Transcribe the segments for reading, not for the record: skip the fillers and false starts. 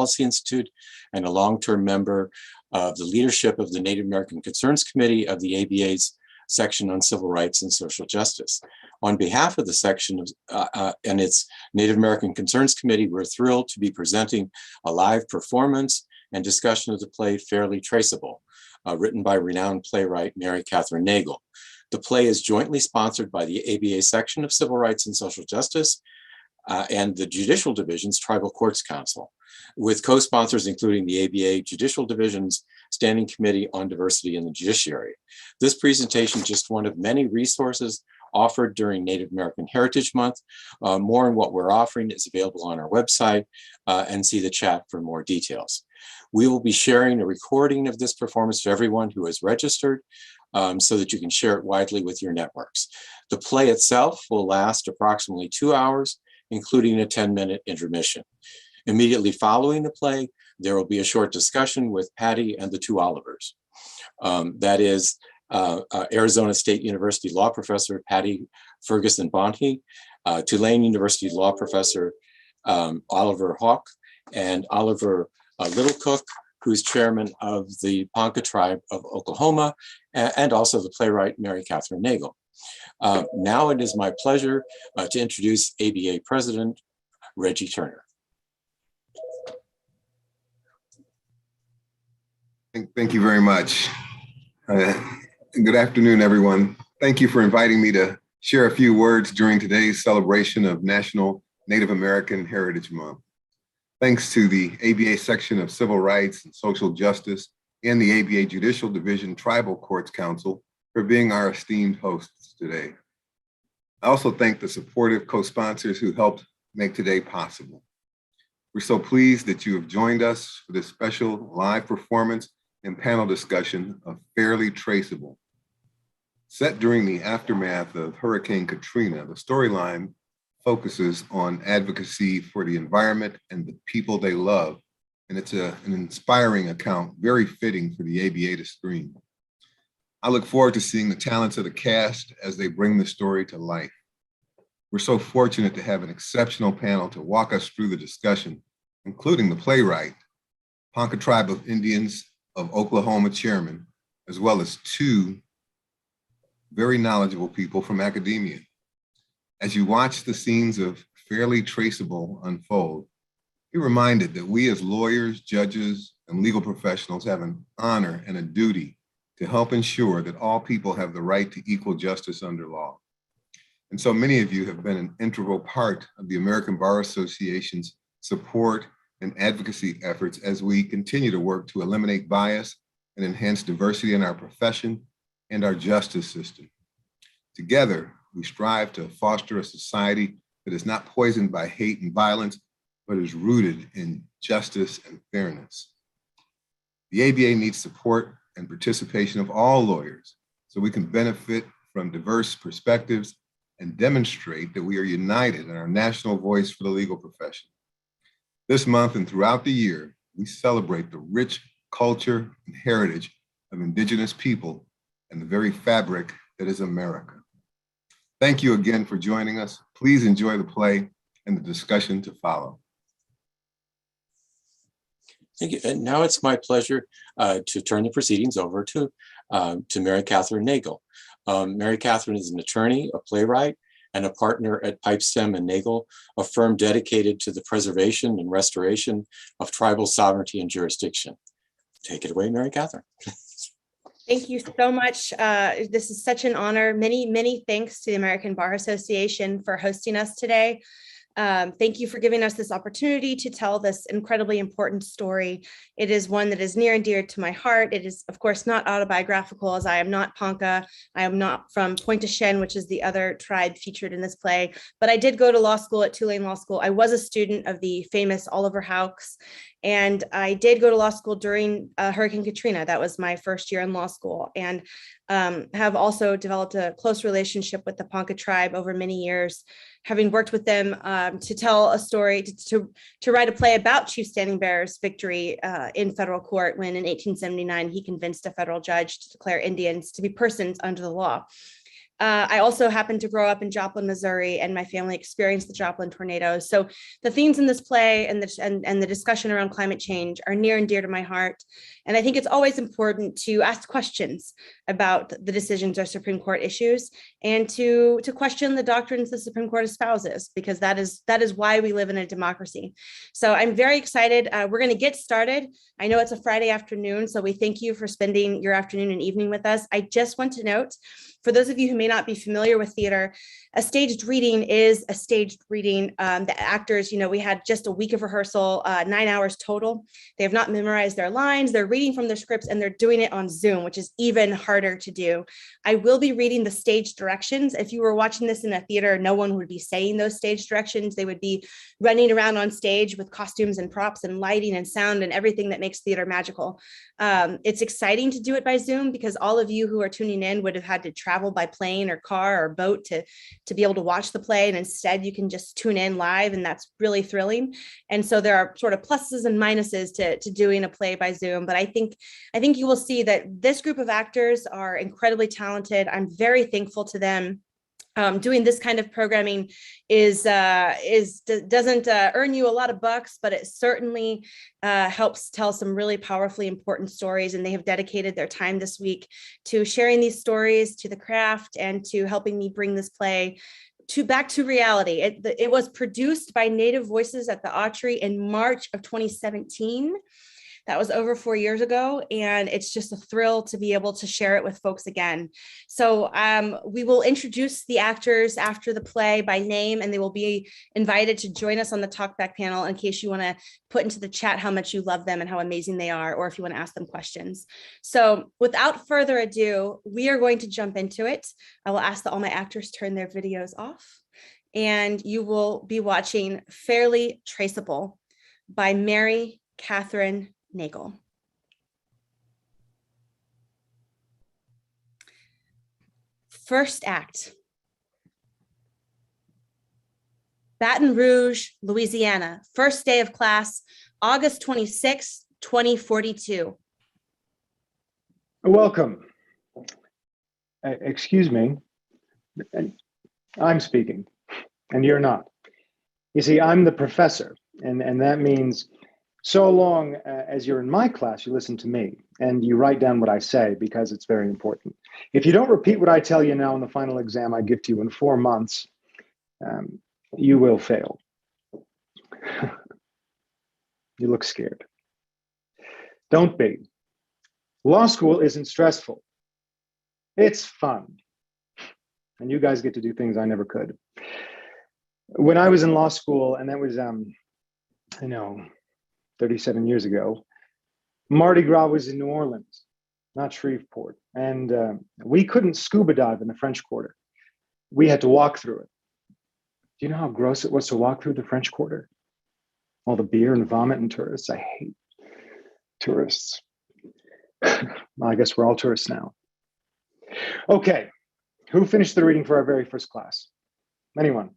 Policy Institute and a long-term member of the leadership of the Native American Concerns Committee of the ABA's section on Civil Rights and Social Justice. On behalf of the section and its Native American Concerns Committee, we're thrilled to be presenting a live performance and discussion of the play Fairly Traceable, written by renowned playwright Mary Kathryn Nagle. The play is jointly sponsored by the ABA section of Civil Rights and Social Justice and the Judicial Division's Tribal Courts Council, with co-sponsors including the ABA Judicial Division's Standing Committee on Diversity in the Judiciary. This presentation is just one of many resources offered during Native American Heritage Month. More on what we're offering is available on our website, and see the chat for more details. We will be sharing a recording of this performance to everyone who has registered, so that you can share it widely with your networks. The play itself will last approximately 2 hours, including a 10-minute intermission. Immediately following the play, there will be a short discussion with Patty and the two Olivers. That is Arizona State University law professor Patty Ferguson-Bohnee, Tulane University law professor Oliver Houck, and Oliver Littlecook, who's chairman of the Ponca tribe of Oklahoma, and also the playwright Mary Kathryn Nagle. Now it is my pleasure to introduce ABA President Reggie Turner. Thank you very much. Good afternoon, everyone. Thank you for inviting me to share a few words during today's celebration of National Native American Heritage Month. Thanks to the ABA section of Civil Rights and Social Justice and the ABA Judicial Division Tribal Courts Council for being our esteemed hosts today. I also thank the supportive co-sponsors who helped make today possible. We're so pleased that you have joined us for this special live performance and panel discussion of Fairly Traceable. Set during the aftermath of Hurricane Katrina, the storyline focuses on advocacy for the environment and the people they love, and it's an inspiring account, very fitting for the ABA to screen. I look forward to seeing the talents of the cast as they bring the story to life. We're so fortunate to have an exceptional panel to walk us through the discussion, including the playwright, Ponca Tribe of Indians of Oklahoma chairman, as well as two very knowledgeable people from academia. As you watch the scenes of Fairly Traceable unfold, be reminded that we as lawyers, judges, and legal professionals have an honor and a duty to help ensure that all people have the right to equal justice under law. And so many of you have been an integral part of the American Bar Association's support and advocacy efforts as we continue to work to eliminate bias and enhance diversity in our profession and our justice system. Together, we strive to foster a society that is not poisoned by hate and violence, but is rooted in justice and fairness. The ABA needs support and participation of all lawyers so we can benefit from diverse perspectives and demonstrate that we are united in our national voice for the legal profession. This month and throughout the year, we celebrate the rich culture and heritage of Indigenous people and the very fabric that is America. Thank you again for joining us. Please enjoy the play and the discussion to follow. Thank you. And now it's my pleasure to turn the proceedings over to Mary Kathryn Nagle. Mary Kathryn is an attorney, a playwright, and a partner at Pipestem and Nagle, a firm dedicated to the preservation and restoration of tribal sovereignty and jurisdiction. Take it away, Mary Kathryn. Thank you so much. This is such an honor. Many, many thanks to the American Bar Association for hosting us today. Thank you for giving us this opportunity to tell this incredibly important story. It is one that is near and dear to my heart. It is, of course, not autobiographical, as I am not Ponca. I am not from Pointe-au-Chien, which is the other tribe featured in this play. But I did go to law school at Tulane Law School. I was a student of the famous Oliver Houcks, and I did go to law school during Hurricane Katrina. That was my first year in law school, and have also developed a close relationship with the Ponca tribe over many years, having worked with them to tell a story, to write a play about Chief Standing Bearer's victory in federal court when in 1879 he convinced a federal judge to declare Indians to be persons under the law. I also happened to grow up in Joplin, Missouri, and my family experienced the Joplin tornadoes. So the themes in this play and the discussion around climate change are near and dear to my heart. And I think it's always important to ask questions about the decisions our Supreme Court issues and to question the doctrines the Supreme Court espouses, because that is why we live in a democracy. So I'm very excited. We're going to get started. I know it's a Friday afternoon, so we thank you for spending your afternoon and evening with us. I just want to note, for those of you who may not be familiar with theater, a staged reading is a staged reading. The actors, we had just a week of rehearsal, 9 hours total. They have not memorized their lines. They're reading from their scripts and they're doing it on Zoom, which is even harder to do. I will be reading the stage directions. If you were watching this in a theater, no one would be saying those stage directions. They would be running around on stage with costumes and props and lighting and sound and everything that makes theater magical. It's exciting to do it by Zoom because all of you who are tuning in would have had to travel by plane or car or boat to be able to watch the play. And instead you can just tune in live, and that's really thrilling. And so there are sort of pluses and minuses to doing a play by Zoom. But I think you will see that this group of actors are incredibly talented. I'm very thankful to them. Doing this kind of programming doesn't earn you a lot of bucks, but it certainly helps tell some really powerfully important stories. And they have dedicated their time this week to sharing these stories, to the craft, and to helping me bring this play back to reality. It was produced by Native Voices at the Autry in March of 2017. That was over 4 years ago, and it's just a thrill to be able to share it with folks again. So we will introduce the actors after the play by name, and they will be invited to join us on the talkback panel in case you want to put into the chat how much you love them and how amazing they are, or if you want to ask them questions. So without further ado, we are going to jump into it. I will ask that all my actors turn their videos off, and you will be watching Fairly Traceable by Mary Kathryn Nagle. First act. Baton Rouge, Louisiana. First day of class, August 26, 2042. Welcome. Excuse me. I'm speaking, and you're not. You see, I'm the professor, and that means so long as you're in my class, you listen to me and you write down what I say because it's very important. If you don't repeat what I tell you now in the final exam I give to you in 4 months, you will fail. You look scared. Don't be. Law school isn't stressful. It's fun. And you guys get to do things I never could. When I was in law school, and that was, 37 years ago, Mardi Gras was in New Orleans, not Shreveport. And we couldn't scuba dive in the French Quarter. We had to walk through it. Do you know how gross it was to walk through the French Quarter? All the beer and vomit and tourists. I hate tourists. Well, I guess we're all tourists now. Okay, who finished the reading for our very first class? Anyone?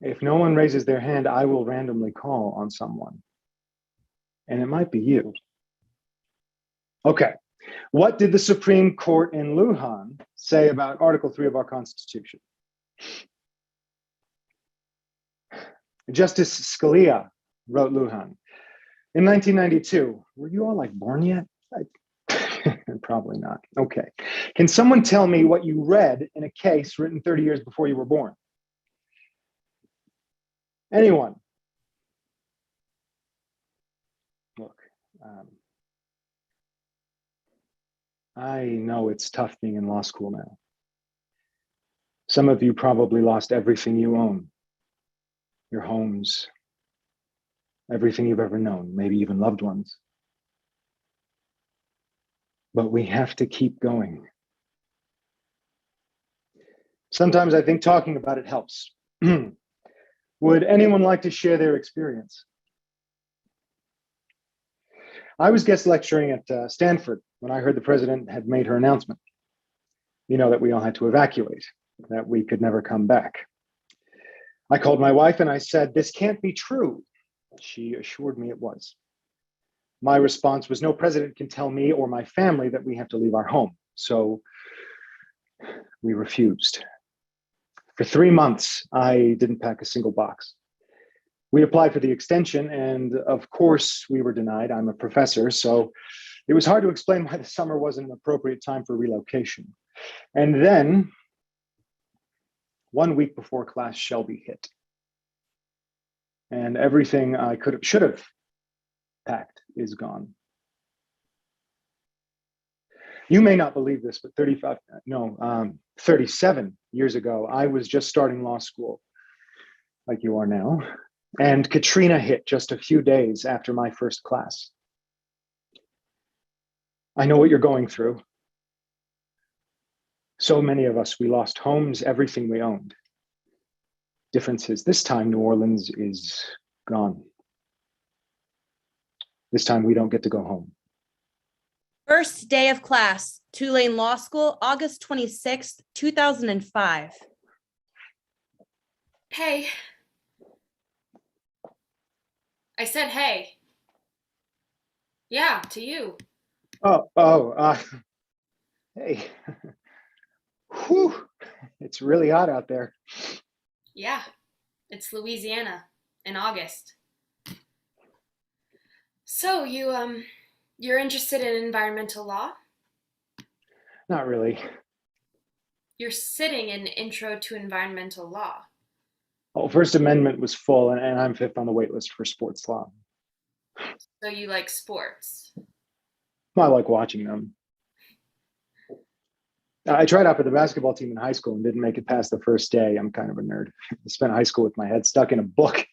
If no one raises their hand, I will randomly call on someone. And it might be you. Okay. What did the Supreme Court in Lujan say about Article 3 of our Constitution? Justice Scalia wrote Lujan. In 1992, were you all born yet? Probably not. Okay. Can someone tell me what you read in a case written 30 years before you were born? Anyone? Look, I know it's tough being in law school now. Some of you probably lost everything you own, your homes, everything you've ever known, maybe even loved ones. But we have to keep going. Sometimes I think talking about it helps. Would anyone like to share their experience? I was guest lecturing at Stanford when I heard the president had made her announcement. You know, that we all had to evacuate, that we could never come back. I called my wife and I said, "This can't be true." She assured me it was. My response was, "No president can tell me or my family that we have to leave our home. So we refused. For 3 months, I didn't pack a single box. We applied for the extension, and of course we were denied. I'm a professor, so it was hard to explain why the summer wasn't an appropriate time for relocation. And then 1 week before class, Shelby hit. And everything I should have packed is gone. You may not believe this, but 37 years ago, I was just starting law school, like you are now. And Katrina hit just a few days after my first class. I know what you're going through. So many of us, we lost homes, everything we owned. Difference is this time New Orleans is gone. This time we don't get to go home. First day of class, Tulane Law School, August 26th, 2005. Hey. I said hey. Yeah, to you. Hey. Whew, it's really hot out there. Yeah, it's Louisiana in August. So you're interested in environmental law? Not really. You're sitting in Intro to Environmental Law. Oh, First Amendment was full, and I'm fifth on the wait list for sports law. So you like sports? I like watching them. I tried out for the basketball team in high school and didn't make it past the first day. I'm kind of a nerd. I spent high school with my head stuck in a book.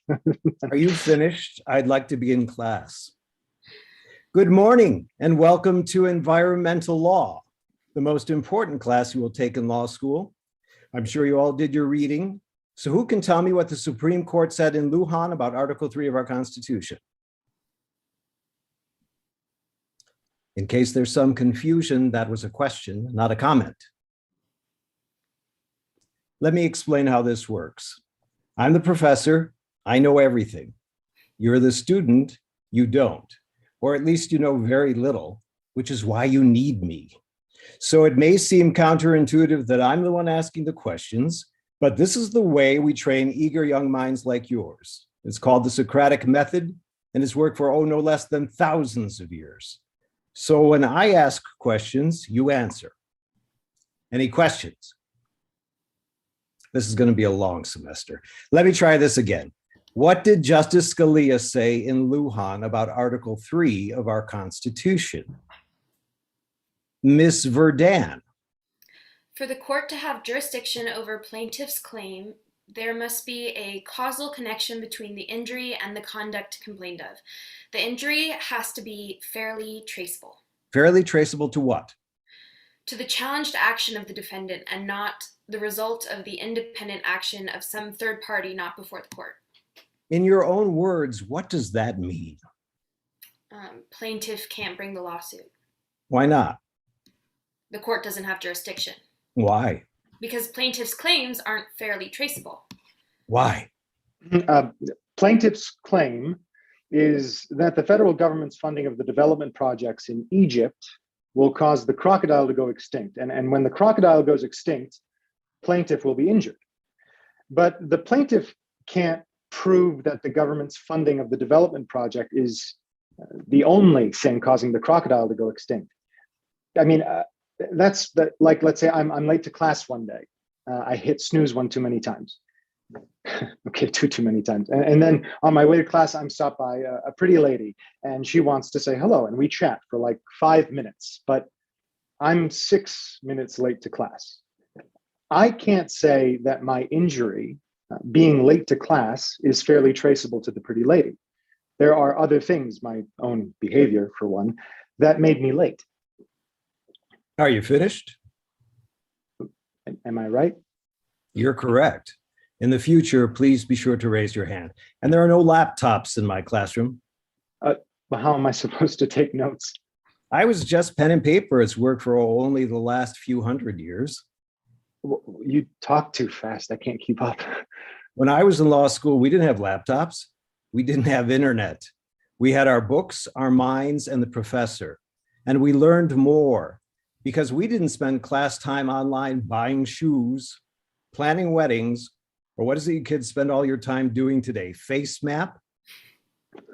Are you finished? I'd like to begin class. Good morning and welcome to Environmental Law, the most important class you will take in law school. I'm sure you all did your reading. So who can tell me what the Supreme Court said in Lujan about Article 3 of our Constitution? In case there's some confusion, that was a question, not a comment. Let me explain how this works. I'm the professor, I know everything. You're the student, you don't, or at least you know very little, which is why you need me. So it may seem counterintuitive that I'm the one asking the questions, but this is the way we train eager young minds like yours. It's called the Socratic method, and it's worked for, no less than thousands of years. So when I ask questions, you answer. Any questions? This is going to be a long semester. Let me try this again. What did Justice Scalia say in Lujan about Article 3 of our Constitution? Ms. Verdun. For the court to have jurisdiction over plaintiff's claim, there must be a causal connection between the injury and the conduct complained of. The injury has to be fairly traceable. Fairly traceable to what? To the challenged action of the defendant and not the result of the independent action of some third party not before the court. In your own words, what does that mean? Plaintiff can't bring the lawsuit. Why not? The court doesn't have jurisdiction. Why? Because plaintiff's claims aren't fairly traceable. Why? Plaintiff's claim is that the federal government's funding of the development projects in Egypt will cause the crocodile to go extinct. And when the crocodile goes extinct, plaintiff will be injured. But the plaintiff can't prove that the government's funding of the development project is the only thing causing the crocodile to go extinct. I mean, like, let's say I'm late to class one day. I hit snooze one too many times. Okay, too many times. And then on my way to class, I'm stopped by a pretty lady and she wants to say hello and we chat for like 5 minutes, but I'm 6 minutes late to class. I can't say that my injury, being late to class, is fairly traceable to the pretty lady. There are other things, my own behavior for one, that made me late. Are you finished? Am I right? You're correct. In the future, please be sure to raise your hand. And there are no laptops in my classroom. But how am I supposed to take notes? I was just pen and paper. It's worked for only the last few hundred years. You talk too fast. I can't keep up. When I was in law school, we didn't have laptops. We didn't have internet. We had our books, our minds, and the professor. And we learned more. because we didn't spend class time online buying shoes, planning weddings, or what does it you kids spend all your time doing today? Face map?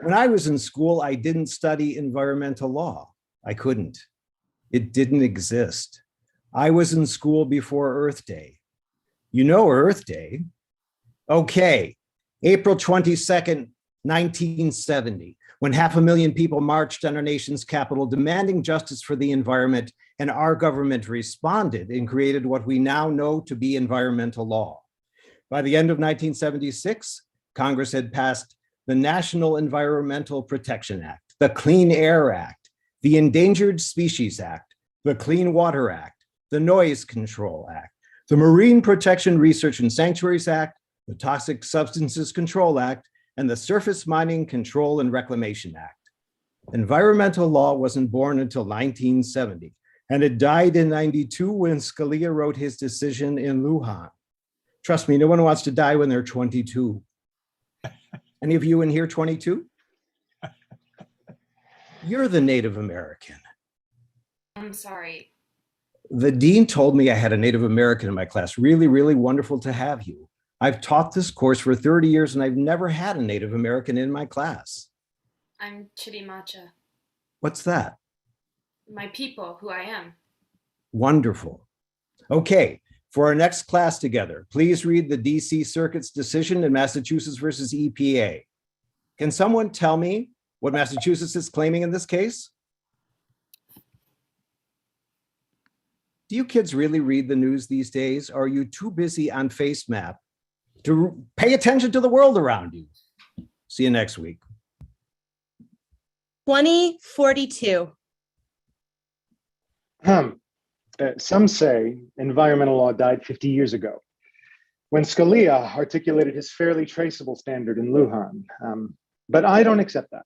When I was in school, I didn't study environmental law. I couldn't. It didn't exist. I was in school before Earth Day. You know Earth Day? Okay, April 22nd, 1970, when 500,000 people marched on our nation's capital demanding justice for the environment, and our government responded and created what we now know to be environmental law. By the end of 1976, Congress had passed the National Environmental Protection Act, the Clean Air Act, the Endangered Species Act, the Clean Water Act, the Noise Control Act, the Marine Protection Research and Sanctuaries Act, the Toxic Substances Control Act, and the Surface Mining Control and Reclamation Act. Environmental law wasn't born until 1970, and it died in 92 when Scalia wrote his decision in Lujan. Trust me, no one wants to die when they're 22. Any of you in here 22? You're the Native American. I'm sorry. The dean told me I had a Native American in my class. Really, really wonderful to have you. I've taught this course for 30 years and I've never had a Native American in my class. I'm Chitimacha. What's that? My people, who I am. Wonderful. Okay, for our next class together, please read the DC Circuit's decision in Massachusetts versus EPA. Can someone tell me what Massachusetts is claiming in this case? Do you kids really read the news these days? Or are you too busy on FaceMap to pay attention to the world around you? See you next week. 2042. Some say environmental law died 50 years ago, when Scalia articulated his fairly traceable standard in Lujan. But I don't accept that.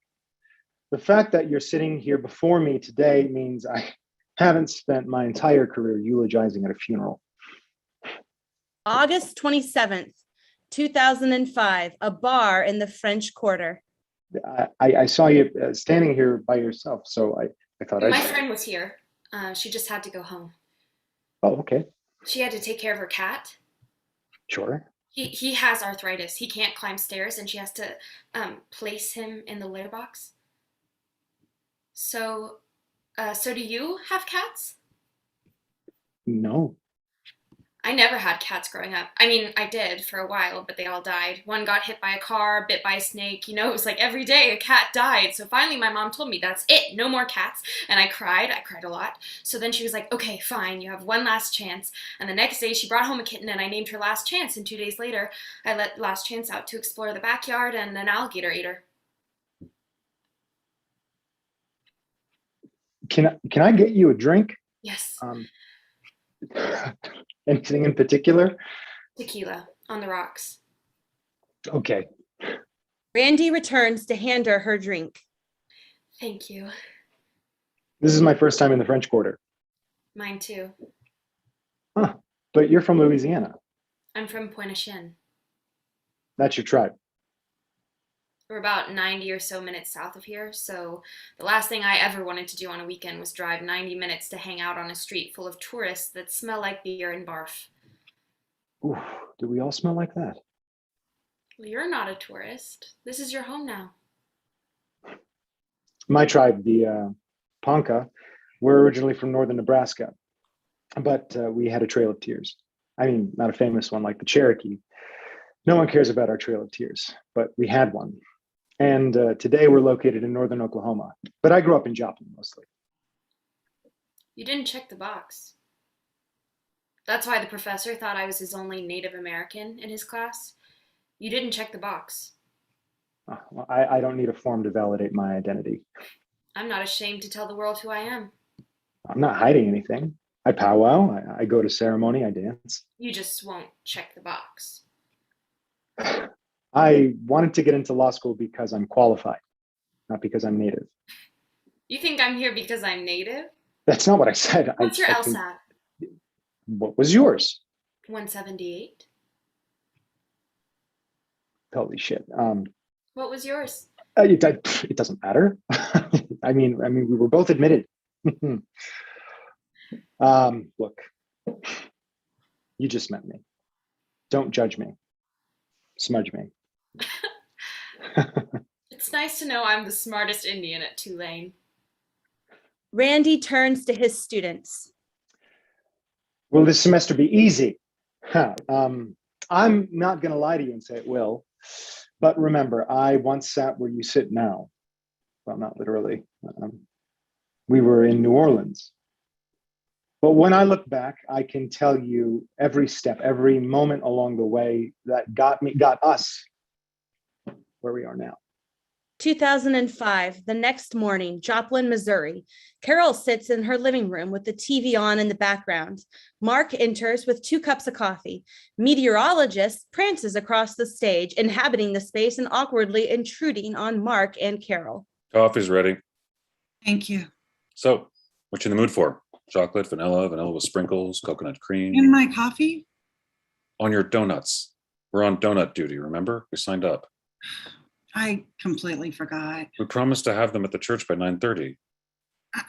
The fact that you're sitting here before me today means I haven't spent my entire career eulogizing at a funeral. August 27th, 2005, a bar in the French Quarter. I saw you standing here by yourself, so I thought My friend was here. She just had to go home. Oh, okay. She had to take care of her cat. Sure. He has arthritis. He can't climb stairs, and she has to place him in the litter box. So do you have cats? No. I never had cats growing up. I mean, I did for a while, but they all died. One got hit by a car, bit by a snake. You know, it was like every day a cat died. So finally my mom told me, that's it, no more cats. And I cried a lot. So then she was like, okay, fine, you have one last chance. And the next day she brought home a kitten and I named her Last Chance. And 2 days later, I let Last Chance out to explore the backyard and an alligator ate her. Can I get you a drink? Yes. Anything in particular? Tequila on the rocks. Okay. Randy returns to hand her drink. Thank you. This is my first time in the French Quarter. Mine too. Huh. But you're from Louisiana. I'm from Pointe-au-Chien. That's your tribe. We're about 90 or so minutes south of here, so the last thing I ever wanted to do on a weekend was drive 90 minutes to hang out on a street full of tourists that smell like beer and barf. Ooh, do we all smell like that? Well, you're not a tourist. This is your home now. My tribe, the Ponca, we're originally from northern Nebraska, but we had a Trail of Tears. I mean, not a famous one like the Cherokee. No one cares about our Trail of Tears, but we had one. And today we're located in northern Oklahoma, but I grew up in Joplin mostly. You didn't check the box. That's why the professor thought I was his only Native American in his class. You didn't check the box. Well, I don't need a form to validate my identity. I'm not ashamed to tell the world who I am. I'm not hiding anything. I powwow, I go to ceremony, I dance. You just won't check the box. I wanted to get into law school because I'm qualified, not because I'm Native. You think I'm here because I'm Native? That's not what I said. What's your LSAT? What was yours? 178. Holy shit. What was yours? It doesn't matter. I mean, we were both admitted. Look, you just met me. Don't judge me. Smudge me. It's nice to know I'm the smartest Indian at Tulane. Randy turns to his students. Will this semester be easy? Huh. I'm not going to lie to you and say it will. But remember, I once sat where you sit now. Well, not literally. We were in New Orleans. But when I look back, I can tell you every step, every moment along the way that got us where we are now. 2005, the next morning, Joplin, Missouri. Carol sits in her living room with the TV on in the background. Mark enters with 2 cups of coffee. Meteorologist prances across the stage, inhabiting the space and awkwardly intruding on Mark and Carol. Coffee's ready. Thank you. So, what you in the mood for? Chocolate, vanilla with sprinkles, coconut cream. In my coffee? On your donuts. We're on donut duty, remember? We signed up. I completely forgot. We promised to have them at the church by 9:30.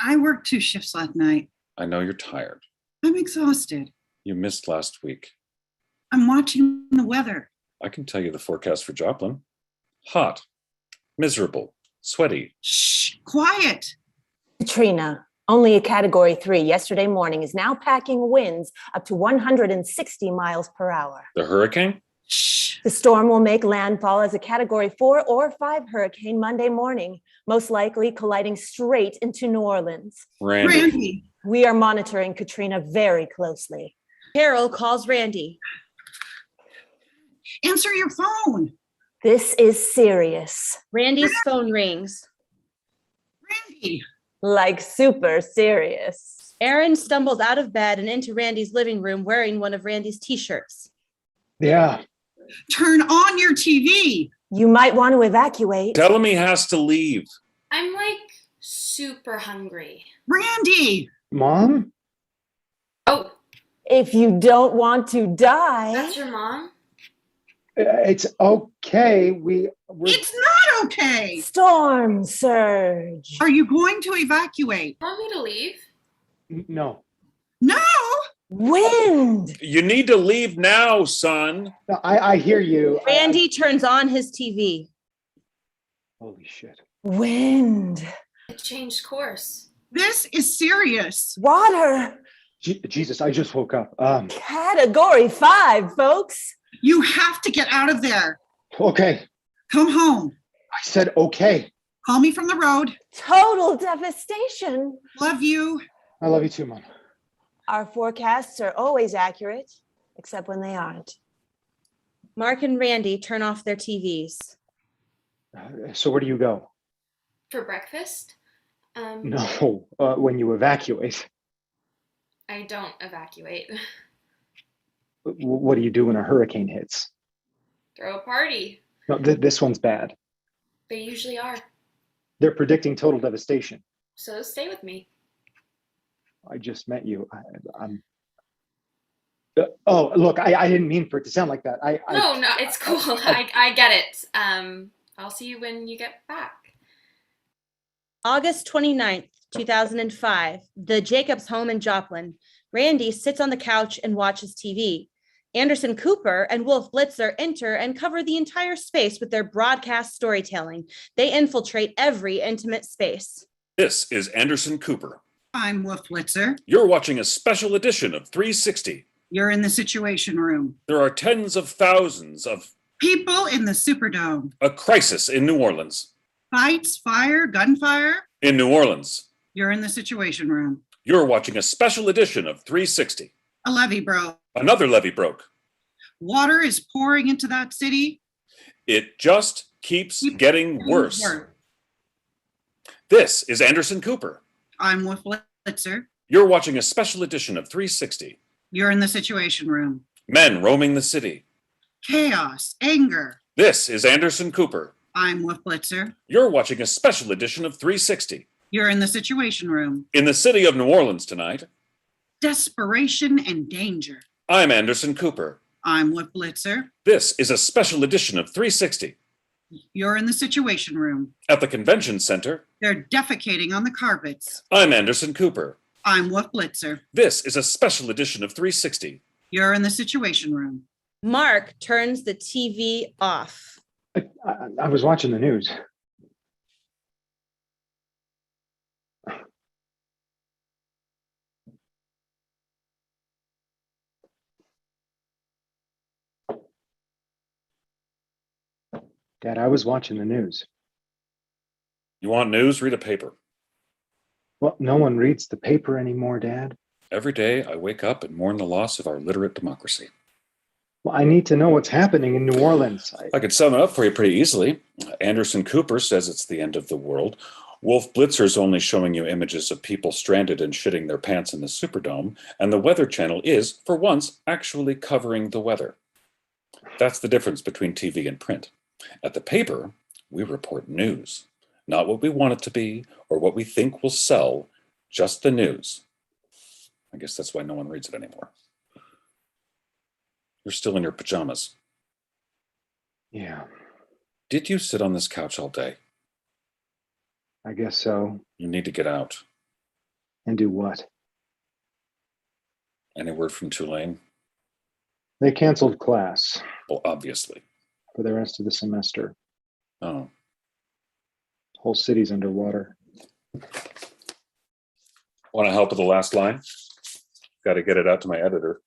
I worked 2 shifts last night. I know you're tired. I'm exhausted. You missed last week. I'm watching the weather. I can tell you the forecast for Joplin. Hot, miserable, sweaty. Shh, quiet. Katrina, only a category 3 yesterday morning, is now packing winds up to 160 miles per hour. The hurricane? Shh. The storm will make landfall as a category 4 or 5 hurricane Monday morning, most likely colliding straight into New Orleans. Randy. We are monitoring Katrina very closely. Carol calls Randy. Answer your phone. This is serious, Randy's phone rings. Randy. like super serious. Erin stumbles out of bed and into Randy's living room wearing one of Randy's t-shirts. Yeah. Turn on your TV. You might want to evacuate. Tell him he has to leave. I'm like super hungry. Randy. Mom? Oh, If you don't want to die. that's your mom? It's okay. We're It's not okay. Storm surge. Are you going to evacuate? Want me to leave? no. No. Wind. You need to leave now, son. No, I hear you. Randy turns on his TV. Holy shit. Wind. It changed course. This is serious. Water. Jesus, I just woke up. Category 5, folks. You have to get out of there. Okay. Come home. I said okay. Call me from the road. Total devastation. Love you. I love you too, Mom. Our forecasts are always accurate, except when they aren't. Mark and Randy turn off their TVs. So where do you go? For breakfast? No, when you evacuate. I don't evacuate. What do you do when a hurricane hits? Throw a party. No, this one's bad. They usually are. They're predicting total devastation. So stay with me. I just met you. I'm. Oh, look, I didn't mean for it to sound like that. No, it's cool. I get it. I'll see you when you get back. August 29th, 2005, the Jacobs home in Joplin. Randy sits on the couch and watches TV. Anderson Cooper and Wolf Blitzer enter and cover the entire space with their broadcast storytelling. They infiltrate every intimate space. This is Anderson Cooper. I'm Wolf Blitzer. You're watching a special edition of 360. You're in the Situation Room. There are tens of thousands of People in the Superdome. a crisis in New Orleans. Fights, fire, gunfire. In New Orleans. You're in the Situation Room. You're watching a special edition of 360. A levee broke. Another levee broke. Water is pouring into that city. It just keeps getting worse. This is Anderson Cooper. I'm Wolf Blitzer. You're watching a special edition of 360. You're in the Situation Room. Men roaming the city. Chaos, anger. This is Anderson Cooper. I'm Wolf Blitzer. You're watching a special edition of 360. You're in the Situation Room. In the city of New Orleans tonight, Desperation and danger. I'm Anderson Cooper. I'm Wolf Blitzer. This is a special edition of 360. You're in the Situation Room. At the convention center, They're defecating on the carpets. I'm Anderson Cooper. I'm Wolf Blitzer. This is a special edition of 360. You're in the Situation Room. Mark turns the TV off. I was watching the news. Dad, I was watching the news. You want news? Read a paper. Well, no one reads the paper anymore, Dad. Every day I wake up and mourn the loss of our literate democracy. Well, I need to know what's happening in New Orleans. I could sum it up for you pretty easily. Anderson Cooper says it's the end of the world. Wolf Blitzer's only showing you images of people stranded and shitting their pants in the Superdome. And the Weather Channel is, for once, actually covering the weather. That's the difference between TV and print. At the paper, we report news. Not what we want it to be or what we think will sell, just the news. I guess that's why no one reads it anymore. You're still in your pajamas. Yeah, Did you sit on this couch all day? I guess so. You need to get out. And do what? Any word from Tulane? They canceled class Well, obviously. for the rest of the semester. Oh, Whole city's underwater. want to help with the last line? Got to get it out to my editor.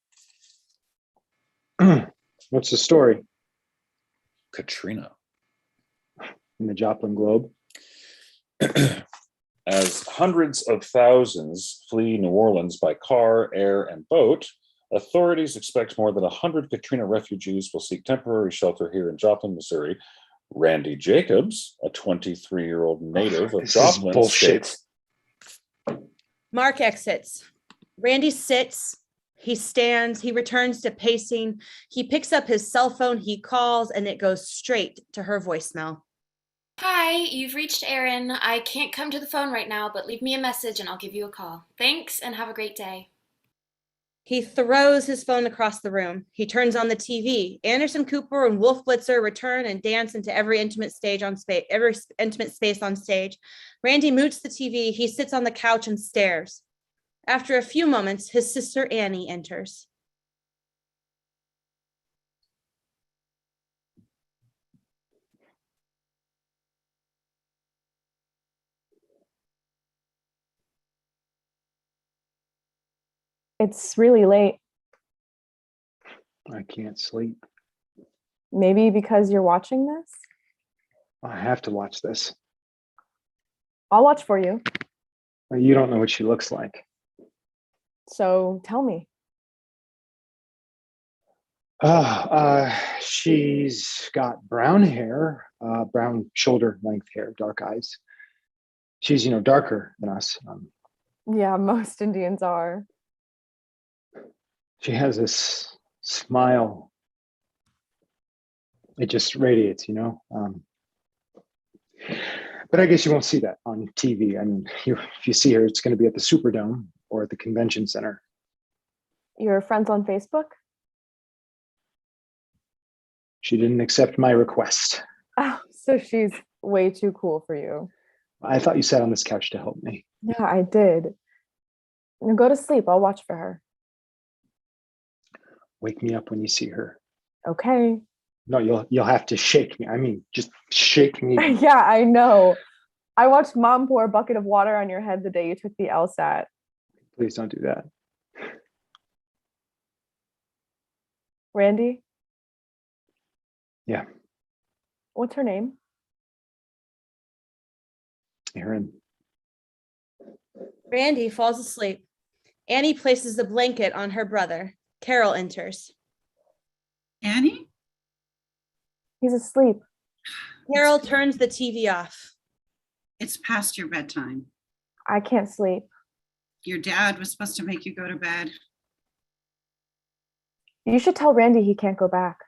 What's the story Katrina. in the Joplin Globe? As hundreds of thousands flee New Orleans by car, air, and boat, authorities expect more than 100 Katrina refugees will seek temporary shelter here in Joplin, Missouri. Randy Jacobs, a 23-year-old native of This is Joplin, bullshit. states, Mark exits. Randy sits. He stands. He returns to pacing. He picks up his cell phone. He calls, and it goes straight to her voicemail. Hi, you've reached Erin. I can't come to the phone right now, but leave me a message and I'll give you a call. Thanks and have a great day. He throws his phone across the room. He turns on the TV. Anderson Cooper and Wolf Blitzer return and dance into every intimate space on stage. Randy moots the TV. He sits on the couch and stares. After a few moments, his sister Annie enters. It's really late. I can't sleep. Maybe because you're watching this? I have to watch this. I'll watch for you. You don't know what she looks like. So tell me. She's got brown hair, brown shoulder length hair, dark eyes. She's, darker than us. Yeah, most Indians are. She has this smile. It just radiates, But I guess you won't see that on TV. I mean, if you see her, it's going to be at the Superdome or at the convention center. You're friends on Facebook? She didn't accept my request. Oh, so she's way too cool for you. I thought you sat on this couch to help me. Yeah, I did. Now go to sleep. I'll watch for her. Wake me up when you see her. Okay. No, you'll have to shake me. I mean, just shake me. Yeah, I know. I watched Mom pour a bucket of water on your head the day you took the LSAT. Please don't do that. Randy? Yeah. What's her name? Erin. Randy falls asleep. Annie places the blanket on her brother. Carol enters. Annie? He's asleep. Carol turns the TV off. It's past your bedtime. I can't sleep. Your dad was supposed to make you go to bed. You should tell Randy he can't go back.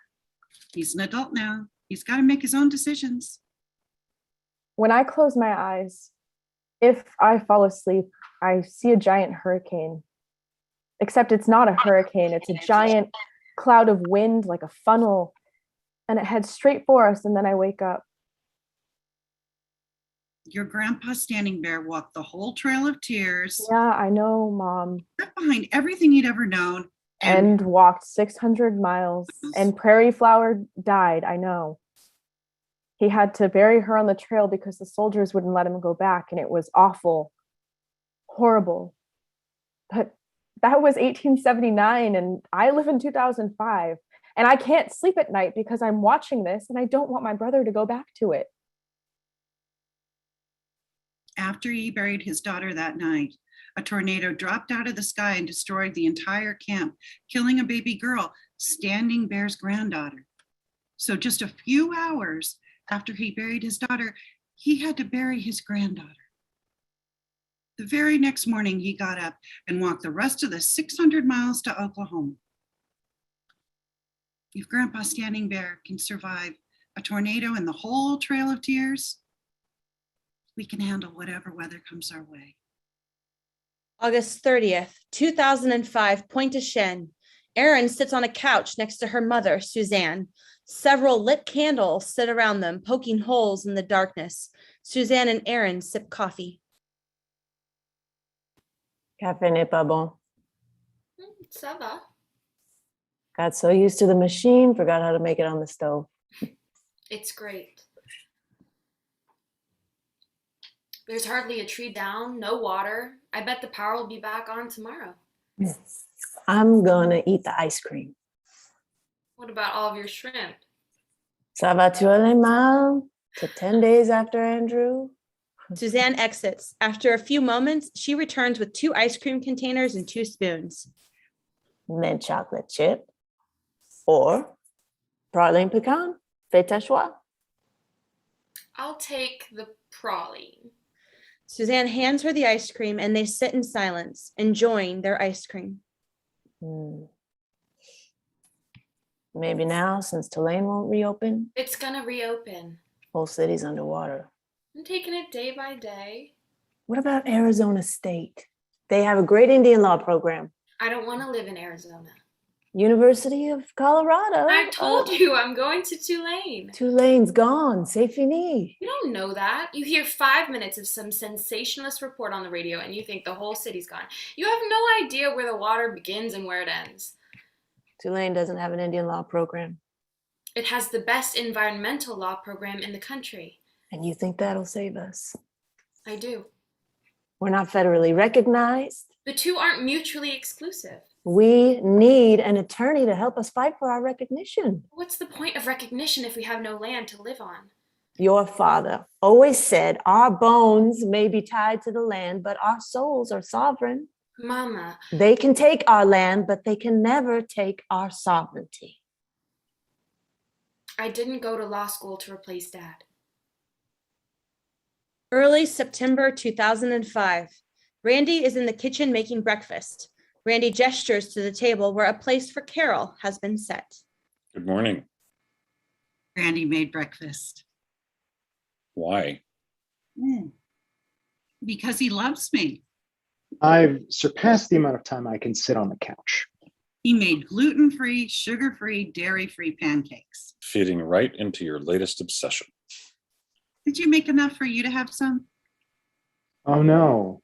He's an adult now. He's got to make his own decisions. When I close my eyes, if I fall asleep, I see a giant hurricane. Except it's not a hurricane. It's a giant cloud of wind, like a funnel, and it heads straight for us, and then I wake up. Your grandpa Standing Bear walked the whole Trail of Tears, Yeah, I know, Mom. left behind everything he'd ever known, And walked 600 miles. And Prairie Flower died, I know. He had to bury her on the trail because the soldiers wouldn't let him go back, and it was awful, horrible. But that was 1879, and I live in 2005, and I can't sleep at night because I'm watching this, and I don't want my brother to go back to it. after he buried his daughter that night, a tornado dropped out of the sky and destroyed the entire camp, killing a baby girl, Standing Bear's granddaughter. So just a few hours after he buried his daughter, he had to bury his granddaughter. The very next morning, he got up and walked the rest of the 600 miles to Oklahoma. If Grandpa Standing Bear can survive a tornado and the whole Trail of Tears, we can handle whatever weather comes our way. August 30th, 2005, Pointe-au-Chien. Erin sits on a couch next to her mother, Suzanne. Several lit candles sit around them, poking holes in the darkness. Suzanne and Erin sip coffee. Café n'est pas bon. Ça va. Got so used to the machine, forgot how to make it on the stove. It's great. There's hardly a tree down, no water. I bet the power will be back on tomorrow. I'm gonna eat the ice cream. What about all of your shrimp? Ça va-tu aller mal? To 10 days after Andrew? Suzanne exits. After a few moments, she returns with 2 ice cream containers and 2 spoons. Mint chocolate chip or praline pecan? Fais ta choix. I'll take the praline. Suzanne hands her the ice cream and they sit in silence, enjoying their ice cream. Maybe now, since Tulane won't reopen, It's gonna reopen. whole city's underwater. I'm taking it day by day. What about Arizona State? They have a great Indian law program. I don't want to live in Arizona. University of Colorado. I told you I'm going to Tulane. Tulane's gone. C'est fini. You don't know that. You hear 5 minutes of some sensationalist report on the radio and you think the whole city's gone. You have no idea where the water begins and where it ends. Tulane doesn't have an Indian law program. It has the best environmental law program in the country. And you think that'll save us? I do. We're not federally recognized. The two aren't mutually exclusive. We need an attorney to help us fight for our recognition. What's the point of recognition if we have no land to live on? Your father always said our bones may be tied to the land, but our souls are sovereign. Mama. They can take our land, but they can never take our sovereignty. I didn't go to law school to replace Dad. Early September 2005. Randy is in the kitchen making breakfast. Randy gestures to the table where a place for Carol has been set. Good morning. Randy made breakfast. Why? Because he loves me. I've surpassed the amount of time I can sit on the couch. He made gluten-free, sugar-free, dairy-free pancakes. Feeding right into your latest obsession. Did you make enough for you to have some? Oh no.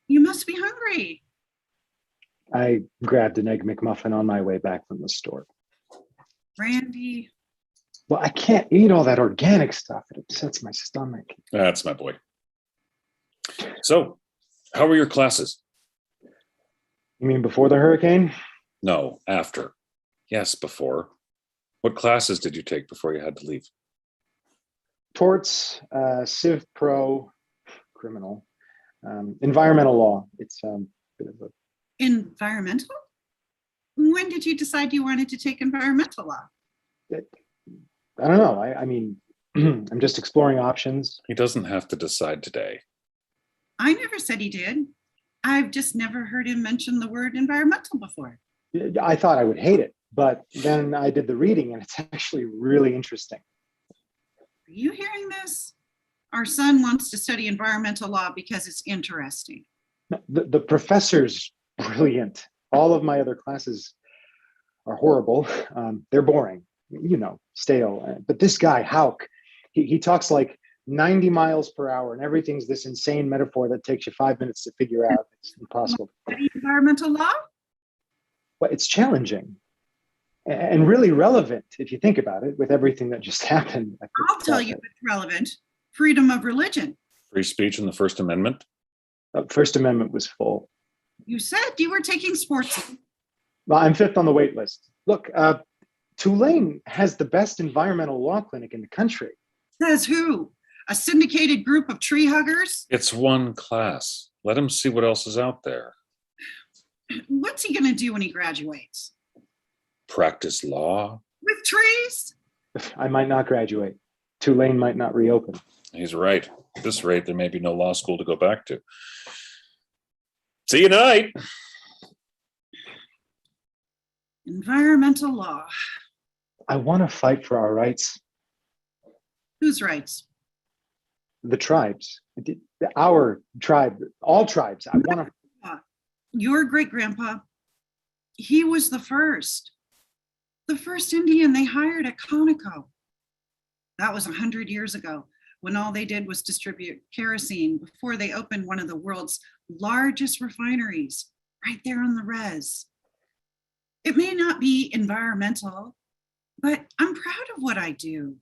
You must be hungry. I grabbed an Egg McMuffin on my way back from the store. Randy. Well, I can't eat all that organic stuff. It upsets my stomach. That's my boy. So, how were your classes? You mean before the hurricane? No, after. Yes, before. What classes did you take before you had to leave? Torts, Civ Pro, criminal, environmental law. It's a bit of a... Environmental? When did you decide you wanted to take environmental law? I don't know. I mean, I'm just exploring options. He doesn't have to decide today. I never said he did. I've just never heard him mention the word environmental before. I thought I would hate it, but then I did the reading and it's actually really interesting. Are you hearing this? Our son wants to study environmental law because it's interesting. The professor's brilliant. All of my other classes are horrible. They're boring, you know, stale. But this guy, Houck, he talks like 90 miles per hour, and everything's this insane metaphor that takes you 5 minutes to figure out. It's impossible. Environmental law? But it's challenging and really relevant if you think about it with everything that just happened. I'll tell you what's relevant. Freedom of religion. Free speech in the First Amendment. First Amendment was full. You said you were taking sports. Well, I'm fifth on the wait list. Look, Tulane has the best environmental law clinic in the country. Says who? A syndicated group of tree huggers? It's one class. Let him see what else is out there. What's he going to do when he graduates? Practice law. With trees? I might not graduate. Tulane might not reopen. He's right. At this rate, there may be no law school to go back to. See you tonight. Environmental law. I want to fight for our rights. Whose rights? The tribes, our tribe, all tribes. I want to. Your great grandpa, he was the first Indian they hired at Conoco. That was 100 years ago, when all they did was distribute kerosene before they opened one of the world's largest refineries right there on the res. It may not be environmental, but I'm proud of what I do.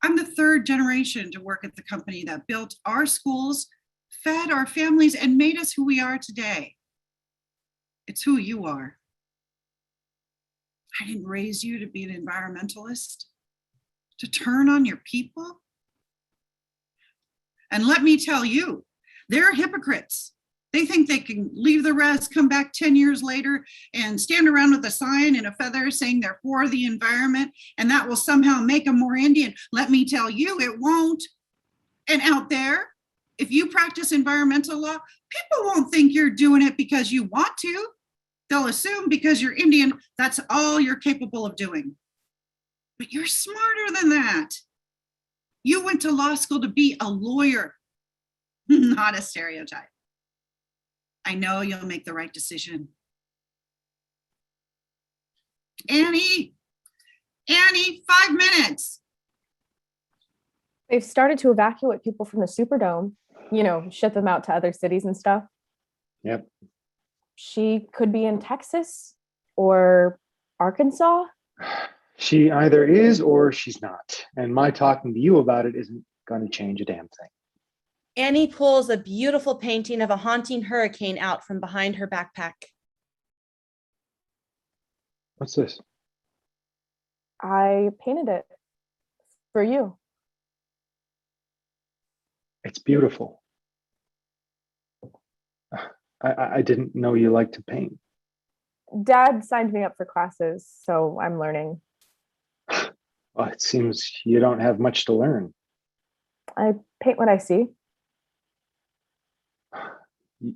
I'm the third generation to work at the company that built our schools, fed our families, and made us who we are today. It's who you are. I didn't raise you to be an environmentalist, to turn on your people. And let me tell you, they're hypocrites. They think they can leave the res, come back 10 years later and stand around with a sign and a feather saying they're for the environment, and that will somehow make them more Indian. Let me tell you, it won't. And out there, if you practice environmental law, people won't think you're doing it because you want to. They'll assume because you're Indian, that's all you're capable of doing. But you're smarter than that. You went to law school to be a lawyer, not a stereotype. I know you'll make the right decision. Annie, 5 minutes. They've started to evacuate people from the Superdome, ship them out to other cities and stuff. Yep. She could be in Texas or Arkansas. She either is or she's not. And my talking to you about it isn't going to change a damn thing. Annie pulls a beautiful painting of a haunting hurricane out from behind her backpack. What's this? I painted it for you. It's beautiful. I didn't know you liked to paint. Dad signed me up for classes, so I'm learning. Well, it seems you don't have much to learn. I paint what I see.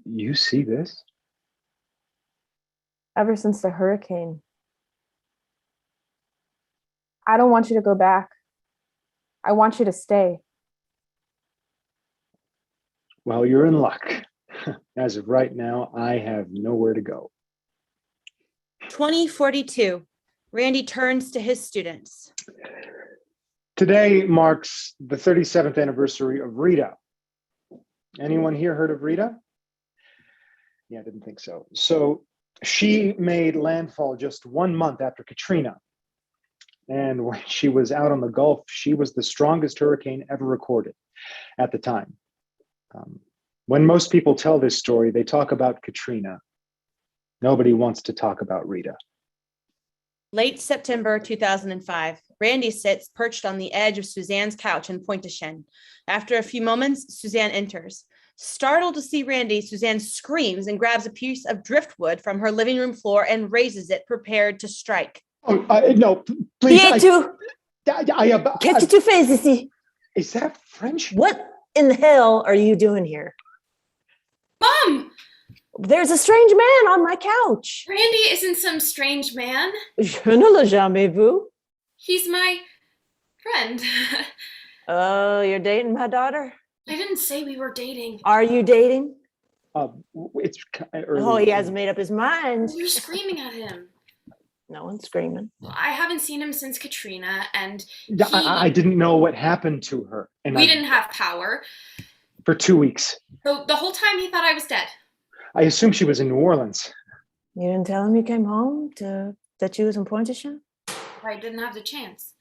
You see this? Ever since the hurricane. I don't want you to go back. I want you to stay. Well, you're in luck. As of right now, I have nowhere to go. 2042. Randy turns to his students. Today marks the 37th anniversary of Rita. Anyone here heard of Rita? Yeah, I didn't think so. So she made landfall just 1 month after Katrina. And when she was out on the Gulf, she was the strongest hurricane ever recorded at the time. When most people tell this story, they talk about Katrina. Nobody wants to talk about Rita. Late September 2005, Randy sits perched on the edge of Suzanne's couch in Pointe-au-Chien. After a few moments, Suzanne enters. Startled to see Randy, Suzanne screams and grabs a piece of driftwood from her living room floor and raises it, prepared to strike. Oh, no, please. Qu'est-ce que tu fais ici? Is that French? What in the hell are you doing here? Mom! There's a strange man on my couch. Randy isn't some strange man. Je ne l'ai jamais vu. He's my friend. Oh, you're dating my daughter? I didn't say we were dating. Are you dating? It's early. Oh, he hasn't made up his mind. You're screaming at him. No one's screaming. Well, I haven't seen him since Katrina, and Yeah, I didn't know what happened to her. And we didn't have power. For 2 weeks. So the whole time he thought I was dead. I assumed she was in New Orleans. You didn't tell him you came home that you was in Pointe-au-Chien? I didn't have the chance.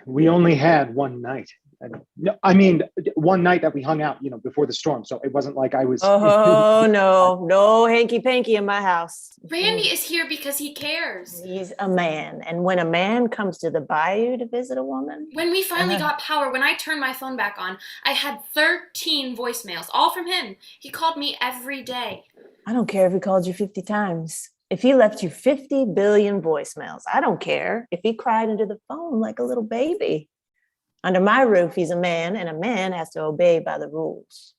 We only had one night. No, I mean, one night that we hung out, before the storm. So it wasn't like I was. Oh, no hanky-panky in my house. Randy is here because he cares. He's a man. And when a man comes to the bayou to visit a woman. When we finally got power, when I turned my phone back on, I had 13 voicemails, all from him. He called me every day. I don't care if he called you 50 times. If he left you 50 billion voicemails, I don't care if he cried into the phone like a little baby. Under my roof, he's a man, and a man has to obey by the rules.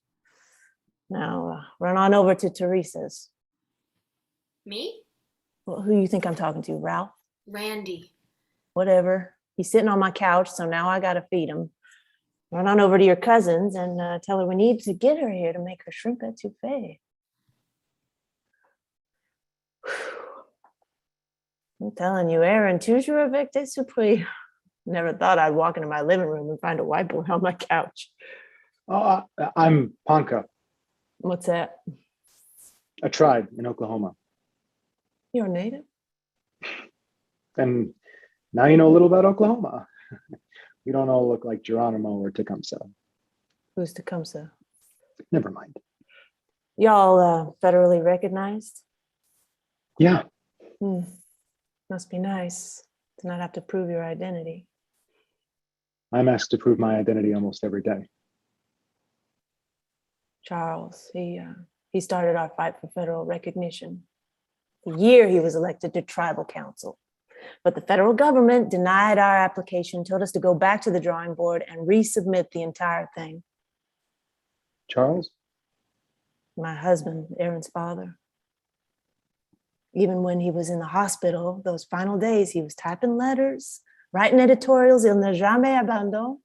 Now, run on over to Teresa's. Me? Well, who you think I'm talking to, Ralph? Randy. Whatever. He's sitting on my couch, so now I got to feed him. Run on over to your cousin's and tell her we need to get her here to make her shrimp etouffee. I'm telling you, Erin, toujours avec des surprises. Never thought I'd walk into my living room and find a whiteboard on my couch. I'm Ponca, What's that? a tribe in Oklahoma. You're a native? And now you know a little about Oklahoma. We don't all look like Geronimo or Tecumseh. Who's Tecumseh? Never mind. Y'all federally recognized? Yeah. Must be nice to not have to prove your identity. I'm asked to prove my identity almost every day. Charles, he started our fight for federal recognition. The year he was elected to tribal council. But the federal government denied our application, told us to go back to the drawing board and resubmit the entire thing. Charles? My husband, Erin's father. Even when he was in the hospital, those final days, he was typing letters, writing editorials, il n'a jamais abandonné.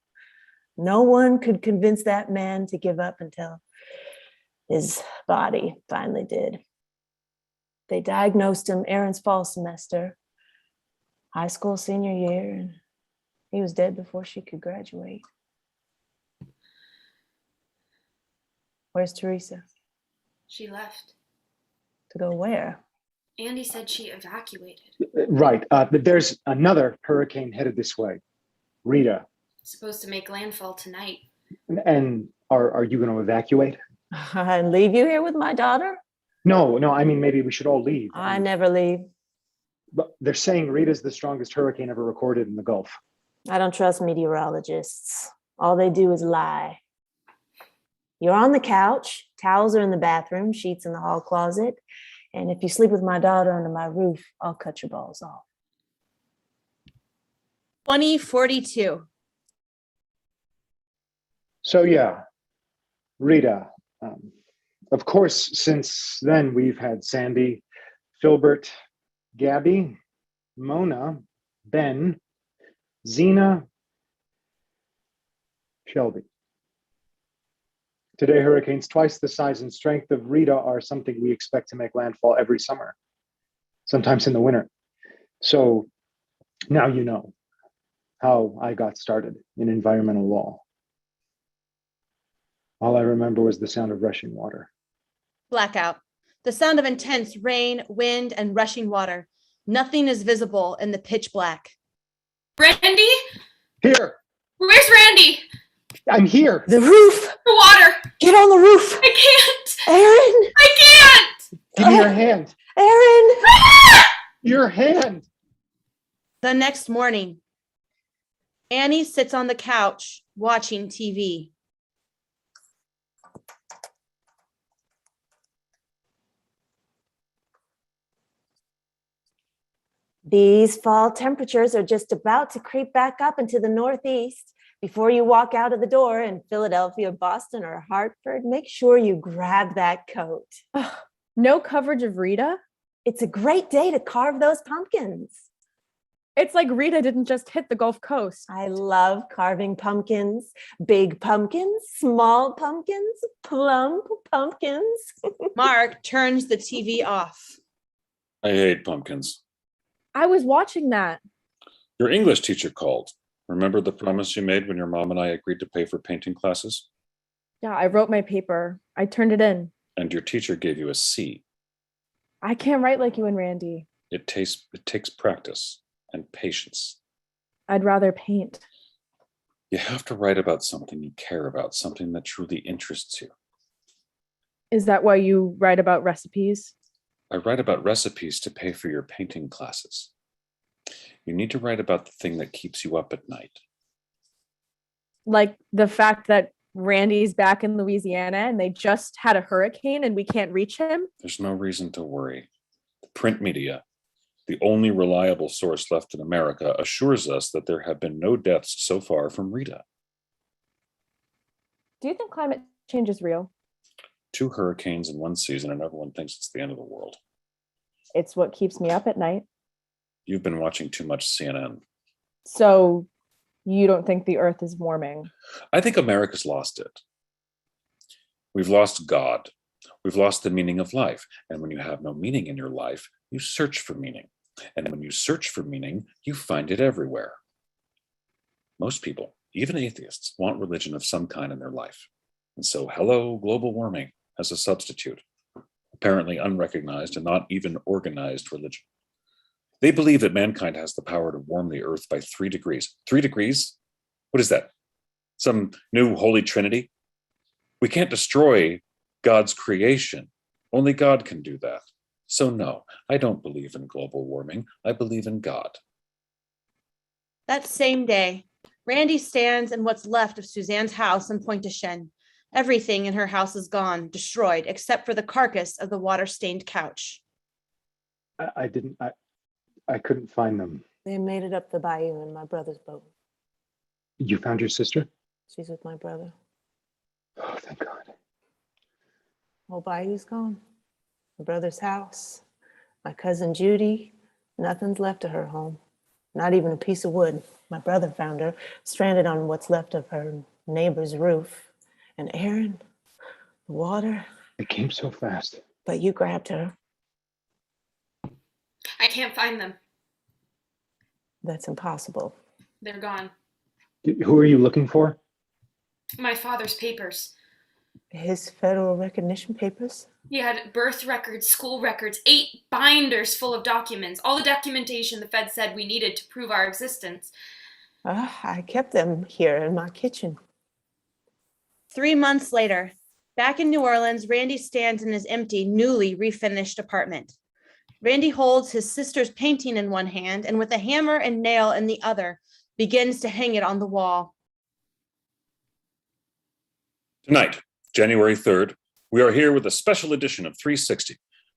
No one could convince that man to give up until his body finally did. They diagnosed him Erin's fall semester, high school senior year, and he was dead before she could graduate. Where's Teresa? She left. To go where? Andy said she evacuated. Right. But there's another hurricane headed this way. Rita. Supposed to make landfall tonight. And are you going to evacuate? And leave you here with my daughter? No, I mean, maybe we should all leave. I never leave. But they're saying Rita's the strongest hurricane ever recorded in the Gulf. I don't trust meteorologists. All they do is lie. You're on the couch, towels are in the bathroom, sheets in the hall closet. And if you sleep with my daughter under my roof, I'll cut your balls off. 2042. So yeah, Rita. Of course, since then we've had Sandy, Filbert, Gabby, Mona, Ben, Zena, Shelby. Today, hurricanes twice the size and strength of Rita are something we expect to make landfall every summer, sometimes in the winter. So now you know how I got started in environmental law. All I remember was the sound of rushing water. Blackout. The sound of intense rain, wind, and rushing water. Nothing is visible in the pitch black. Randy? Here, Where's Randy? I'm here. The roof! The water. Get on the roof! I can't. Erin! I can't. Give me your hand. Erin! Your hand. The next morning, Annie sits on the couch watching TV. These fall temperatures are just about to creep back up into the Northeast. Before you walk out of the door in Philadelphia, Boston, or Hartford, make sure you grab that coat. No coverage of Rita? It's a great day to carve those pumpkins. It's like Rita didn't just hit the Gulf Coast. I love carving pumpkins, big pumpkins, small pumpkins, plump pumpkins. Mark turns the TV off. I hate pumpkins. I was watching that. Your English teacher called. Remember the promise you made when your mom and I agreed to pay for painting classes? Yeah, I wrote my paper. I turned it in. And your teacher gave you a C. I can't write like you and Randy. It takes practice and patience. I'd rather paint. You have to write about something you care about, something that truly interests you. Is that why you write about recipes? I write about recipes to pay for your painting classes. You need to write about the thing that keeps you up at night. Like the fact that Randy's back in Louisiana and they just had a hurricane and we can't reach him? There's no reason to worry. The print media, the only reliable source left in America, assures us that there have been no deaths so far from Rita. Do you think climate change is real? 2 hurricanes in one season and everyone thinks it's the end of the world. It's what keeps me up at night. You've been watching too much CNN. So you don't think the earth is warming? I think America's lost it. We've lost God. We've lost the meaning of life. And when you have no meaning in your life, you search for meaning. And when you search for meaning, you find it everywhere. Most people, even atheists, want religion of some kind in their life. And so, hello, global warming as a substitute. Apparently unrecognized and not even organized religion. They believe that mankind has the power to warm the earth by 3 degrees. 3 degrees? What is that? Some new holy trinity? We can't destroy God's creation. Only God can do that. So no, I don't believe in global warming. I believe in God. That same day, Randy stands in what's left of Suzanne's house in Pointe-au-Chien. Everything in her house is gone, destroyed, except for the carcass of the water-stained couch. I couldn't find them. They made it up the bayou in my brother's boat. You found your sister? She's with my brother. Oh, thank God. Whole bayou's gone. My brother's house, my cousin Judy, nothing's left of her home. Not even a piece of wood. My brother found her stranded on what's left of her neighbor's roof. And Erin, the water. It came so fast. But you grabbed her. I can't find them. That's impossible. They're gone. Who are you looking for? My father's papers. His federal recognition papers? He had birth records, school records, 8 binders full of documents, all the documentation the Fed said we needed to prove our existence. I kept them here in my kitchen. 3 months later, back in New Orleans, Randy stands in his empty, newly refinished apartment. Randy holds his sister's painting in one hand and with a hammer and nail in the other, begins to hang it on the wall. Tonight, January 3rd, we are here with a special edition of 360.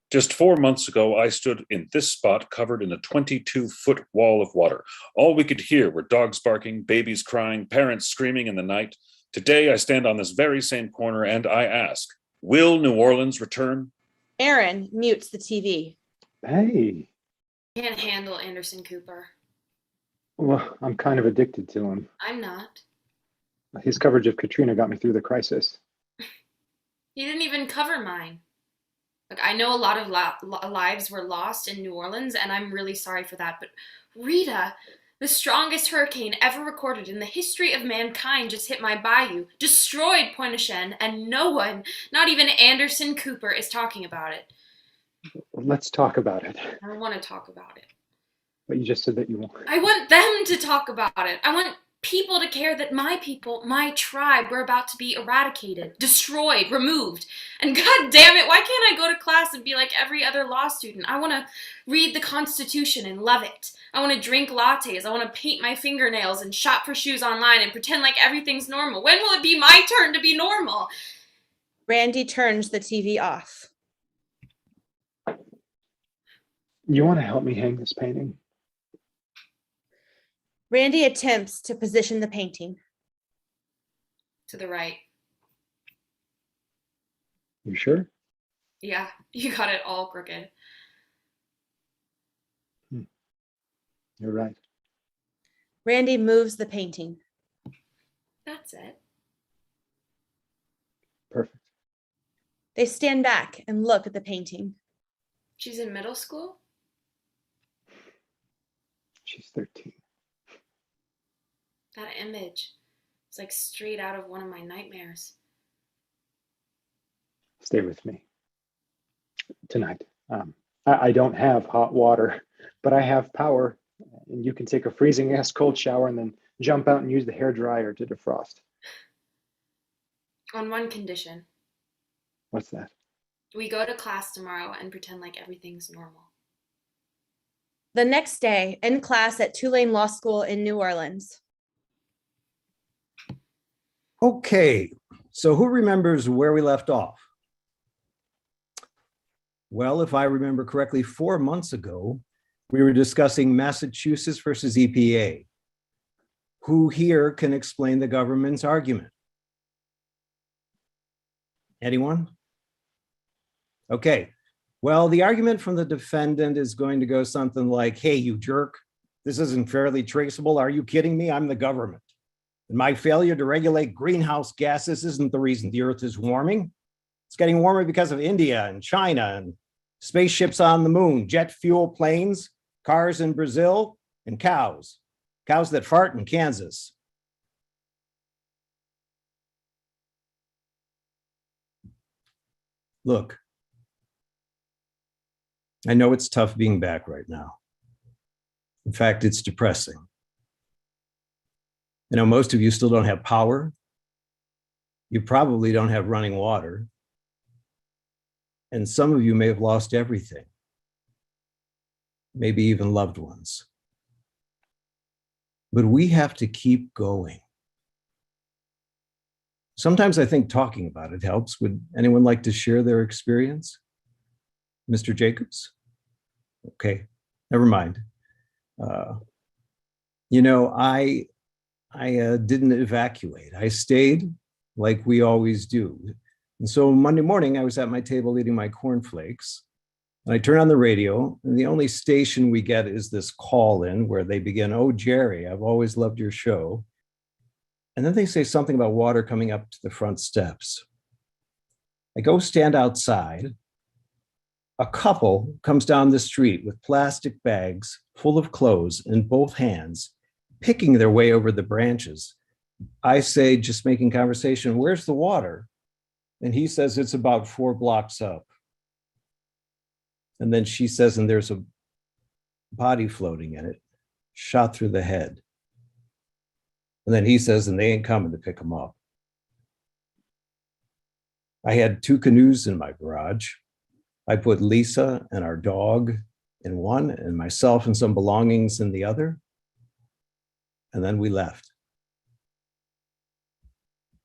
Just 4 months ago, I stood in this spot covered in a 22-foot wall of water. All we could hear were dogs barking, babies crying, parents screaming in the night. Today, I stand on this very same corner and I ask, will New Orleans return? Erin mutes the TV. Hey. Can't handle Anderson Cooper. Well, I'm kind of addicted to him. I'm not. His coverage of Katrina got me through the crisis. He didn't even cover mine. Look, I know a lot of lives were lost in New Orleans, and I'm really sorry for that. But Rita, the strongest hurricane ever recorded in the history of mankind, just hit my bayou, destroyed Pointe-au-Chien, and no one, not even Anderson Cooper, is talking about it. Let's talk about it. I don't want to talk about it. But you just said that you won't. I want them to talk about it. I want people to care that my people, my tribe, were about to be eradicated, destroyed, removed. And god damn it, why can't I go to class and be like every other law student? I want to read the Constitution and love it. I want to drink lattes. I want to paint my fingernails and shop for shoes online and pretend like everything's normal. When will it be my turn to be normal? Randy turns the TV off. You want to help me hang this painting? Randy attempts to position the painting. To the right. You sure? Yeah, you got it all crooked. You're right. Randy moves the painting. That's it. Perfect. They stand back and look at the painting. She's in middle school? She's 13. That image, it's like straight out of one of my nightmares. Stay with me tonight. I don't have hot water, but I have power, and you can take a freezing ass cold shower and then jump out and use the hair dryer to defrost. On one condition. What's that? We go to class tomorrow and pretend like everything's normal. The next day, in class at Tulane Law School in New Orleans. Okay, so who remembers where we left off? Well, if I remember correctly, 4 months ago, we were discussing Massachusetts versus EPA. Who here can explain the government's argument? Anyone? Okay, well, the argument from the defendant is going to go something like, hey, you jerk, this isn't fairly traceable. Are you kidding me? I'm the government. And my failure to regulate greenhouse gases isn't the reason the earth is warming. It's getting warmer because of India and China and spaceships on the moon, jet fuel planes, cars in Brazil, and cows that fart in Kansas. Look, I know it's tough being back right now. In fact, it's depressing. I know most of you still don't have power. You probably don't have running water. And some of you may have lost everything, maybe even loved ones. But we have to keep going. Sometimes I think talking about it helps. Would anyone like to share their experience? Mr. Jacobs? Okay, never mind. I didn't evacuate. I stayed like we always do. And so Monday morning, I was at my table eating my cornflakes. And I turn on the radio, and the only station we get is this call in where they begin, "Oh, Jerry, I've always loved your show." And then they say something about water coming up to the front steps. I go stand outside. A couple comes down the street with plastic bags full of clothes in both hands, picking their way over the branches. I say, just making conversation, "Where's the water?" And he says, "It's about 4 blocks up." And then she says, "And there's a body floating in it, shot through the head." And then he says, "And they ain't coming to pick him up." I had 2 canoes in my garage. I put Lisa and our dog in one and myself and some belongings in the other. And then we left.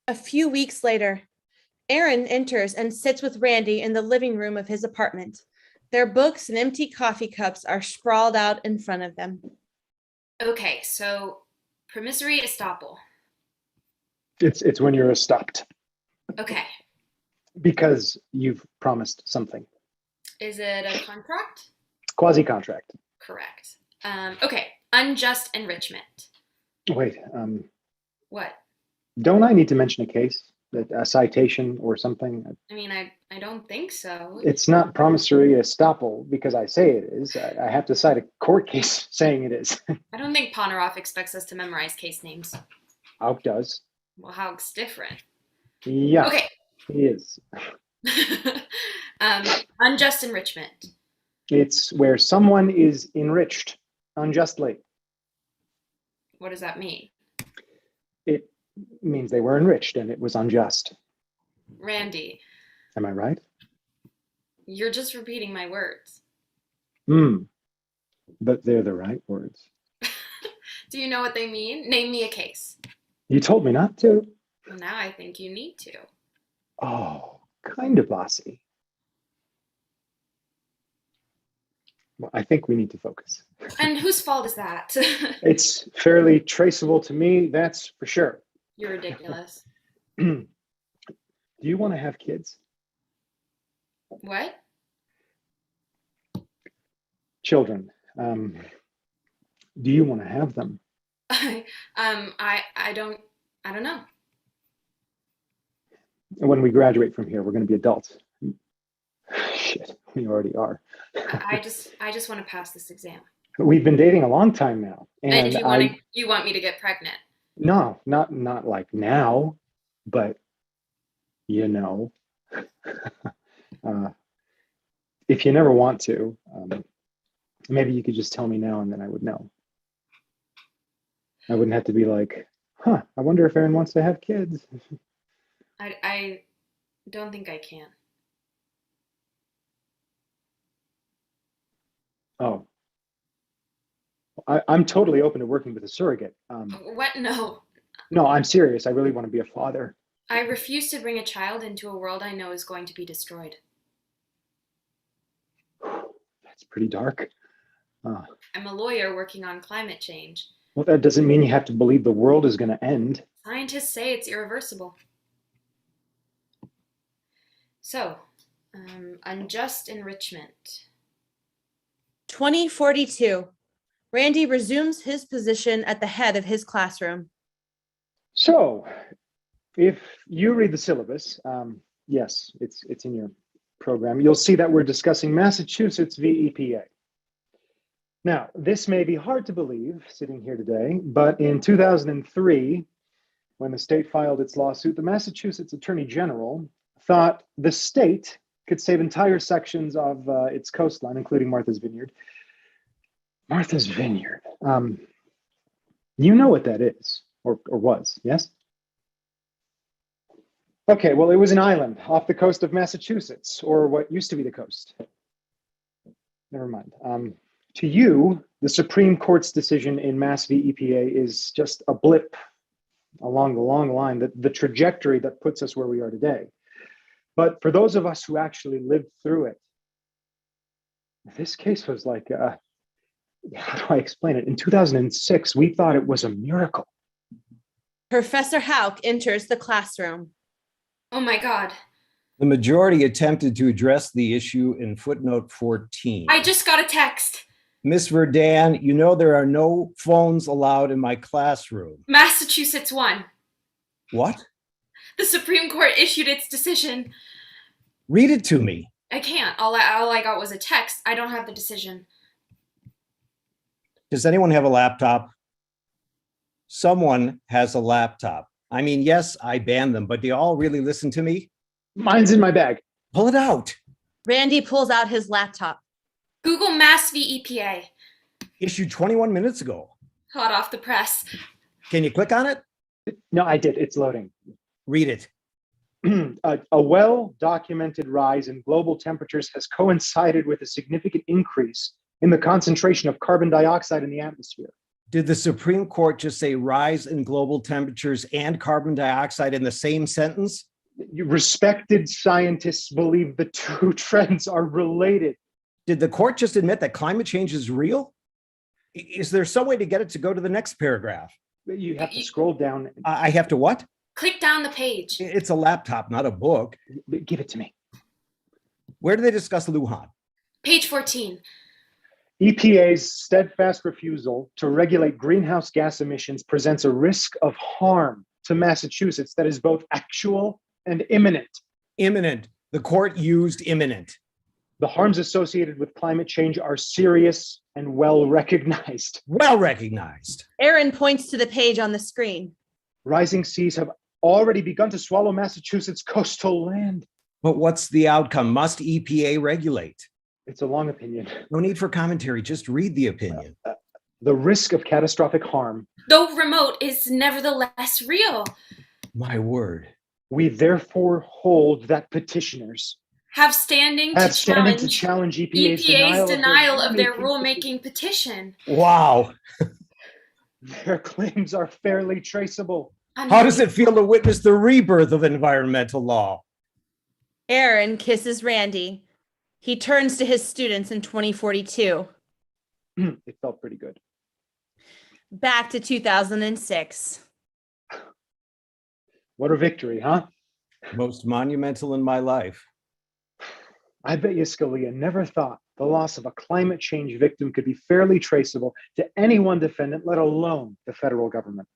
A few weeks later, Erin enters and sits with Randy in the living room of his apartment. Their books and empty coffee cups are sprawled out in front of them. Okay, so promissory estoppel. It's when you're stopped Okay. because you've promised something. Is it a contract? Quasi-contract. Correct. Okay, unjust enrichment. Wait, What? don't I need to mention a case, a citation or something? I mean, I don't think so. It's not promissory estoppel because I say it is. I have to cite a court case saying it is. I don't think Poneroff expects us to memorize case names. Houck does. Well, Houck's different. Yeah, Okay. he is. Unjust enrichment. It's where someone is enriched unjustly. What does that mean? It means they were enriched and it was unjust. Randy, Am I right? you're just repeating my words. But they're the right words. Do you know what they mean? Name me a case. You told me not to. Well, now I think you need to. Oh, kind of bossy. Well, I think we need to focus. And whose fault is that? It's fairly traceable to me, that's for sure. You're ridiculous. Do you want to have kids? What? Children. Do you want to have them? I don't know. When we graduate from here, we're going to be adults. Shit, we already are. I just want to pass this exam. We've been dating a long time now. And And you want me to get pregnant? no, not like now, but you know, uh, if you never want to, maybe you could just tell me now and then I would know. I wouldn't have to be like, huh, I wonder if Erin wants to have kids. I don't think I can. Oh, I'm totally open to working with a surrogate. What? No. No, I'm serious. I really want to be a father. I refuse to bring a child into a world I know is going to be destroyed. That's pretty dark. I'm a lawyer working on climate change. Well, that doesn't mean you have to believe the world is going to end. Scientists say it's irreversible. So, unjust enrichment. 2042. Randy resumes his position at the head of his classroom. So, if you read the syllabus, yes, it's in your program, you'll see that we're discussing Massachusetts v. EPA. Now, this may be hard to believe sitting here today, but in 2003, when the state filed its lawsuit, the Massachusetts Attorney General thought the state could save entire sections of its coastline, including Martha's Vineyard. Martha's Vineyard. You know what that is, or was, yes? Okay, well, it was an island off the coast of Massachusetts, or what used to be the coast. Never mind. To you, the Supreme Court's decision in Mass v. EPA is just a blip along the long line, the trajectory that puts us where we are today. But for those of us who actually lived through it, this case was like, how do I explain it? In 2006, we thought it was a miracle. Professor Houck enters the classroom. Oh my God. The majority attempted to address the issue in footnote 14. I just got a text. Miss Verdan, you know there are no phones allowed in my classroom. Massachusetts won. What? The Supreme Court issued its decision. Read it to me. I can't. All I got was a text. I don't have the decision. Does anyone have a laptop? Someone has a laptop. I mean, yes, I banned them, but do you all really listen to me? Mine's in my bag. Pull it out. Randy pulls out his laptop. Google Mass v. EPA. Issued 21 minutes ago. Hot off the press. Can you click on it? No, I did. It's loading. Read it. A well-documented rise in global temperatures has coincided with a significant increase in the concentration of carbon dioxide in the atmosphere. Did the Supreme Court just say rise in global temperatures and carbon dioxide in the same sentence? Respected scientists believe the two trends are related. Did the court just admit that climate change is real? Is there some way to get it to go to the next paragraph? You have to scroll down. I have to what? Click down the page. It's a laptop, not a book. Give it to me. Where do they discuss Lujan? Page 14. EPA's steadfast refusal to regulate greenhouse gas emissions presents a risk of harm to Massachusetts that is both actual and imminent. Imminent. The court used imminent. The harms associated with climate change are serious and well recognized. Well recognized. Erin points to the page on the screen. Rising seas have already begun to swallow Massachusetts' coastal land. But what's the outcome? Must EPA regulate? It's a long opinion. No need for commentary. Just read the opinion. The risk of catastrophic harm, though remote, is nevertheless real. My word. We therefore hold that petitioners have standing to challenge EPA's denial of their rulemaking petition. Wow. Their claims are fairly traceable. How does it feel to witness the rebirth of environmental law? Erin kisses Randy. He turns to his students in 2042. It felt pretty good. Back to 2006. What a victory, huh? Most monumental in my life. I bet you Scalia never thought the loss of a climate change victim could be fairly traceable to any one defendant, let alone the federal government.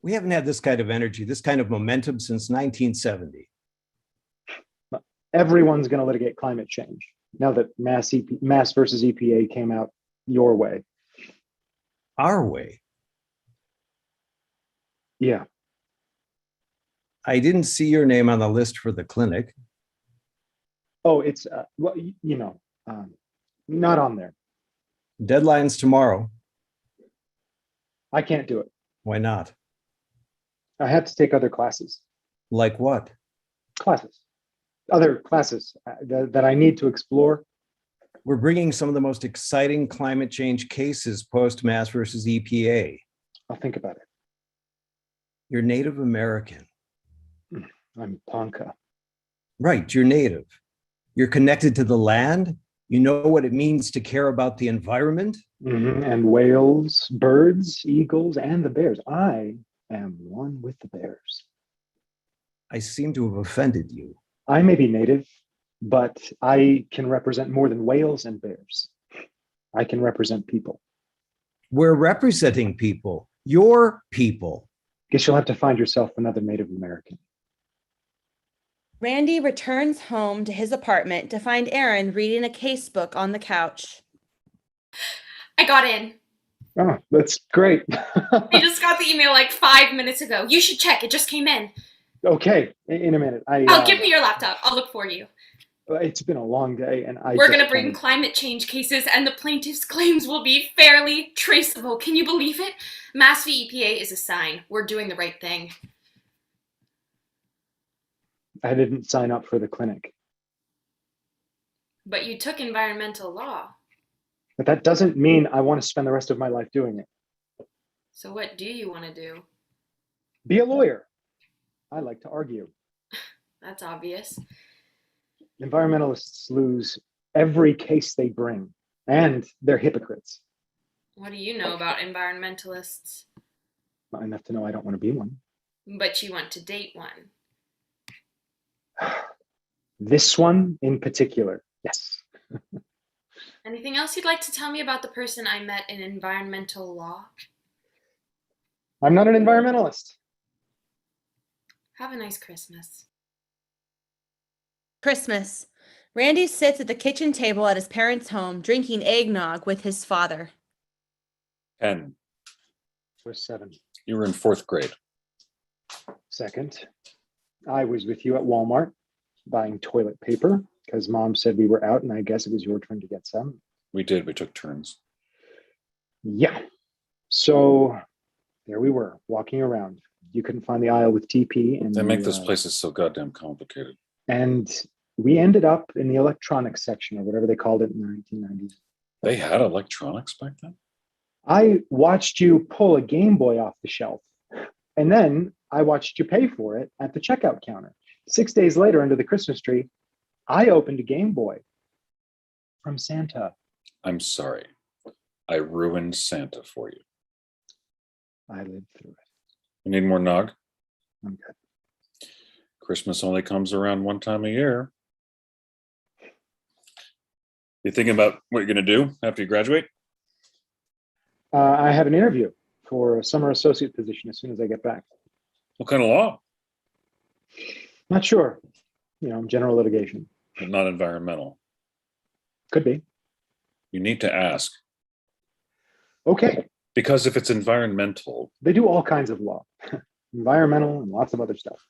We haven't had this kind of energy, this kind of momentum since 1970. Everyone's going to litigate climate change now that Mass versus EPA came out your way. Our way. Yeah. I didn't see your name on the list for the clinic. Oh, it's, well, not on there. Deadline's tomorrow. I can't do it. Why not? I have to take other classes. Like what? Other classes that I need to explore. We're bringing some of the most exciting climate change cases post-Mass versus EPA. I'll think about it. You're Native American. I'm Ponca. Right, you're Native. You're connected to the land. You know what it means to care about the environment. And whales, birds, eagles, and the bears. I am one with the bears. I seem to have offended you. I may be Native, but I can represent more than whales and bears. I can represent people. We're representing people, your people. Guess you'll have to find yourself another Native American. Randy returns home to his apartment to find Erin reading a casebook on the couch. I got in. Oh, that's great. I just got the email like 5 minutes ago. You should check. It just came in. Okay, in a minute. Give me your laptop. I'll look for you. It's been a long day, and We're going to bring climate change cases, and the plaintiff's claims will be fairly traceable. Can you believe it? Mass v. EPA is a sign. We're doing the right thing. I didn't sign up for the clinic. But you took environmental law. But that doesn't mean I want to spend the rest of my life doing it. So what do you want to do? Be a lawyer. I like to argue. That's obvious. Environmentalists lose every case they bring, and they're hypocrites. What do you know about environmentalists? Not enough to know I don't want to be one. But you want to date one. This one in particular, yes. Anything else you'd like to tell me about the person I met in environmental law? I'm not an environmentalist. Have a nice Christmas. Christmas. Randy sits at the kitchen table at his parents' home drinking eggnog with his father. 10. For 7. You were in 4th grade. Second, I was with you at Walmart buying toilet paper because Mom said we were out, and I guess it was your turn to get some. We did. We took turns. Yeah. So there we were, walking around. You couldn't find the aisle with TP. And They make those places so goddamn complicated. And we ended up in the electronics section, or whatever they called it in the 1990s. They had electronics back then? I watched you pull a Game Boy off the shelf, and then I watched you pay for it at the checkout counter. 6 days later, under the Christmas tree, I opened a Game Boy from Santa. I'm sorry. I ruined Santa for you. I lived through it. You need more nog? I'm good. Christmas only comes around one time a year. You thinking about what you're going to do after you graduate? I have an interview for a summer associate position as soon as I get back. What kind of law? Not sure. General litigation. But not environmental. Could be. You need to ask. Okay. Because if it's environmental, They do all kinds of law. Environmental and lots of other stuff.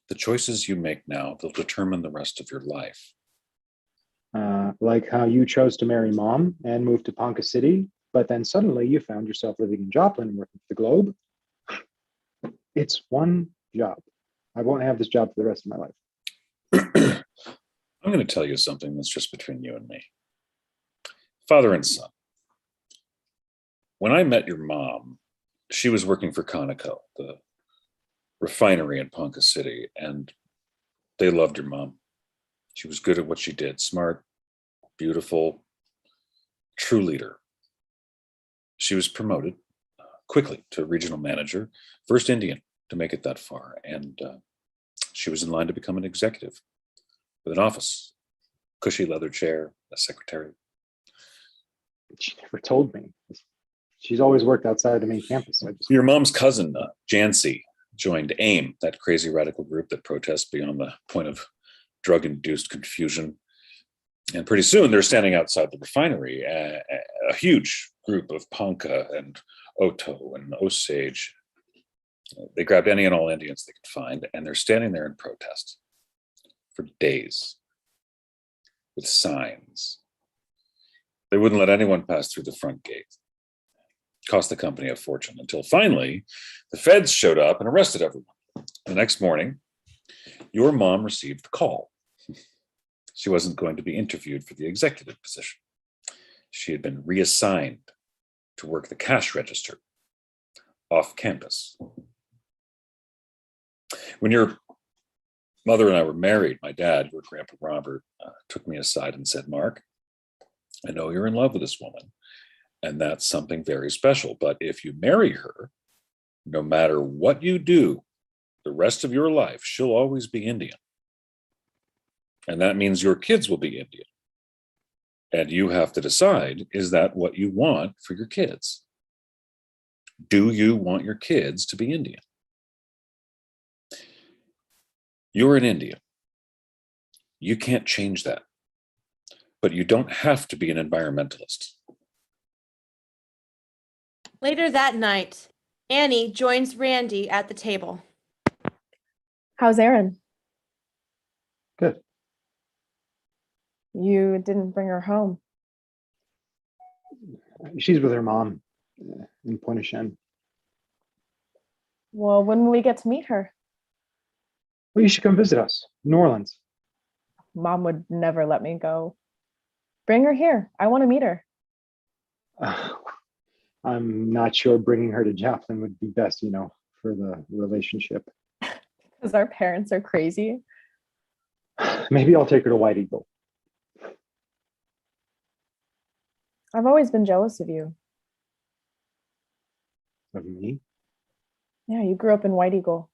the choices you make now, they'll determine the rest of your life. Like how you chose to marry Mom and move to Ponca City, but then suddenly you found yourself living in Joplin and working for the Globe. It's one job. I won't have this job for the rest of my life. I'm going to tell you something that's just between you and me. Father and son. When I met your mom, she was working for Conoco, the refinery in Ponca City, and they loved your mom. She was good at what she did, smart, beautiful, true leader. She was promoted quickly to regional manager, first Indian to make it that far, and she was in line to become an executive with an office, cushy leather chair, a secretary. She never told me. She's always worked outside the main campus. So Your mom's cousin, Jancy, joined AIM, that crazy radical group that protests beyond the point of drug-induced confusion. And pretty soon they're standing outside the refinery, a huge group of Ponca and Oto and Osage. They grabbed any and all Indians they could find, and they're standing there in protest for days with signs. They wouldn't let anyone pass through the front gate. Cost the company a fortune until finally the feds showed up and arrested everyone. The next morning, your mom received the call. She wasn't going to be interviewed for the executive position. She had been reassigned to work the cash register off campus. When your mother and I were married, my dad, your Grandpa Robert, took me aside and said, Mark, I know you're in love with this woman, and that's something very special. But if you marry her, no matter what you do the rest of your life, she'll always be Indian. And that means your kids will be Indian. And you have to decide, is that what you want for your kids? Do you want your kids to be Indian? You're an Indian. You can't change that. But you don't have to be an environmentalist. Later that night, Annie joins Randy at the table. How's Erin? Good. You didn't bring her home. She's with her mom in Pointe-au-Chien. Well, when will we get to meet her? Well, you should come visit us, New Orleans. Mom would never let me go. Bring her here. I want to meet her. I'm not sure bringing her to Joplin would be best, for the relationship. Because our parents are crazy. Maybe I'll take her to White Eagle. I've always been jealous of you. Of me? Yeah, you grew up in White Eagle.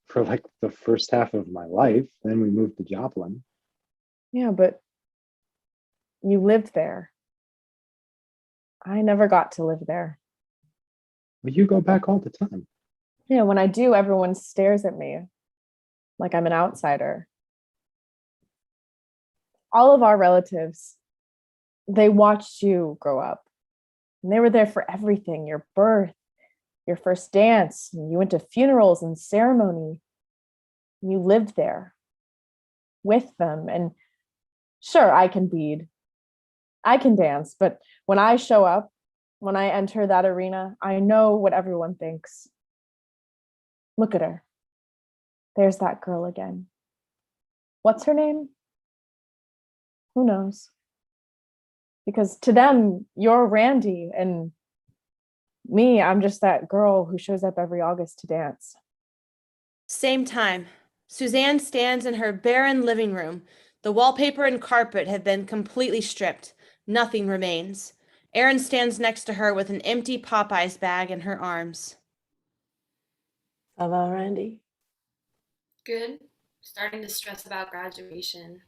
For like the first half of my life. Then we moved to Joplin. Yeah, but you lived there. I never got to live there. But you go back all the time. Yeah, when I do, everyone stares at me like I'm an outsider. All of our relatives, they watched you grow up. And they were there for everything, your birth, your first dance. You went to funerals and ceremony. You lived there with them. And sure, I can bead. I can dance. But when I show up, when I enter that arena, I know what everyone thinks. Look at her. There's that girl again. What's her name? Who knows? Because to them, you're Randy, and me, I'm just that girl who shows up every August to dance. Same time, Suzanne stands in her barren living room. The wallpaper and carpet have been completely stripped. Nothing remains. Erin stands next to her with an empty Popeyes bag in her arms. Ça va, Randy? Good. Starting to stress about graduation.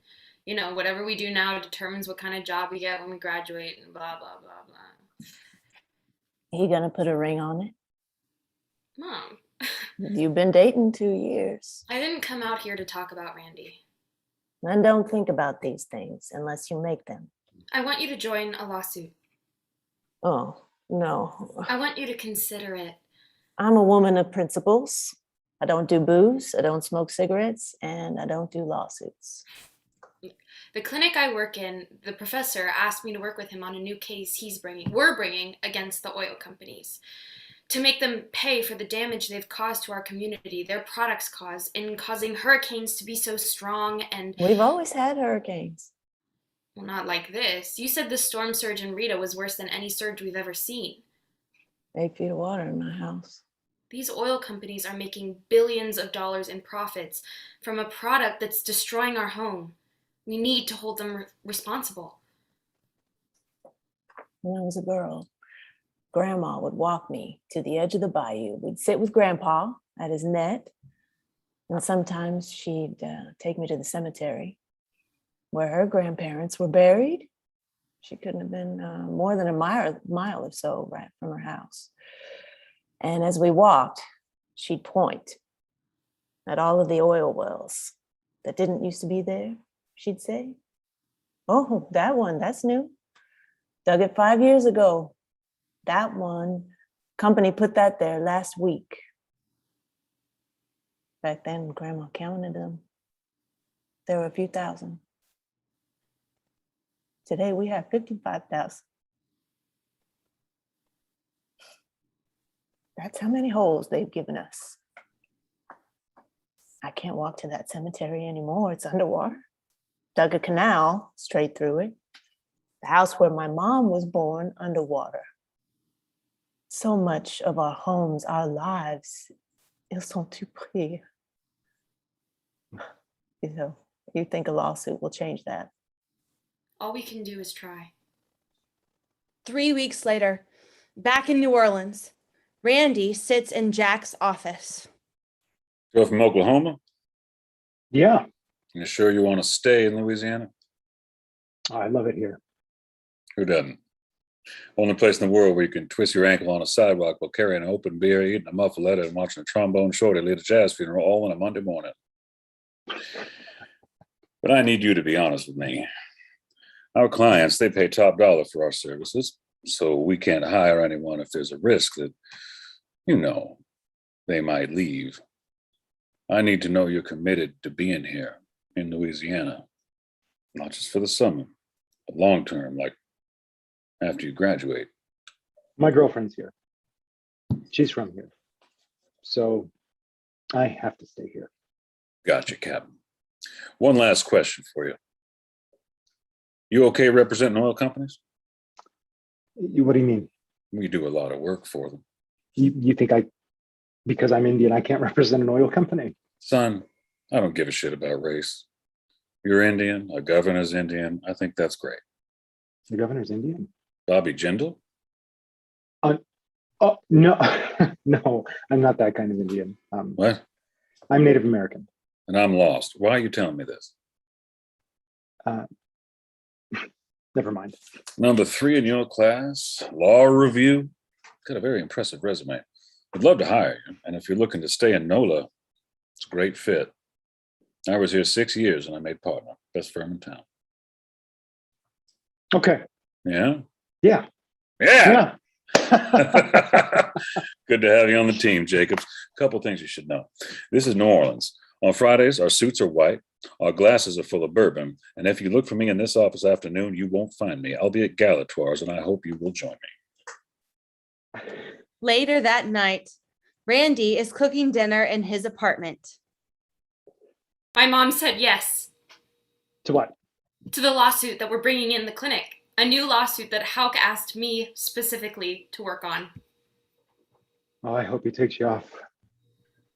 Whatever we do now determines what kind of job we get when we graduate and blah, blah, blah, blah. He gonna put a ring on it? Mom, You've been dating 2 years. I didn't come out here to talk about Randy. Men don't think about these things unless you make them. I want you to join a lawsuit. Oh, no. I want you to consider it. I'm a woman of principles. I don't do booze, I don't smoke cigarettes, and I don't do lawsuits. The clinic I work in, the professor asked me to work with him on a new case we're bringing against the oil companies to make them pay for the damage they've caused to our community, their products cause, in causing hurricanes to be so strong and... We've always had hurricanes. Well, not like this. You said the storm surge in Rita was worse than any surge we've ever seen. 8 feet of water in my house. These oil companies are making billions of dollars in profits from a product that's destroying our home. We need to hold them responsible. When I was a girl, Grandma would walk me to the edge of the bayou. We'd sit with Grandpa at his net, and sometimes she'd take me to the cemetery where her grandparents were buried. She couldn't have been more than a mile or so right from her house. And as we walked, she'd point at all of the oil wells that didn't used to be there. She'd say, "Oh, that one, that's new. Dug it 5 years ago. That one company put that there last week. Back then, Grandma counted them. There were a few thousand. Today, we have 55,000. That's how many holes they've given us. I can't walk to that cemetery anymore. It's underwater. Dug a canal straight through it. The house where my mom was born, underwater. So much of our homes, our lives, ils sont tout pris. You know, you think a lawsuit will change that? All we can do is try. 3 weeks later, back in New Orleans, Randy sits in Jack's office. You're from Oklahoma? Yeah, You sure you want to stay in Louisiana? I love it here. Who doesn't? Only place in the world where you can twist your ankle on a sidewalk while carrying an open beer, eating a muffaletta, and watching a trombone shorty lead a jazz funeral all on a Monday morning. But I need you to be honest with me. Our clients, they pay top dollar for our services, so we can't hire anyone if there's a risk that, you know, they might leave. I need to know you're committed to being here in Louisiana, not just for the summer, but long term, like after you graduate. My girlfriend's here. She's from here. So I have to stay here. Gotcha, Captain. One last question for you. You okay representing oil companies? What do you mean? We do a lot of work for them. You think because I'm Indian, I can't represent an oil company? Son, I don't give a shit about race. You're Indian, a governor's Indian. I think that's great. The governor's Indian? Bobby Jindal? Oh, no, no, I'm not that kind of Indian. What? I'm Native American. And I'm lost. Why are you telling me this? Never mind. Number 3 in your class, law review. Got a very impressive resume. I'd love to hire you. And if you're looking to stay in NOLA, it's a great fit. I was here 6 years and I made partner. Best firm in town. Okay. Yeah? Yeah. Yeah. Yeah. Good to have you on the team, Jacobs. Couple things you should know. This is New Orleans. On Fridays, our suits are white. Our glasses are full of bourbon. And if you look for me in this office afternoon, you won't find me. I'll be at Galatoire's and I hope you will join me. Later that night, Randy is cooking dinner in his apartment. My mom said yes To what? to the lawsuit that we're bringing in the clinic. A new lawsuit that Houck asked me specifically to work on. Oh, I hope he takes you off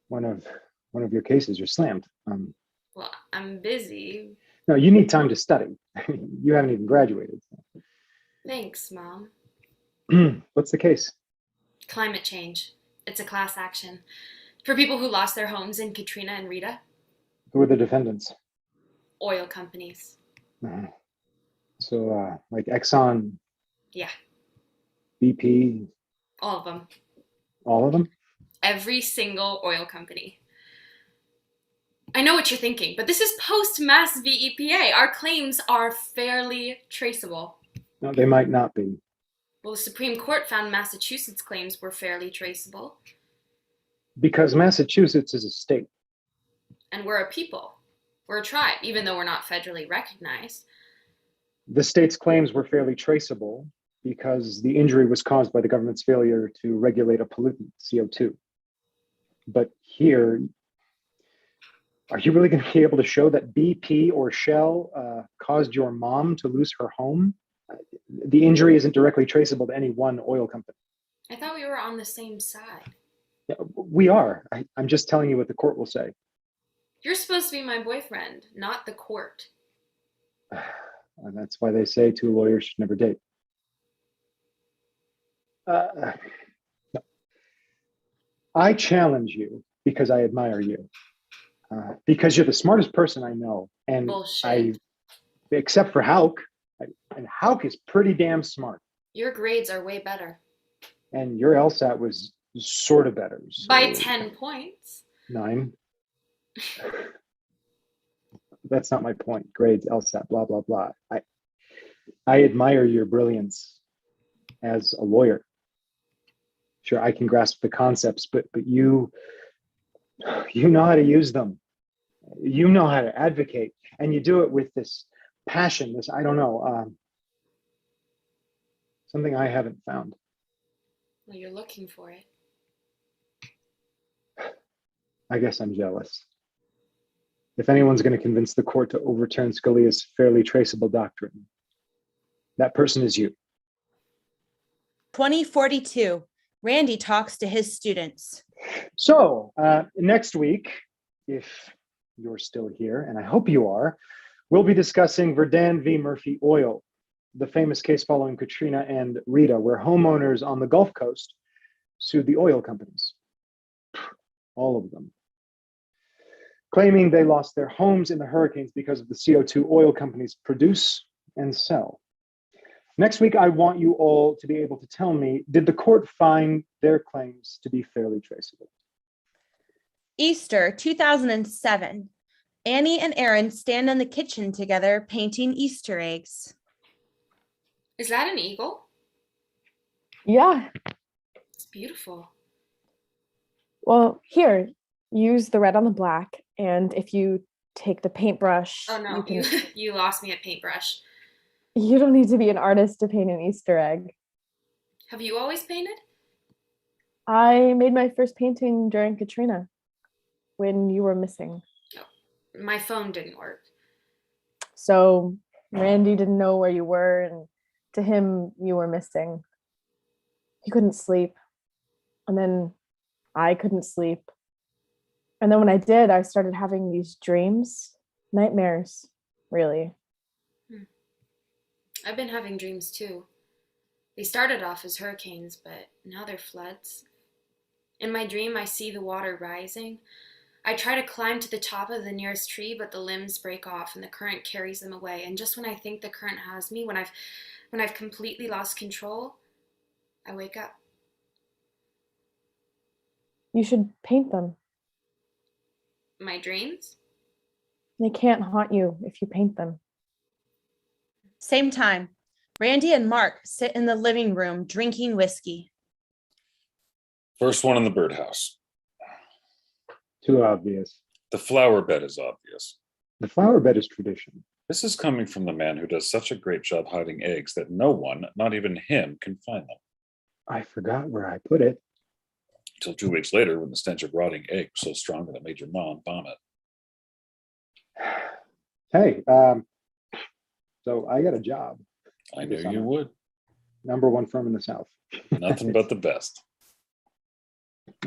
one of your cases. You're slammed. Well, I'm busy. No, you need time to study. You haven't even graduated. Thanks, Mom. What's the case? Climate change. It's a class action. For people who lost their homes in Katrina and Rita. Who are the defendants? Oil companies. So, like Exxon, Yeah, BP, all of them. all of them? Every single oil company. I know what you're thinking, but this is post-Mass VEPA. Our claims are fairly traceable. No, they might not be. Well, the Supreme Court found Massachusetts' claims were fairly traceable. Because Massachusetts is a state. And we're a people. We're a tribe, even though we're not federally recognized. The state's claims were fairly traceable because the injury was caused by the government's failure to regulate a pollutant, CO2. But here, are you really going to be able to show that BP or Shell caused your mom to lose her home? The injury isn't directly traceable to any one oil company. I thought we were on the same side. Yeah, we are. I'm just telling you what the court will say. You're supposed to be my boyfriend, not the court. And that's why they say two lawyers should never date. No. I challenge you because I admire you. Because you're the smartest person I know. And Bullshit. except for Houck, and Houck is pretty damn smart. Your grades are way better. And your LSAT was sort of better. So By 10 points. 9. That's not my point. Grades, LSAT, blah, blah, blah. I admire your brilliance as a lawyer. Sure, I can grasp the concepts, but you know how to use them. You know how to advocate, and you do it with this passion, this, I don't know, something I haven't found. Well, you're looking for it. I guess I'm jealous. If anyone's going to convince the court to overturn Scalia's fairly traceable doctrine, that person is you. 2042, Randy talks to his students. So next week, if you're still here, and I hope you are, we'll be discussing Verdun v. Murphy Oil, the famous case following Katrina and Rita, where homeowners on the Gulf Coast sued the oil companies, all of them, claiming they lost their homes in the hurricanes because of the CO2 oil companies produce and sell. Next week, I want you all to be able to tell me, did the court find their claims to be fairly traceable? Easter 2007, Annie and Erin stand in the kitchen together painting Easter eggs. Is that an eagle? Yeah. It's beautiful. Well, here, use the red on the black. And if you take the paintbrush, Oh no, you lost me at paintbrush. You don't need to be an artist to paint an Easter egg. Have you always painted? I made my first painting during Katrina when you were missing. Oh, my phone didn't work. So Randy didn't know where you were, and to him, you were missing. He couldn't sleep. And then I couldn't sleep. And then when I did, I started having these dreams, nightmares, really. I've been having dreams too. They started off as hurricanes, but now they're floods. In my dream, I see the water rising. I try to climb to the top of the nearest tree, but the limbs break off and the current carries them away. And just when I think the current has me, when I've completely lost control, I wake up. You should paint them. My dreams? They can't haunt you if you paint them. Same time, Randy and Mark sit in the living room drinking whiskey. First one in the birdhouse. Too obvious. The flower bed is obvious. The flower bed is tradition. This is coming from the man who does such a great job hiding eggs that no one, not even him, can find them. I forgot where I put it. Until 2 weeks later, when the stench of rotting egg was so strong that it made your mom vomit. Hey, so I got a job. I knew you would. #1 firm in the South. Nothing but the best.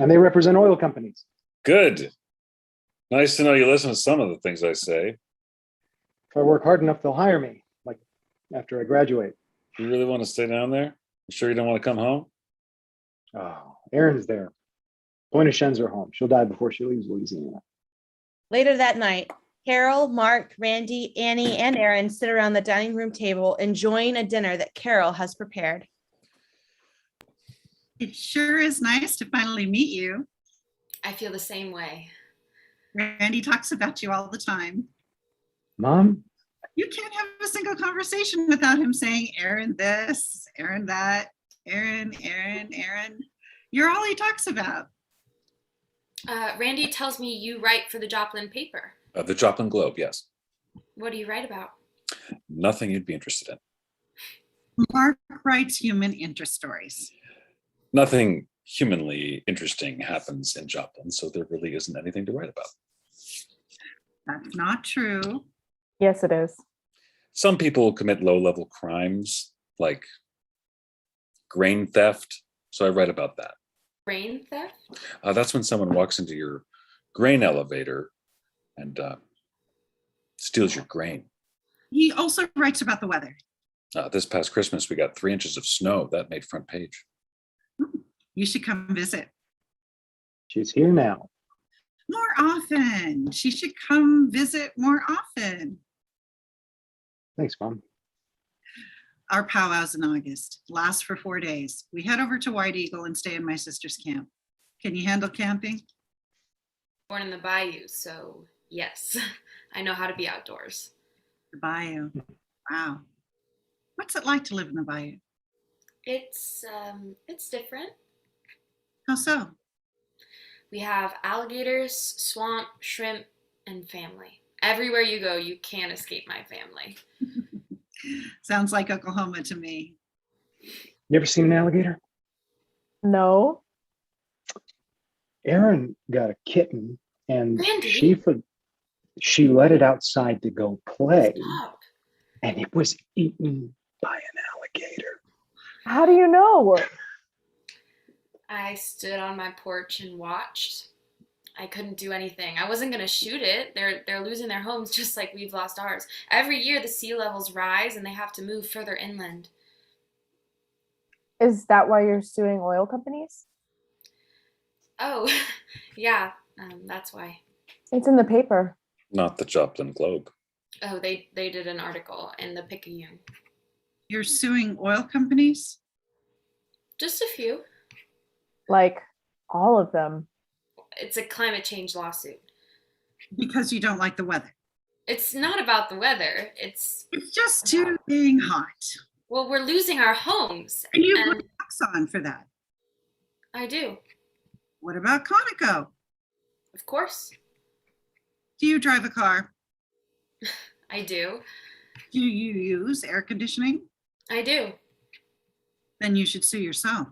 And they represent oil companies. Good. Nice to know you listen to some of the things I say. If I work hard enough, they'll hire me, like after I graduate. You really want to stay down there? You sure you don't want to come home? Oh, Erin's there. Pointe-au-Chien's her home. She'll die before she leaves Louisiana. Later that night, Carol, Mark, Randy, Annie, and Erin sit around the dining room table enjoying a dinner that Carol has prepared. It sure is nice to finally meet you. I feel the same way. Randy talks about you all the time. Mom? You can't have a single conversation without him saying, Erin this, Erin that, Erin. You're all he talks about. Randy tells me you write for the Joplin paper. The Joplin Globe, yes. What do you write about? Nothing you'd be interested in. Mark writes human interest stories. Nothing humanly interesting happens in Joplin, so there really isn't anything to write about. That's not true. Yes, it is. Some people commit low-level crimes like grain theft, so I write about that. Grain theft? That's when someone walks into your grain elevator and steals your grain. He also writes about the weather. This past Christmas, we got 3 inches of snow. That made front page. You should come visit. She's here now. More often. She should come visit more often. Thanks, Mom. Our powwows in August last for 4 days. We head over to White Eagle and stay in my sister's camp. Can you handle camping? Born in the bayou, so yes, I know how to be outdoors. The bayou. Wow. What's it like to live in the bayou? It's different. How so? We have alligators, swamp, shrimp, and family. Everywhere you go, you can't escape my family. Sounds like Oklahoma to me. You ever seen an alligator? No. Erin got a kitten and Randy. she let it outside to go play, Stop. and it was eaten by an alligator. How do you know? I stood on my porch and watched. I couldn't do anything. I wasn't gonna shoot it. They're losing their homes just like we've lost ours. Every year the sea levels rise and they have to move further inland. Is that why you're suing oil companies? Oh, yeah, that's why. It's in the paper. Not the Joplin Globe. Oh, they did an article in the Picayune. You're suing oil companies? Just a few. Like all of them. It's a climate change lawsuit. Because you don't like the weather. It's not about the weather. It's just too dang hot. Well, we're losing our homes. And you put tax on for that. I do. What about Conoco? Of course. Do you drive a car? I do. Do you use air conditioning? I do. Then you should sue yourself.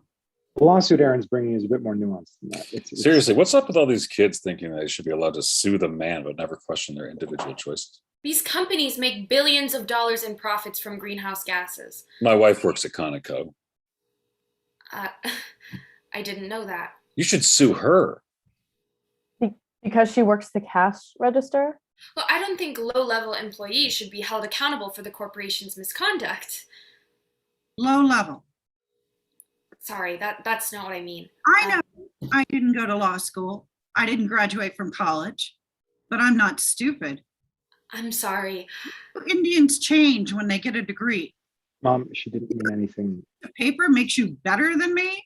The lawsuit Erin's bringing is a bit more nuanced than that. Seriously, what's up with all these kids thinking they should be allowed to sue the man but never question their individual choices? These companies make billions of dollars in profits from greenhouse gases. My wife works at Conoco. I didn't know that. You should sue her. Because she works the cash register? Well, I don't think low-level employees should be held accountable for the corporation's misconduct. Low level. Sorry, that's not what I mean. I know I didn't go to law school. I didn't graduate from college, but I'm not stupid. I'm sorry. Indians change when they get a degree. Mom, she didn't mean anything. The paper makes you better than me?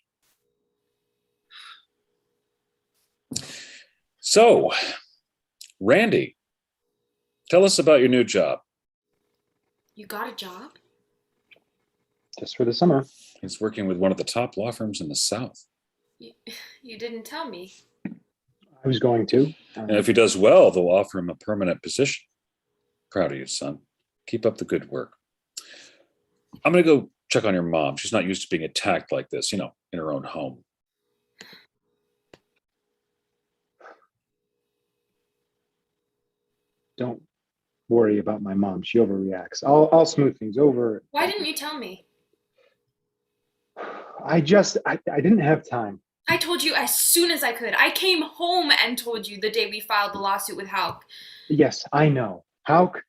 So, Randy, tell us about your new job. You got a job? Just for the summer. He's working with one of the top law firms in the South. You didn't tell me. I was going to. And if he does well, they'll offer him a permanent position. Proud of you, son. Keep up the good work. I'm going to go check on your mom. She's not used to being attacked like this, in her own home. Don't worry about my mom. She overreacts. I'll smooth things over. Why didn't you tell me? I didn't have time. I told you as soon as I could. I came home and told you the day we filed the lawsuit with Houck. Yes, I know. Houck.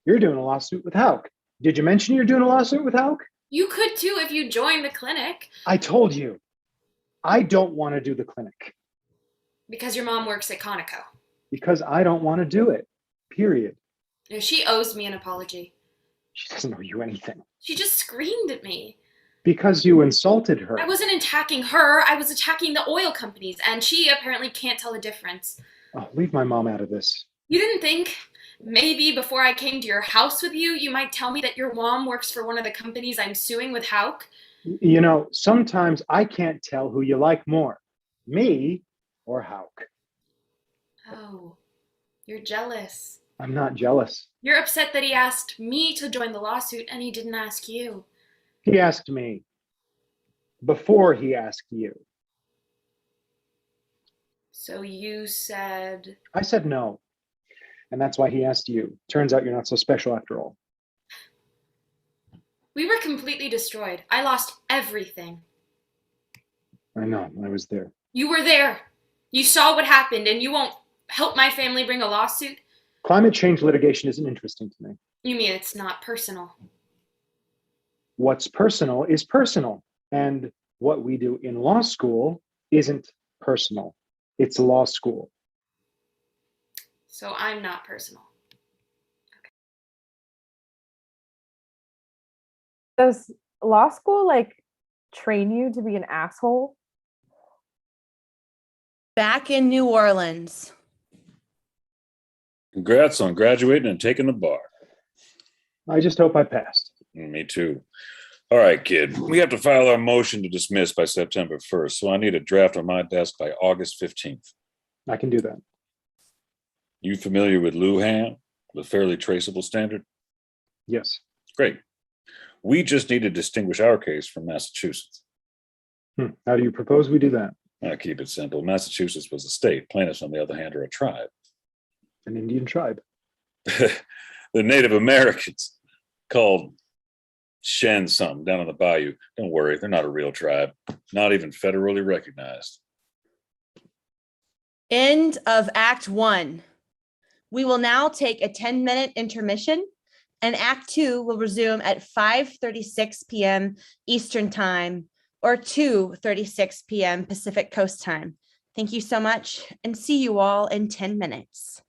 You're doing a lawsuit with Houck. Did you mention you're doing a lawsuit with Houck? You could too if you joined the clinic. I told you. I don't want to do the clinic. Because your mom works at Conoco. Because I don't want to do it. Period. She owes me an apology. She doesn't owe you anything. She just screamed at me. Because you insulted her. I wasn't attacking her. I was attacking the oil companies, and she apparently can't tell the difference. Oh, leave my mom out of this. You didn't think maybe before I came to your house with you, you might tell me that your mom works for one of the companies I'm suing with Houck? Sometimes I can't tell who you like more, me or Houck. Oh, you're jealous. I'm not jealous. You're upset that he asked me to join the lawsuit and he didn't ask you. He asked me before he asked you. So you said... I said no. And that's why he asked you. Turns out you're not so special after all. We were completely destroyed. I lost everything. I know, I was there. You were there. You saw what happened, and you won't help my family bring a lawsuit? Climate change litigation isn't interesting to me. You mean it's not personal? What's personal is personal. And what we do in law school isn't personal. It's law school. So I'm not personal. Does law school train you to be an asshole? Back in New Orleans. Congrats on graduating and taking the bar. I just hope I passed. Me too. All right, kid. We have to file our motion to dismiss by September 1st, so I need a draft on my desk by August 15th. I can do that. You familiar with Lujan, the fairly traceable standard? Yes. Great. We just need to distinguish our case from Massachusetts. How do you propose we do that? I'll keep it simple. Massachusetts was a state. Plaintiffs, on the other hand, are a tribe. An Indian tribe. The Native Americans called Shen something down on the bayou. Don't worry, they're not a real tribe, not even federally recognized. End of Act 1. We will now take a 10-minute intermission, and Act 2 will resume at 5:36 p.m. Eastern Time or 2:36 p.m. Pacific Coast Time. Thank you so much, and see you all in 10 minutes.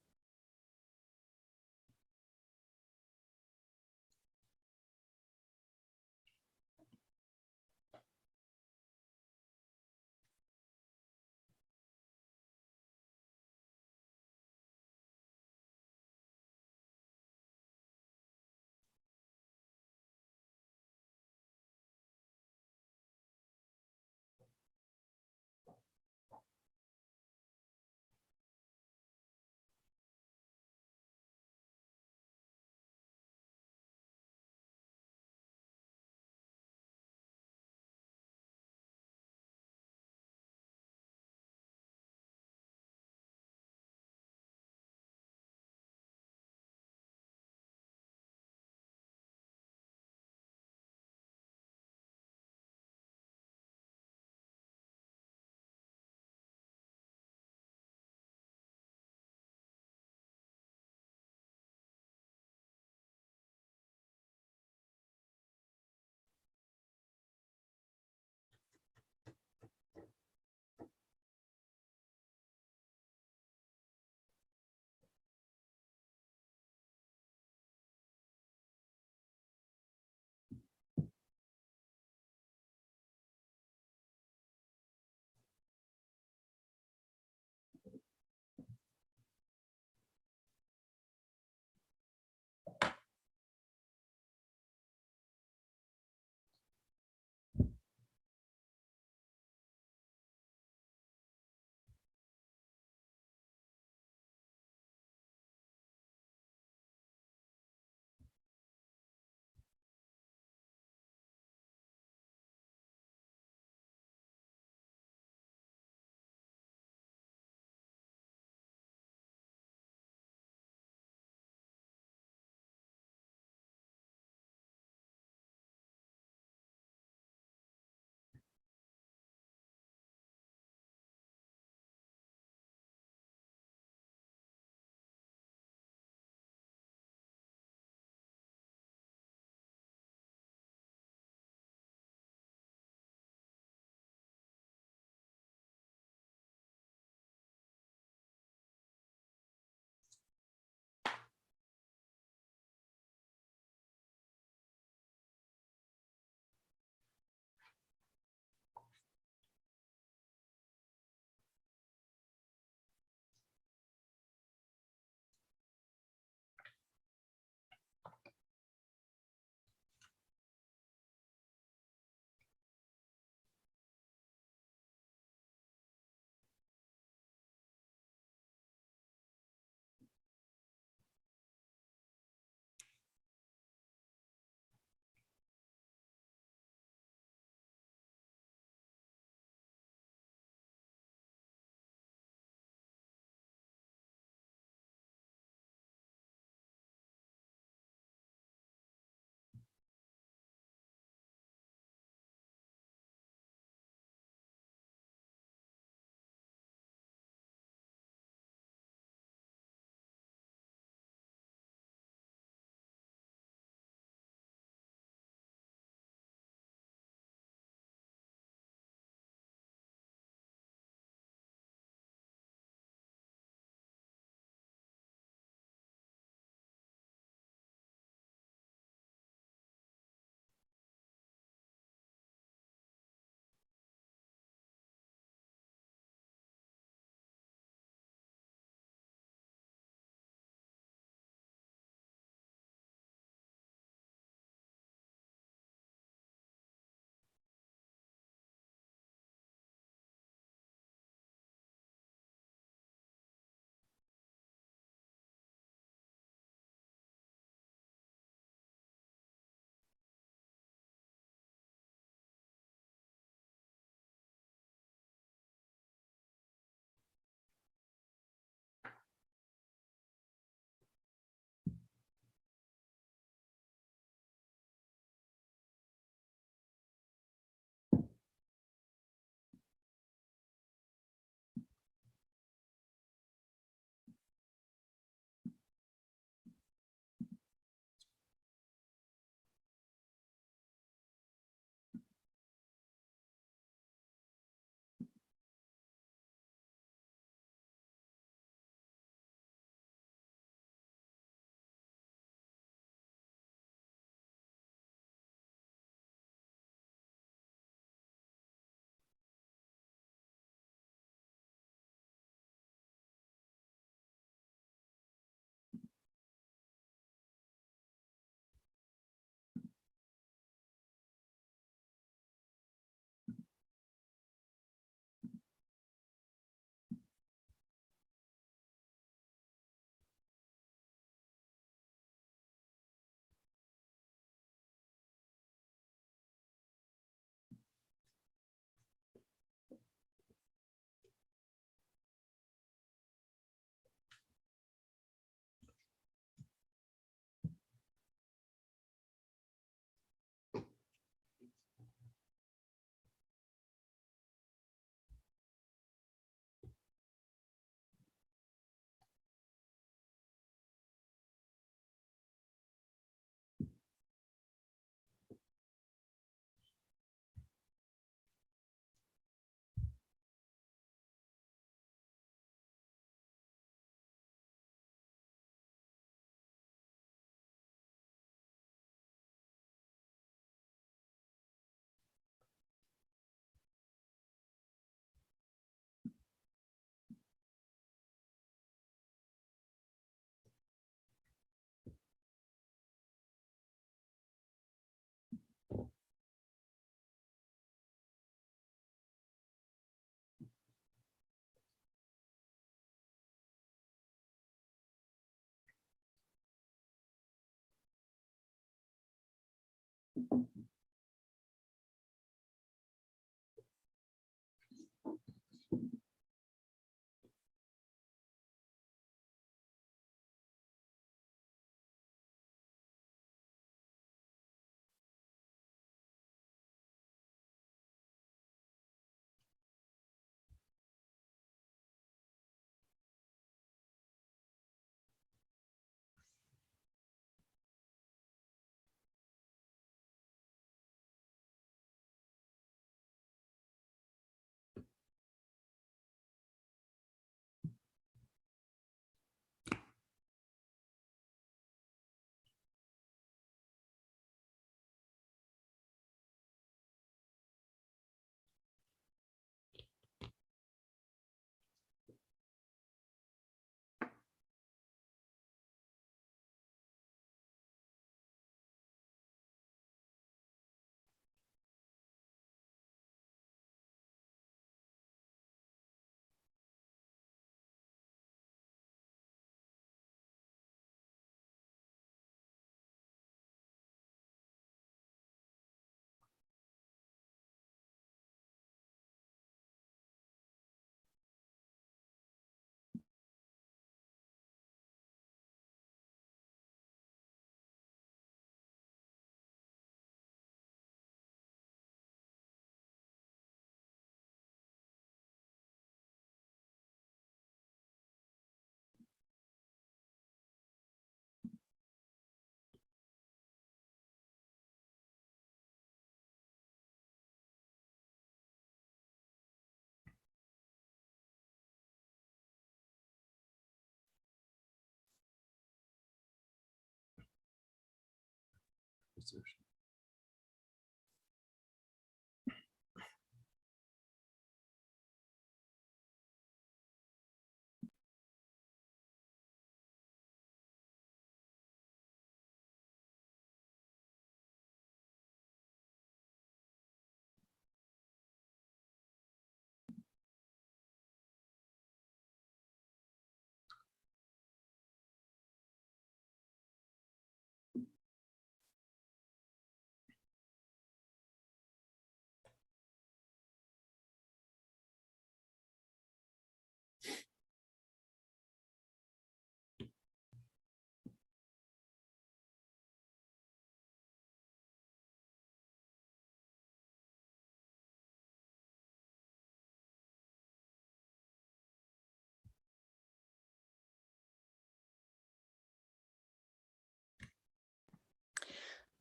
position.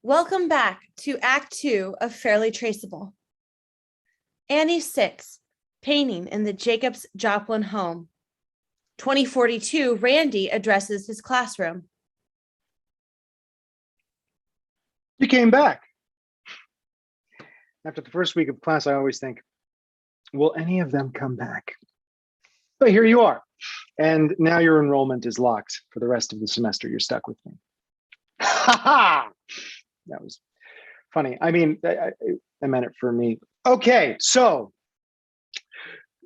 Welcome back to Act 2 of Fairly Traceable. Annie 6, painting in the Jacobs Joplin home. 2042, Randy addresses his classroom. You came back. After the first week of class, I always think, will any of them come back? But here you are. And now your enrollment is locked for the rest of the semester. You're stuck with me. Ha ha! That was funny. I mean, I meant it for me. Okay, so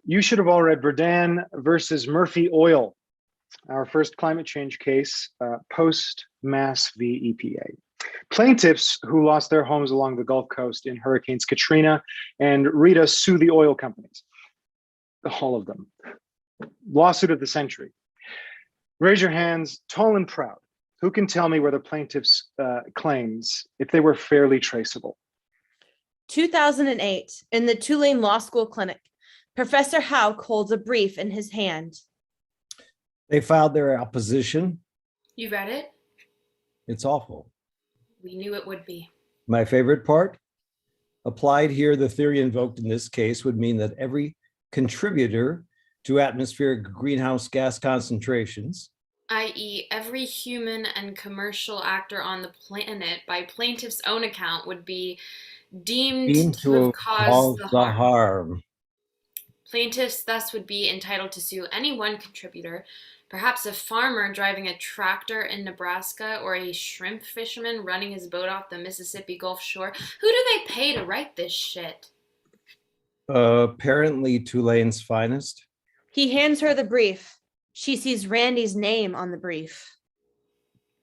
you should have all read Verdun versus Murphy Oil, our first climate change case, post-Mass v. EPA. Plaintiffs who lost their homes along the Gulf Coast in Hurricanes Katrina and Rita sue the oil companies. All of them. Lawsuit of the century. Raise your hands, tall and proud. Who can tell me where the plaintiff's claims, if they were fairly traceable? 2008, in the Tulane Law School clinic, Professor Houck holds a brief in his hand. They filed their opposition. You read it? It's awful. We knew it would be. My favorite part? Applied here, the theory invoked in this case would mean that every contributor to atmospheric greenhouse gas concentrations, i.e., every human and commercial actor on the planet, by plaintiff's own account, would be deemed to have caused the harm. Plaintiffs thus would be entitled to sue any one contributor, perhaps a farmer driving a tractor in Nebraska or a shrimp fisherman running his boat off the Mississippi Gulf shore. Who do they pay to write this shit? Apparently Tulane's finest. He hands her the brief. She sees Randy's name on the brief.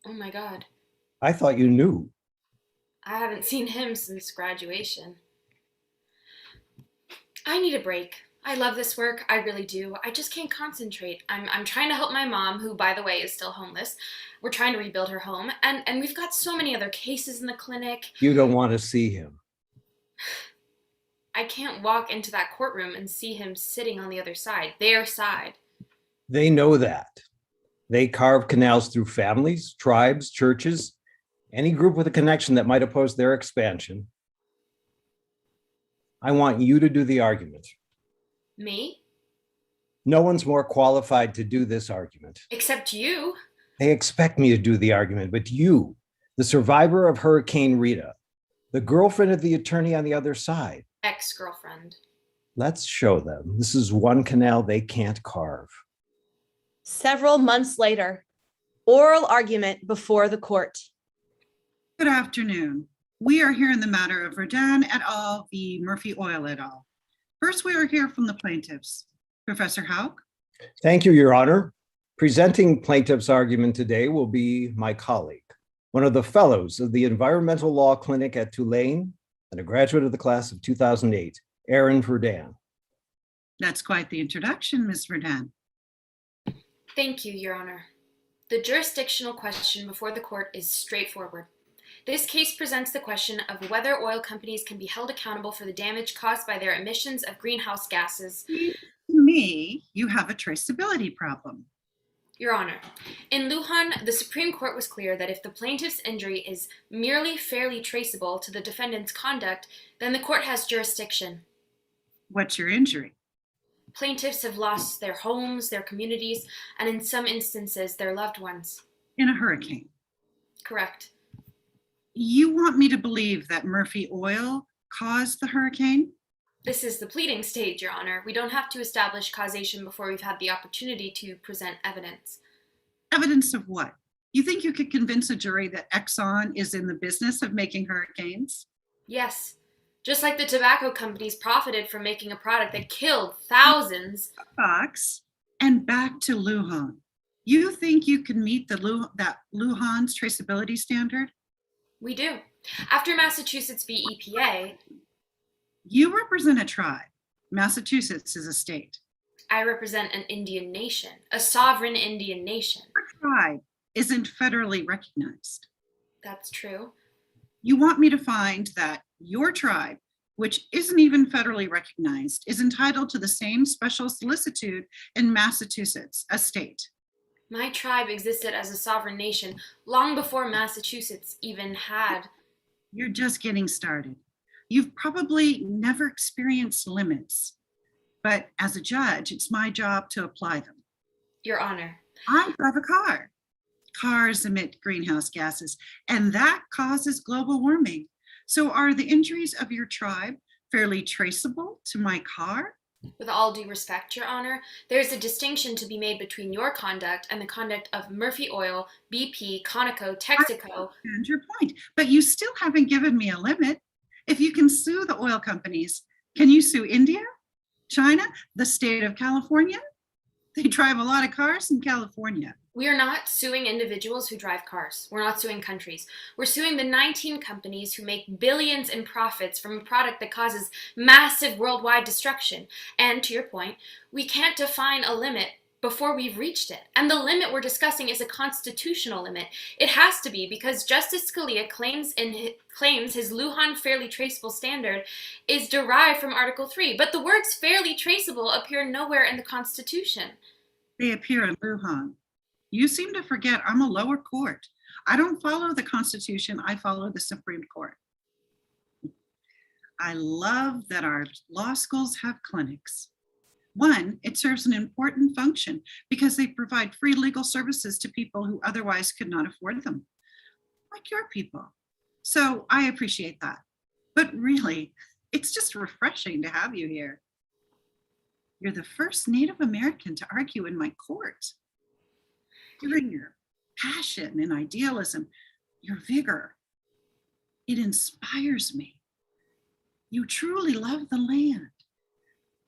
Oh my God. I thought you knew. I haven't seen him since graduation. I need a break. I love this work. I really do. I just can't concentrate. I'm trying to help my mom, who, by the way, is still homeless. We're trying to rebuild her home. And we've got so many other cases in the clinic. You don't want to see him. I can't walk into that courtroom and see him sitting on the other side, their side. They know that. They carve canals through families, tribes, churches, any group with a connection that might oppose their expansion. I want you to do the argument. Me? No one's more qualified to do this argument. Except you. They expect me to do the argument, but you, the survivor of Hurricane Rita, the girlfriend of the attorney on the other side. Ex-girlfriend. Let's show them. This is one canal they can't carve. Several months later, oral argument before the court. Good afternoon. We are here in the matter of Verdun et al. V. Murphy Oil et al. First, we are here from the plaintiffs. Professor Houck. Thank you, Your Honor. Presenting plaintiff's argument today will be my colleague, one of the fellows of the Environmental Law Clinic at Tulane and a graduate of the class of 2008, Erin. That's quite the introduction, Ms. Verdun. Thank you, Your Honor. The jurisdictional question before the court is straightforward. This case presents the question of whether oil companies can be held accountable for the damage caused by their emissions of greenhouse gases. To me, you have a traceability problem. Your Honor, in Lujan, the Supreme Court was clear that if the plaintiff's injury is merely fairly traceable to the defendant's conduct, then the court has jurisdiction. What's your injury? Plaintiffs have lost their homes, their communities, and in some instances, their loved ones. In a hurricane. Correct. You want me to believe that Murphy Oil caused the hurricane? This is the pleading stage, Your Honor. We don't have to establish causation before we've had the opportunity to present evidence. Evidence of what? You think you could convince a jury that Exxon is in the business of making hurricanes? Yes. Just like the tobacco companies profited from making a product that killed thousands. Fox, and back to Lujan. You think you can meet that Lujan's traceability standard? We do. After Massachusetts v. EPA, You represent a tribe. Massachusetts is a state. I represent an Indian nation, a sovereign Indian nation. Your tribe isn't federally recognized. That's true. You want me to find that your tribe, which isn't even federally recognized, is entitled to the same special solicitude in Massachusetts, a state. My tribe existed as a sovereign nation long before Massachusetts even had. You're just getting started. You've probably never experienced limits, but as a judge, it's my job to apply them. Your Honor. I drive a car. Cars emit greenhouse gases, and that causes global warming. So are the injuries of your tribe fairly traceable to my car? With all due respect, Your Honor, there is a distinction to be made between your conduct and the conduct of Murphy Oil, BP, Conoco, Texaco. And your point, but you still haven't given me a limit. If you can sue the oil companies, can you sue India, China, the state of California? They drive a lot of cars in California. We are not suing individuals who drive cars. We're not suing countries. We're suing the 19 companies who make billions in profits from a product that causes massive worldwide destruction. And to your point, we can't define a limit before we've reached it. And the limit we're discussing is a constitutional limit. It has to be because Justice Scalia claims his Lujan fairly traceable standard is derived from Article 3. But the words fairly traceable appear nowhere in the Constitution. They appear in Lujan. You seem to forget I'm a lower court. I don't follow the Constitution, I follow the Supreme Court. I love that our law schools have clinics. One, it serves an important function because they provide free legal services to people who otherwise could not afford them, like your people. So I appreciate that. But really, it's just refreshing to have you here. You're the first Native American to argue in my court. Hearing your passion and idealism, your vigor, it inspires me. You truly love the land.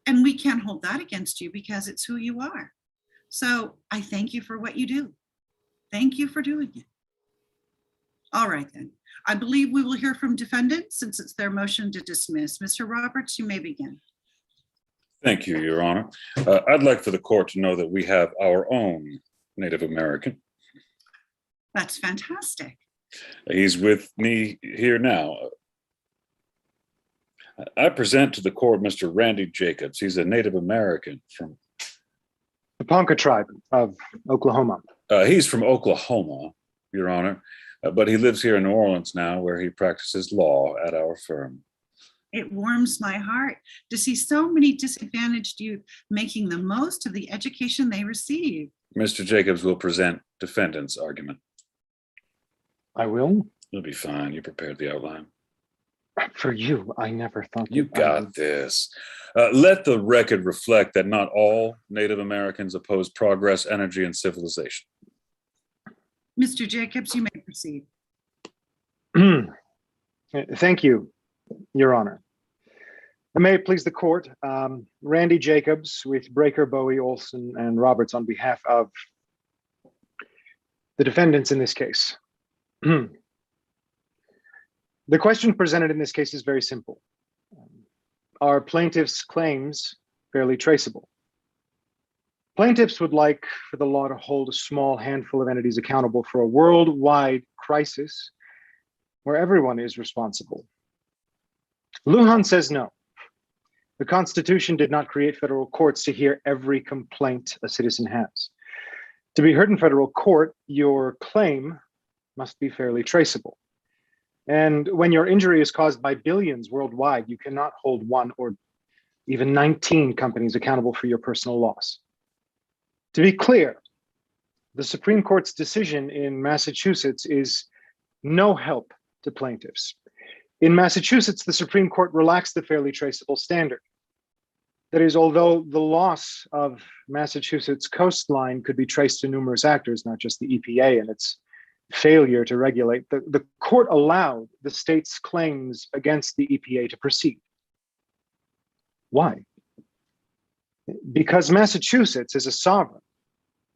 And we can't hold that against you because it's who you are. So I thank you for what you do. Thank you for doing it. All right then. I believe we will hear from defendants since it's their motion to dismiss. Mr. Roberts, you may begin. Thank you, Your Honor. I'd like for the court to know that we have our own Native American. That's fantastic. He's with me here now. I present to the court Mr. Randy Jacobs. He's a Native American from The Ponca tribe of Oklahoma. He's from Oklahoma, Your Honor, but he lives here in New Orleans now, where he practices law at our firm. It warms my heart to see so many disadvantaged youth making the most of the education they receive. Mr. Jacobs will present defendant's argument. I will. You'll be fine. You prepared the outline. For you, I never thought You that I would- got this. Let the record reflect that not all Native Americans oppose progress, energy, and civilization. Mr. Jacobs, you may proceed. Thank you, Your Honor. And may it please the court, Randy Jacobs with Breaker, Bowie, Olson, and Roberts on behalf of the defendants in this case. The question presented in this case is very simple. Are plaintiffs' claims fairly traceable? Plaintiffs would like for the law to hold a small handful of entities accountable for a worldwide crisis where everyone is responsible. Lujan says no. The Constitution did not create federal courts to hear every complaint a citizen has. To be heard in federal court, your claim must be fairly traceable. And when your injury is caused by billions worldwide, you cannot hold one or even 19 companies accountable for your personal loss. To be clear, the Supreme Court's decision in Massachusetts is no help to plaintiffs. In Massachusetts, the Supreme Court relaxed the fairly traceable standard. That is, although the loss of Massachusetts coastline could be traced to numerous actors, not just the EPA and its failure to regulate, the court allowed the state's claims against the EPA to proceed. Why? Because Massachusetts, as a sovereign,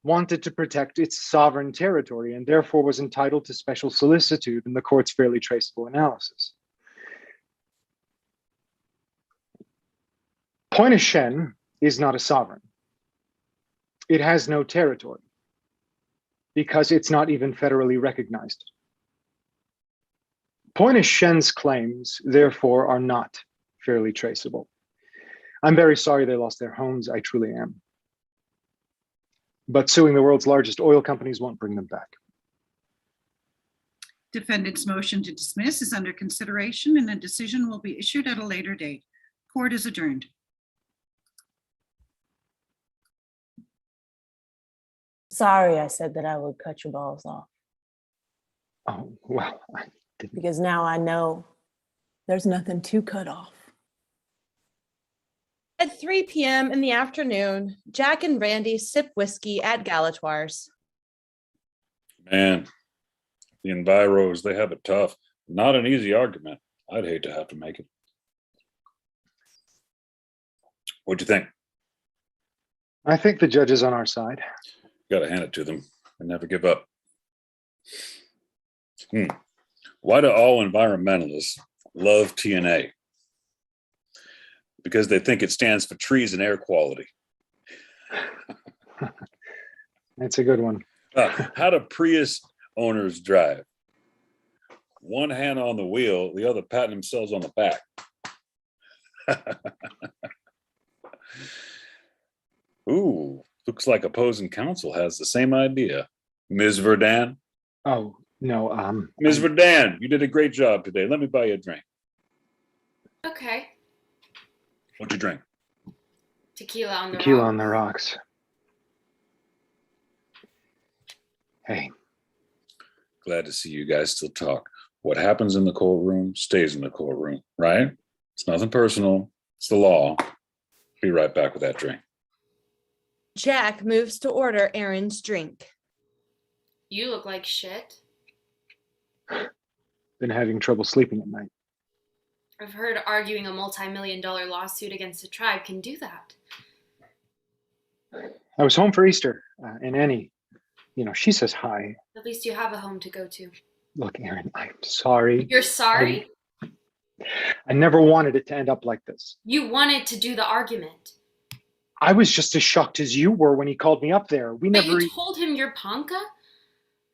wanted to protect its sovereign territory and therefore was entitled to special solicitude in the court's fairly traceable analysis. Pointe-au-Chien is not a sovereign. It has no territory because it's not even federally recognized. Pointe-au-Chien's claims, therefore, are not fairly traceable. I'm very sorry they lost their homes, I truly am. But suing the world's largest oil companies won't bring them back. Defendant's motion to dismiss is under consideration and a decision will be issued at a later date. Court is adjourned. Sorry, I said that I would cut your balls off Oh, well, I didn't. because now I know there's nothing to cut off. At 3 p.m. in the afternoon, Jack and Randy sip whiskey at Galatoire's. Man, the enviros, they have it tough. Not an easy argument. I'd hate to have to make it. What'd you think? I think the judge is on our side. Got to hand it to them and never give up. Why do all environmentalists love TNA? Because they think it stands for trees and air quality. That's a good one. How do Prius owners drive? One hand on the wheel, the other patting themselves on the back. Ooh, looks like opposing counsel has the same idea. Ms. Verdun? Oh, no. Ms. Verdun, you did a great job today. Let me buy you a drink. Okay. What'd you drink? Tequila on the Tequila rock. on the rocks. Hey, Glad to see you guys still talk. What happens in the courtroom stays in the courtroom, right? It's nothing personal. It's the law. Be right back with that drink. Jack moves to order Erin's drink. You look like shit. been having trouble sleeping at night. I've heard arguing a multi-million-dollar lawsuit against a tribe can do that. I was home for Easter, and Annie, she says hi. At least you have a home to go to. Look, Erin, I'm sorry. You're sorry? I never wanted it to end up like this. You wanted to do the argument. I was just as shocked as you were when he called me up there. But you told him you're Ponca?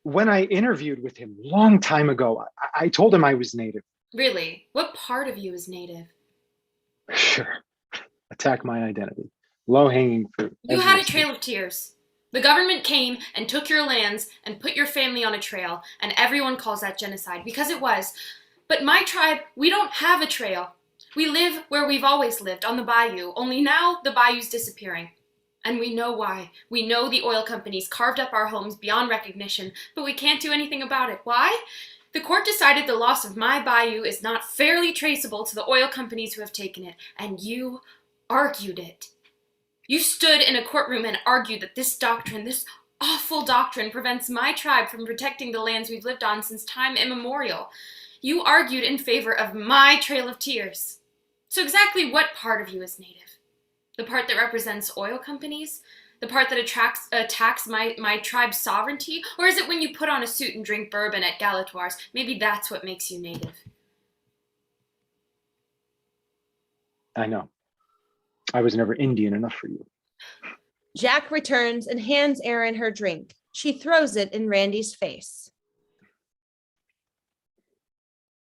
When I interviewed with him long time ago, I told him I was Native. Really? What part of you is Native? Sure. Attack my identity. Low-hanging fruit. You had a trail of tears. The government came and took your lands and put your family on a trail, and everyone calls that genocide, because it was. But my tribe, we don't have a trail. We live where we've always lived, on the bayou, only now the bayou's disappearing. And we know why. We know the oil companies carved up our homes beyond recognition, but we can't do anything about it. Why? The court decided the loss of my bayou is not fairly traceable to the oil companies who have taken it, and you argued it. You stood in a courtroom and argued that this doctrine, this awful doctrine, prevents my tribe from protecting the lands we've lived on since time immemorial. You argued in favor of my trail of tears. So exactly what part of you is Native? The part that represents oil companies? The part that attacks my tribe's sovereignty? Or is it when you put on a suit and drink bourbon at Galatoire's? Maybe that's what makes you Native. I know. I was never Indian enough for you. Jack returns and hands Erin her drink. She throws it in Randy's face.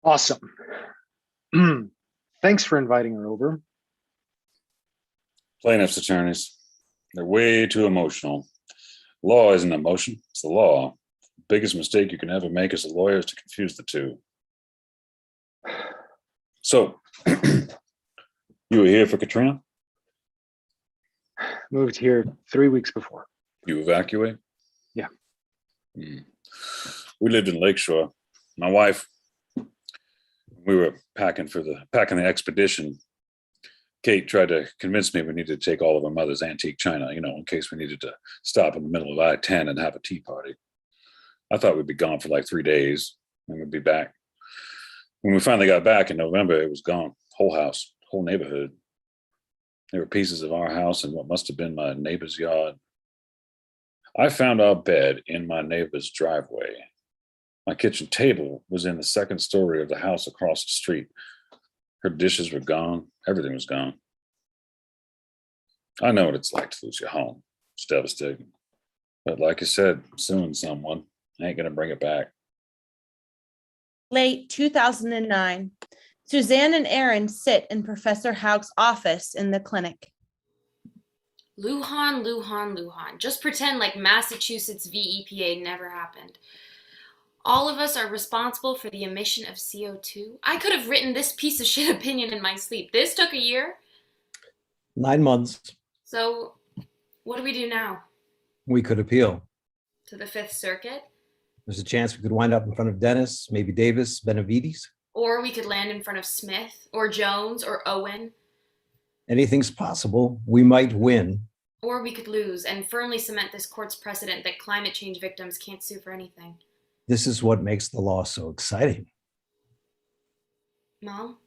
Awesome. Thanks for inviting her over. Plaintiff's attorneys, they're way too emotional. Law isn't emotion, it's the law. The biggest mistake you can ever make as a lawyer is to confuse the two. So, you were here for Katrina? Moved here 3 weeks before. You evacuate? Yeah. We lived in Lakeshore. My wife, We were packing the expedition. Kate tried to convince me we needed to take all of our mother's antique china, in case we needed to stop in the middle of I-10 and have a tea party. I thought we'd be gone for like 3 days and we'd be back. When we finally got back in November, it was gone. Whole house, whole neighborhood. There were pieces of our house and what must have been my neighbor's yard. I found our bed in my neighbor's driveway. My kitchen table was in the second story of the house across the street. Her dishes were gone. Everything was gone. I know what it's like to lose your home. It's devastating. But like you said, soon someone ain't gonna bring it back. Late 2009, Suzanne and Erin sit in Professor Houck's office in the clinic. Lujan. Just pretend like Massachusetts v. EPA never happened. All of us are responsible for the emission of CO2. I could have written this piece of shit opinion in my sleep. This took a year. 9 months. So what do we do now? We could appeal. To the Fifth Circuit? There's a chance we could wind up in front of Dennis, maybe Davis, Benavides. Or we could land in front of Smith or Jones or Owen. Anything's possible. We might win. Or we could lose and firmly cement this court's precedent that climate change victims can't sue for anything. This is what makes the law so exciting. Mom,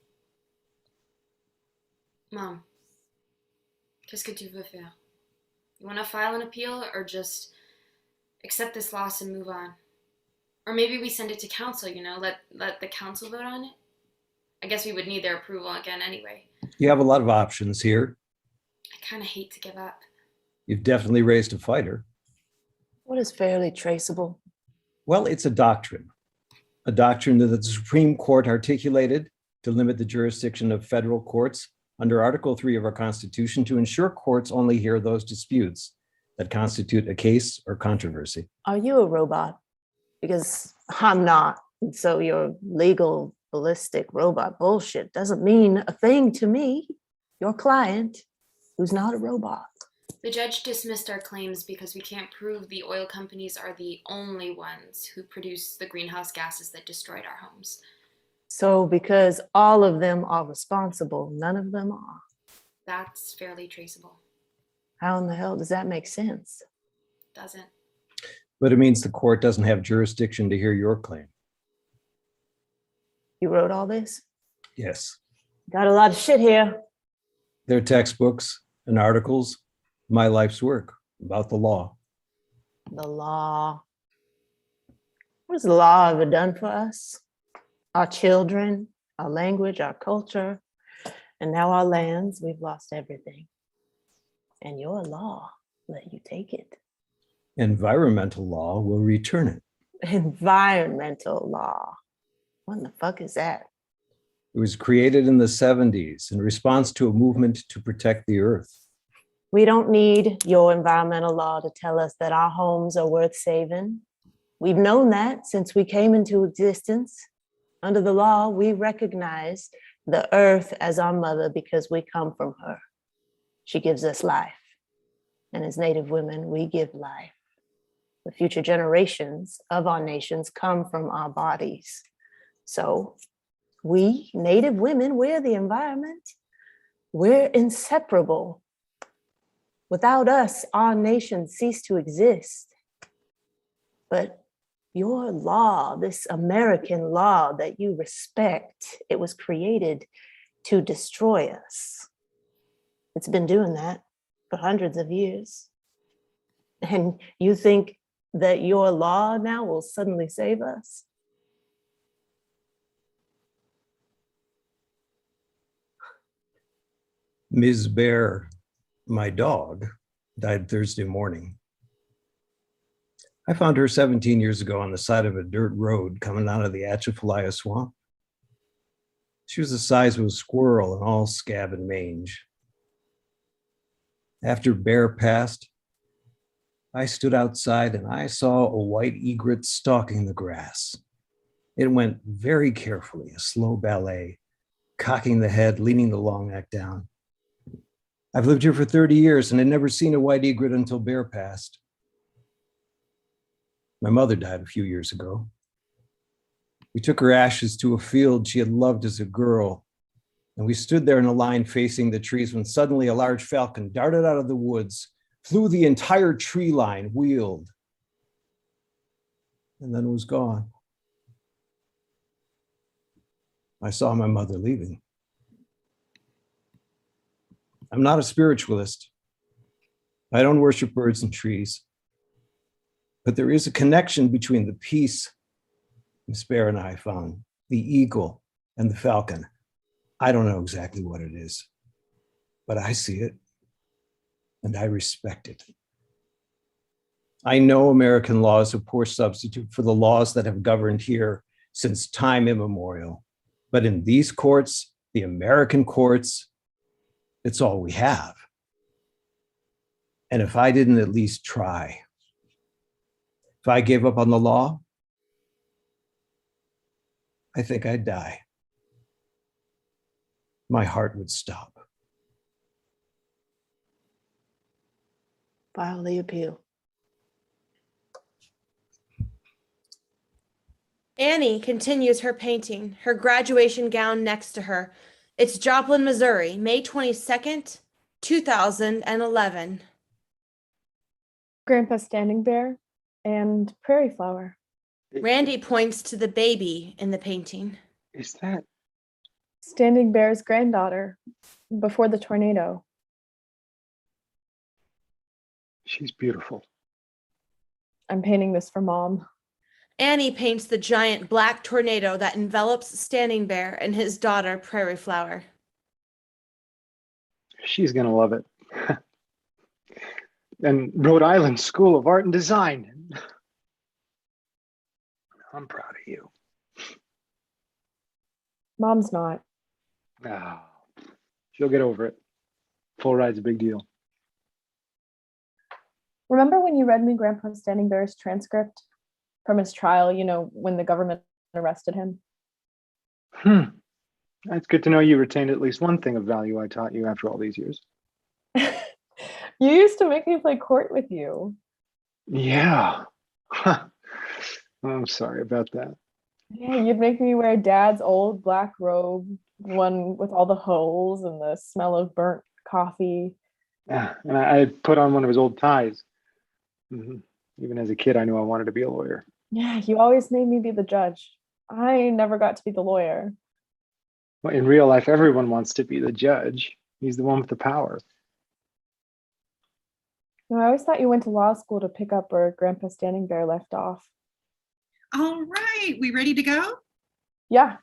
qu'est-ce que tu veux faire? You want to file an appeal or just accept this loss and move on? Or maybe we send it to council, let the council vote on it? I guess we would need their approval again anyway. You have a lot of options here. I kind of hate to give up. You've definitely raised a fighter. What is fairly traceable? Well, it's a doctrine that the Supreme Court articulated to limit the jurisdiction of federal courts under Article 3 of our Constitution to ensure courts only hear those disputes that constitute a case or controversy. Are you a robot? Because I'm not. And so your legal ballistic robot bullshit doesn't mean a thing to me, your client, who's not a robot. The judge dismissed our claims because we can't prove the oil companies are the only ones who produce the greenhouse gases that destroyed our homes. So because all of them are responsible, none of them are. That's fairly traceable. How in the hell does that make sense? Doesn't. But it means the court doesn't have jurisdiction to hear your claim. You wrote all this? Yes. Got a lot of shit here. They're textbooks and articles, my life's work about the law. The law. What has the law ever done for us? Our children, our language, our culture, and now our lands. We've lost everything. And your law let you take it. Environmental law will return it. Environmental law. What the fuck is that? It was created in the 70s in response to a movement to protect the earth. We don't need your environmental law to tell us that our homes are worth saving. We've known that since we came into existence. Under the law, we recognize the earth as our mother because we come from her. She gives us life. And as Native women, we give life. The future generations of our nations come from our bodies. So we, Native women, we're the environment. We're inseparable. Without us, our nation ceased to exist. But your law, this American law that you respect, it was created to destroy us. It's been doing that for hundreds of years. And you think that your law now will suddenly save us? Ms. Bear, my dog, died Thursday morning. I found her 17 years ago on the side of a dirt road coming out of the Atchafalaya swamp. She was the size of a squirrel and all scab and mange. After Bear passed, I stood outside and I saw a white egret stalking the grass. It went very carefully, a slow ballet, cocking the head, leaning the long neck down. I've lived here for 30 years and had never seen a white egret until Bear passed. My mother died a few years ago. We took her ashes to a field she had loved as a girl, and we stood there in a line facing the trees when suddenly a large falcon darted out of the woods, flew the entire tree line, wheeled, and then was gone. I saw my mother leaving. I'm not a spiritualist. I don't worship birds and trees. But there is a connection between the peace Miss Bear and I found, the eagle and the falcon. I don't know exactly what it is, but I see it and I respect it. I know American law is a poor substitute for the laws that have governed here since time immemorial. But in these courts, the American courts, it's all we have. And if I didn't at least try, if I gave up on the law, I think I'd die. My heart would stop. File the appeal. Annie continues her painting, her graduation gown next to her. It's Joplin, Missouri, May 22nd, 2011. Grandpa Standing Bear and Prairie Flower. Randy points to the baby in the painting. Is that? Standing Bear's granddaughter before the tornado. She's beautiful. I'm painting this for Mom. Annie paints the giant black tornado that envelops Standing Bear and his daughter, Prairie Flower. She's gonna love it. And Rhode Island School of Art and Design. I'm proud of you. Mom's not. Oh, she'll get over it. Full ride's a big deal. Remember when you read me Grandpa Standing Bear's transcript from his trial, you know, when the government arrested him? It's good to know you retained at least one thing of value I taught you after all these years. You used to make me play court with you. Yeah. I'm sorry about that. Yeah, you'd make me wear Dad's old black robe, one with all the holes and the smell of burnt coffee. Yeah, and I put on one of his old ties. Even as a kid, I knew I wanted to be a lawyer. Yeah, you always made me be the judge. I never got to be the lawyer. Well, in real life, everyone wants to be the judge. He's the one with the power. No, I always thought you went to law school to pick up where Grandpa Standing Bear left off. All right, we ready to go? Yeah.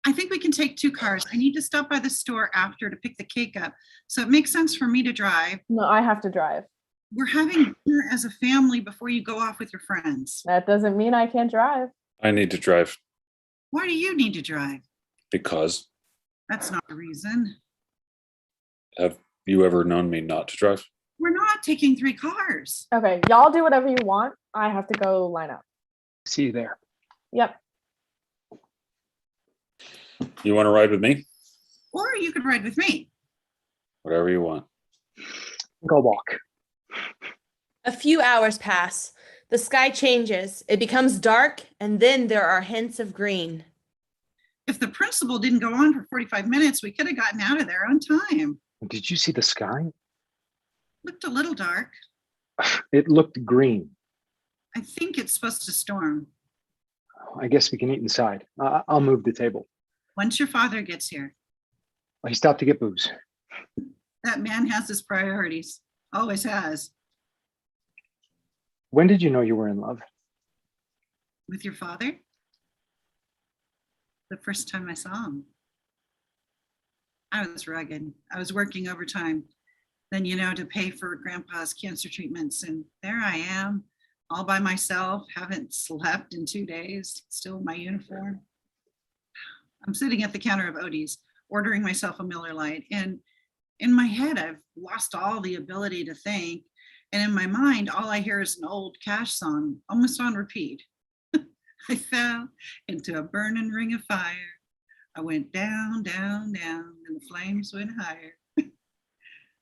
I think we can take 2 cars. I need to stop by the store after to pick the cake up. So it makes sense for me to drive. No, I have to drive. We're having dinner as a family before you go off with your friends. That doesn't mean I can't drive. I need to drive Why do you need to drive? because That's not a reason. have you ever known me not to drive? We're not taking 3 cars. Okay, y'all do whatever you want. I have to go line up. See you there. Yep. You want to ride with me? Or you could ride with me. Whatever you want. Go walk. A few hours pass. The sky changes. It becomes dark, and then there are hints of green. If the principal didn't go on for 45 minutes, we could have gotten out of there on time. Did you see the sky? Looked a little dark. It looked green. I think it's supposed to storm. I guess we can eat inside. I'll move the table. Once your father gets here, He stopped to get booze. that man has his priorities. Always has. When did you know you were in love? With your father? The first time I saw him. I was rugged. I was working overtime. Then, to pay for Grandpa's cancer treatments. And there I am, all by myself, haven't slept in 2 days, still in my uniform. I'm sitting at the counter of Odie's, ordering myself a Miller Lite. And in my head, I've lost all the ability to think. And in my mind, all I hear is an old Cash song, almost on repeat. I fell into a burning ring of fire. I went down, down, down, and the flames went higher.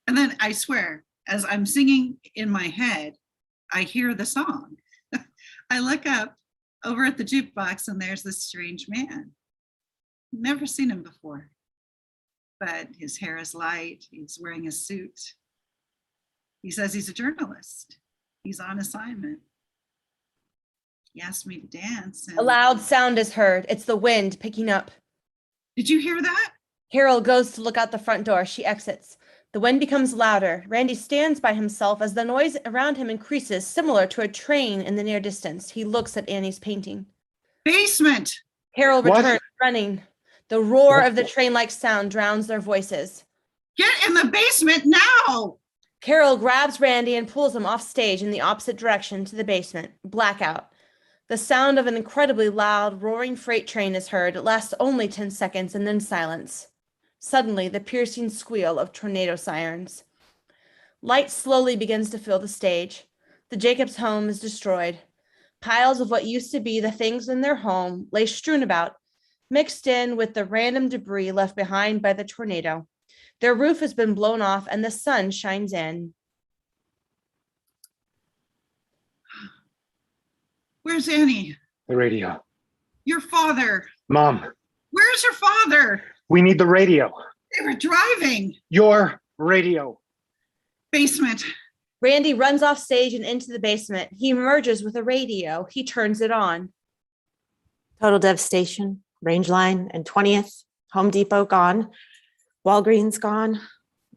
And then I swear, as I'm singing in my head, I hear the song. I look up, over at the jukebox, and there's this strange man. Never seen him before, but his hair is light. He's wearing a suit. He says he's a journalist. He's on assignment. He asked me to dance. A loud sound is heard. It's the wind picking up. Did you hear that? Carol goes to look out the front door. She exits. The wind becomes louder. Randy stands by himself as the noise around him increases, similar to a train in the near distance. He looks at Annie's painting. Basement. Carol What? returns running. The roar of the train-like sound drowns their voices. Get in the basement now. Carol grabs Randy and pulls him off stage in the opposite direction to the basement. Blackout. The sound of an incredibly loud, roaring freight train is heard. It lasts only 10 seconds and then silence. Suddenly, the piercing squeal of tornado sirens. Light slowly begins to fill the stage. The Jacobs home is destroyed. Piles of what used to be the things in their home lay strewn about, mixed in with the random debris left behind by the tornado. Their roof has been blown off and the sun shines in. Where's Annie? The radio. Your father. Mom, Where's your father? we need the radio. They were driving. Your radio. Basement. Randy runs off stage and into the basement. He emerges with a radio. He turns it on. Total devastation, Range Line and 20th, Home Depot gone, Walgreens gone.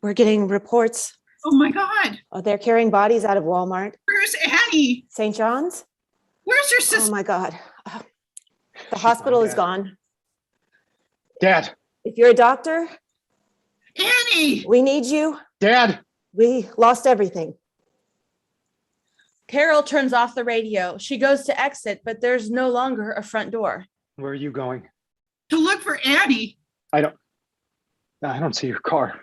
We're getting reports. Oh my God. They're carrying bodies out of Walmart. Where's Annie? St. John's? Where's your Oh sister? my God. The hospital is gone. Dad, If you're a doctor, Annie. we need you. Dad. We lost everything. Carol turns off the radio. She goes to exit, but there's no longer a front door. Where are you going? To look for Annie. I don't see your car.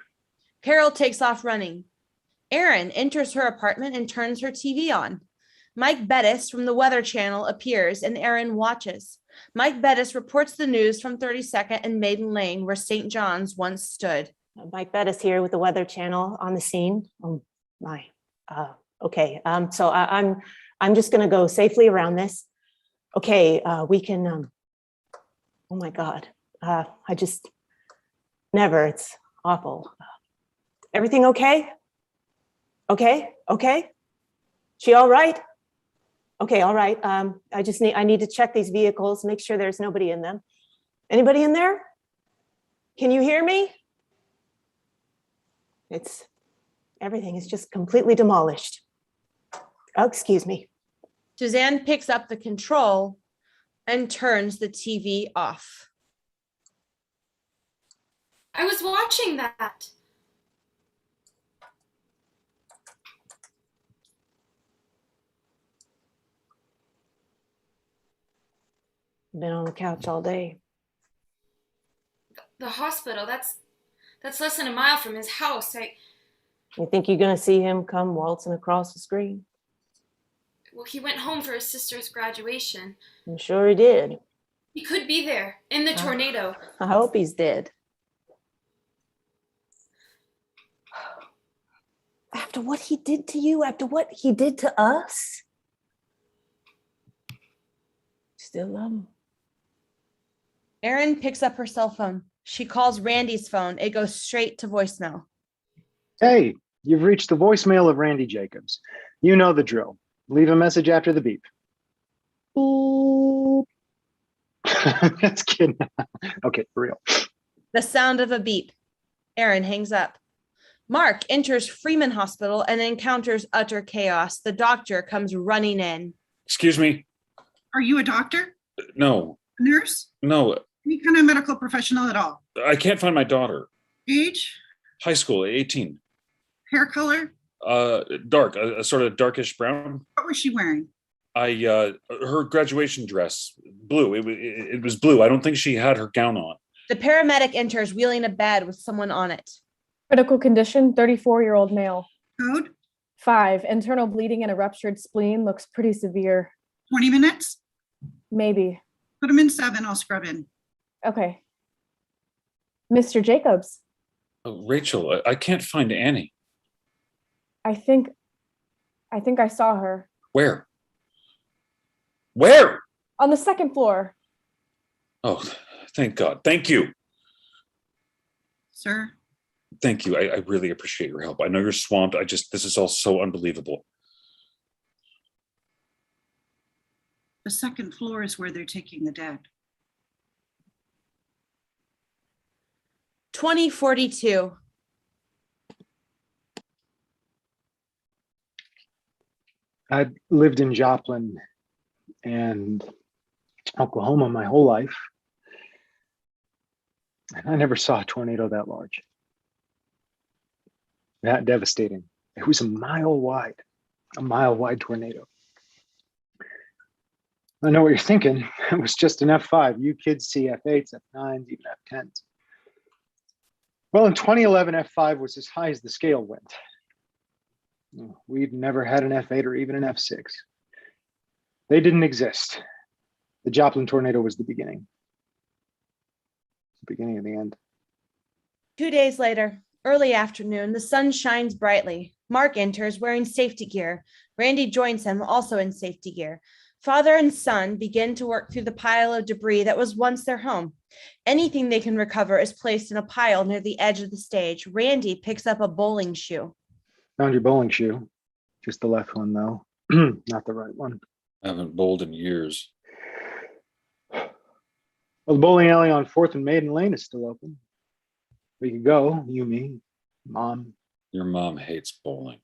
Carol takes off running. Erin enters her apartment and turns her TV on. Mike Bettis from the Weather Channel appears and Erin watches. Mike Bettis reports the news from 32nd and Maiden Lane, where St. John's once stood. Mike Bettis here with the Weather Channel on the scene. Oh my. Okay. So I'm just going to go safely around this. Okay. We can. Oh my God. I just never. It's awful. Everything okay? Okay. Okay. She all right? Okay. All right. I need to check these vehicles, make sure there's nobody in them. Anybody in there? Can you hear me? Everything is just completely demolished. Oh, excuse me. Suzanne picks up the control and turns the TV off. I was watching that. Been on the couch all day. The hospital, that's less than a mile from his house. You think you're gonna see him come waltzing across the screen? Well, he went home for his sister's graduation. I'm sure he did. He could be there in the tornado. I hope he's dead. After what he did to you, after what he did to us, still love him. Erin picks up her cell phone. She calls Randy's phone. It goes straight to voicemail. Hey, you've reached the voicemail of Randy Jacobs. You know the drill. Leave a message after the beep. Boop. That's kidding. Okay, for real. The sound of a beep. Erin hangs up. Mark enters Freeman Hospital and encounters utter chaos. The doctor comes running in. Excuse me? Are you a doctor? No, A nurse? no, Any kind of medical professional at all? I can't find my daughter. Age? High school, 18. Hair color? Dark, a sort of darkish brown. What was she wearing? Her graduation dress, blue. It was blue. I don't think she had her gown on. The paramedic enters wheeling a bed with someone on it. Critical condition, 34-year-old male. Code? 5, internal bleeding and a ruptured spleen, looks pretty severe. 20 minutes? Maybe. Put him in 7. I'll scrub in. Okay. Mr. Jacobs, Oh, Rachel, I can't find Annie. I think I saw her. Where? Where? On the second floor. Oh, thank God. Thank you. Sir, Thank you. I really appreciate your help. I know you're swamped. This is all so unbelievable. the second floor is where they're taking the dead. 2042. I lived in Joplin and Oklahoma my whole life. And I never saw a tornado that large, that devastating. It was a mile wide tornado. I know what you're thinking. It was just an F5. You kids see F8s, F9s, even F10s. Well, in 2011, F5 was as high as the scale went. We'd never had an F8 or even an F6. They didn't exist. The Joplin tornado was the beginning. The beginning of the end. 2 days later, early afternoon, the sun shines brightly. Mark enters wearing safety gear. Randy joins him, also in safety gear. Father and son begin to work through the pile of debris that was once their home. Anything they can recover is placed in a pile near the edge of the stage. Randy picks up a bowling shoe. Found your bowling shoe. Just the left one, though. Not the right one. I haven't bowled in years. Well, the bowling alley on 4th and Maiden Lane is still open. We could go, you, me, Mom. Your mom hates bowling.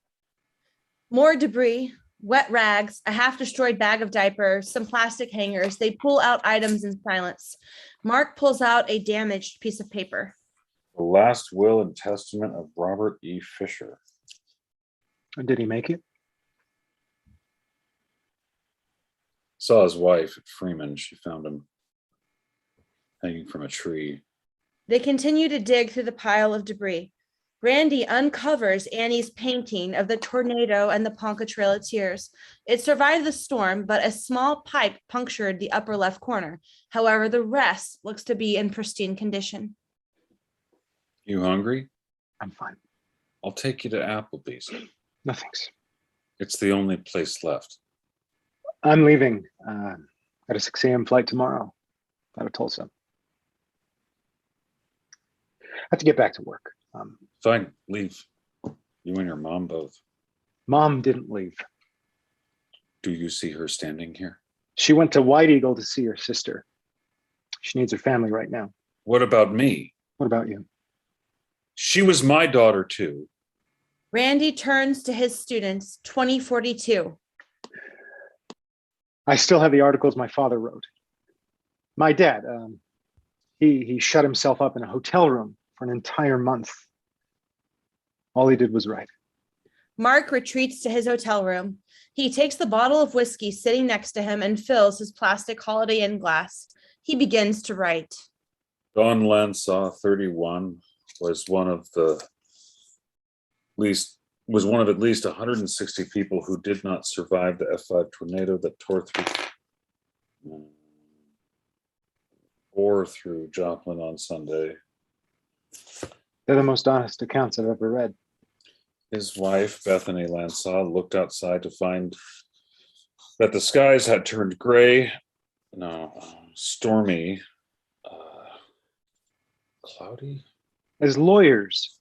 More debris, wet rags, a half-destroyed bag of diapers, some plastic hangers. They pull out items in silence. Mark pulls out a damaged piece of paper. The last will and testament of Robert E. Fisher. Did he make it? Saw his wife at Freeman. She found him hanging from a tree. They continue to dig through the pile of debris. Randy uncovers Annie's painting of the tornado and the Ponca Trail of Tears. It survived the storm, but a small pipe punctured the upper left corner. However, the rest looks to be in pristine condition. You hungry? I'm fine. I'll take you to Applebee's. No thanks. It's the only place left. I'm leaving at a 6 a.m. flight tomorrow out of Tulsa. I have to get back to work. Fine, leave. You and your mom both. Mom didn't leave. Do you see her standing here? She went to White Eagle to see her sister. She needs her family right now. What about me? What about you? She was my daughter too. Randy turns to his students, 2042. I still have the articles my father wrote. My dad, he shut himself up in a hotel room for an entire month. All he did was write. Mark retreats to his hotel room. He takes the bottle of whiskey sitting next to him and fills his plastic Holiday Inn glass. He begins to write. Don Lansaw, 31, was one of at least 160 people who did not survive the F5 tornado that tore through Joplin on Sunday. They're the most honest accounts I've ever read. His wife, Bethany Lansaw, looked outside to find that the skies had turned gray, stormy, cloudy. As lawyers,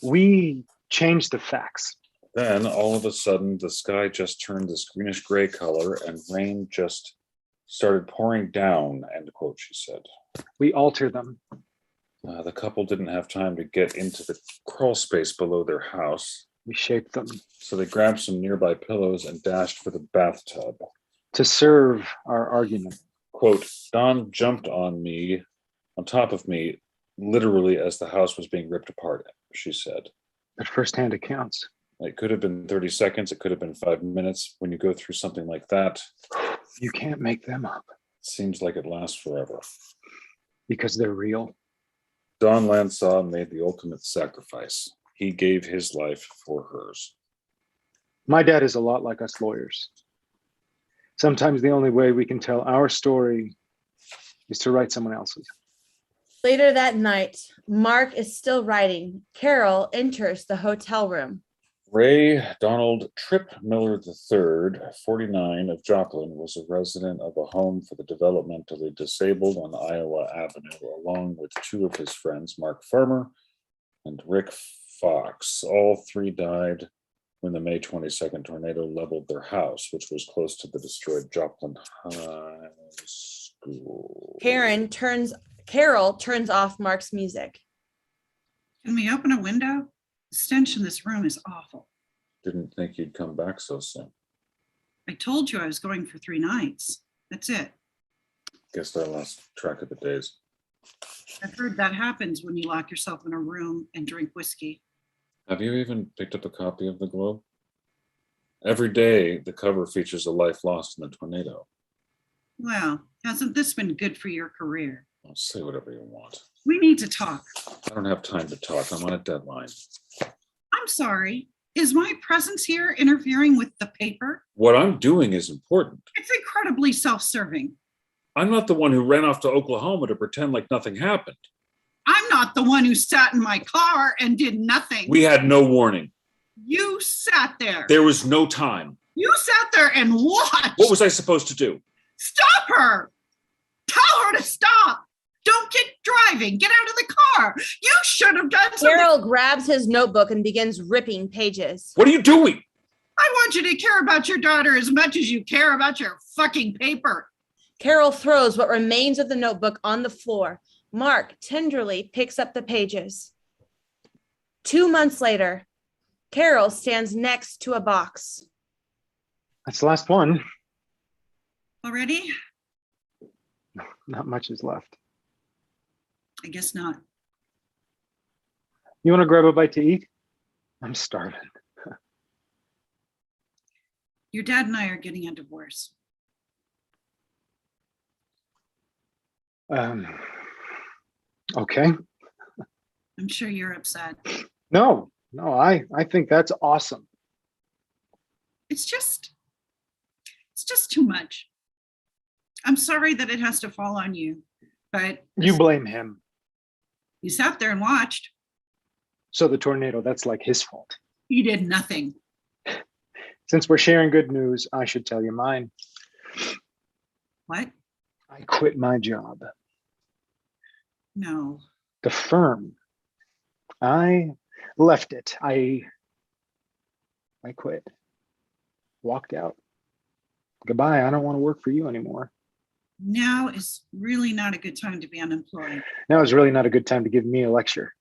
we change the facts. Then all of a sudden, the sky just turned this greenish gray color and rain just started pouring down, end quote, she said. We alter them. The couple didn't have time to get into the crawl space below their house. We shape them. So they grabbed some nearby pillows and dashed for the bathtub. To serve our argument. Quote, Don jumped on top of me, literally as the house was being ripped apart, she said. But firsthand accounts. It could have been 30 seconds. It could have been 5 minutes. When you go through something like that, you can't make them up. It seems like it lasts forever. Because they're real. Don Lansaw made the ultimate sacrifice. He gave his life for hers. My dad is a lot like us lawyers. Sometimes the only way we can tell our story is to write someone else's. Later that night, Mark is still writing. Carol enters the hotel room. Ray Donald Tripp Miller III, 49, of Joplin, was a resident of a home for the developmentally disabled on Iowa Avenue, along with two of his friends, Mark Farmer and Rick Fox. All three died when the May 22nd tornado leveled their house, which was close to the destroyed Joplin High School. Carol turns off Mark's music. Can we open a window? The stench in this room is awful. Didn't think you'd come back so soon. I told you I was going for 3 nights. That's it. Guess I lost track of the days. I've heard that happens when you lock yourself in a room and drink whiskey. Have you even picked up a copy of the Globe? Every day, the cover features a life lost in the tornado. Well, hasn't this been good for your career? I'll say whatever you want. We need to talk. I don't have time to talk. I'm on a deadline. I'm sorry. Is my presence here interfering with the paper? What I'm doing is important. It's incredibly self-serving. I'm not the one who ran off to Oklahoma to pretend like nothing happened. I'm not the one who sat in my car and did nothing. We had no warning. You sat there. There was no time. You sat there and watched. What was I supposed to do? Stop her. Tell her to stop. Don't get driving. Get out of the car. You should have done something. Carol grabs his notebook and begins ripping pages. What are you doing? I want you to care about your daughter as much as you care about your fucking paper. Carol throws what remains of the notebook on the floor. Mark tenderly picks up the pages. 2 months later, Carol stands next to a box. That's the last one. Already? Not much is left. I guess not. You want to grab a bite to eat? I'm starving. Your dad and I are getting a divorce. Okay. I'm sure you're upset. No, I think that's awesome. It's just too much. I'm sorry that it has to fall on you, but You blame him. you sat there and watched. So the tornado, that's like his fault. He did nothing. Since we're sharing good news, I should tell you mine. What? I quit my job. No. The firm. I left it. I quit. Walked out. Goodbye. I don't want to work for you anymore. Now is really not a good time to be unemployed. Now is really not a good time to give me a lecture.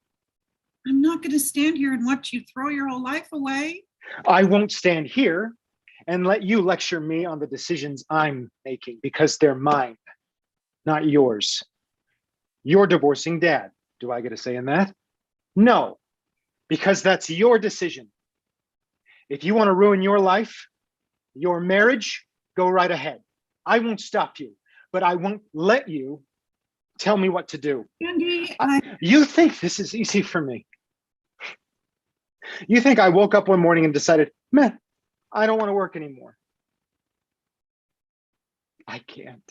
I'm not going to stand here and watch you throw your whole life away. I won't stand here and let you lecture me on the decisions I'm making because they're mine, not yours. You're divorcing Dad. Do I get a say in that? No, because that's your decision. If you want to ruin your life, your marriage, go right ahead. I won't stop you, but I won't let you tell me what to do. Andy, You think this is easy for me? You think I woke up one morning and decided, man, I don't want to work anymore. I can't.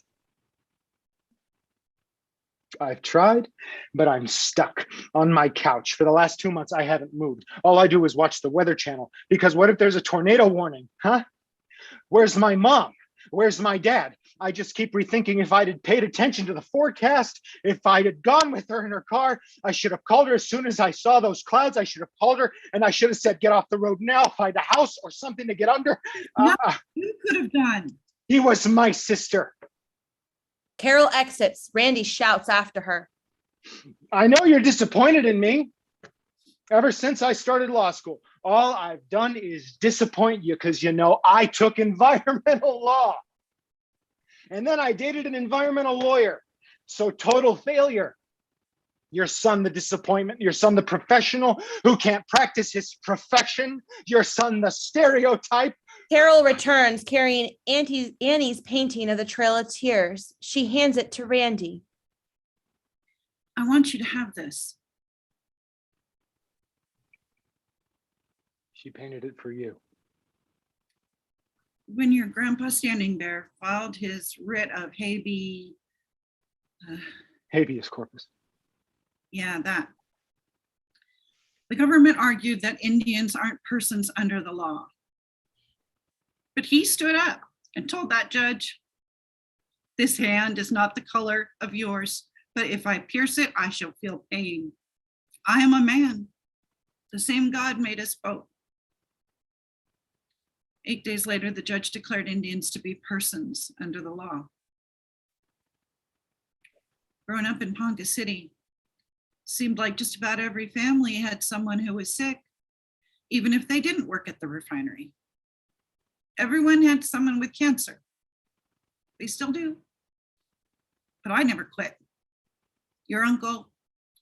I've tried, but I'm stuck on my couch. For the last 2 months, I haven't moved. All I do is watch the Weather Channel because what if there's a tornado warning, huh? Where's my mom? Where's my dad? I just keep rethinking if I had paid attention to the forecast, if I had gone with her in her car, I should have called her as soon as I saw those clouds. I should have called her and I should have said, get off the road now, find a house or something to get under. No, you could have done. He was my sister. Carol exits. Randy shouts after her. I know you're disappointed in me. Ever since I started law school, all I've done is disappoint you because, you know, I took environmental law. And then I dated an environmental lawyer. So total failure. Your son, the disappointment. Your son, the professional who can't practice his profession. Your son, the stereotype. Carol returns carrying Annie's painting of the Trail of Tears. She hands it to Randy. I want you to have this. She painted it for you. When your grandpa Standing Bear filed his writ of habeas Habeas corpus. yeah, that. The government argued that Indians aren't persons under the law. But he stood up and told that judge, "This hand is not the color of yours, but if I pierce it, I shall feel pain. I am a man. The same God made us both." 8 days later, the judge declared Indians to be persons under the law. Growing up in Ponca City, seemed like just about every family had someone who was sick, even if they didn't work at the refinery. Everyone had someone with cancer. They still do. But I never quit. Your uncle,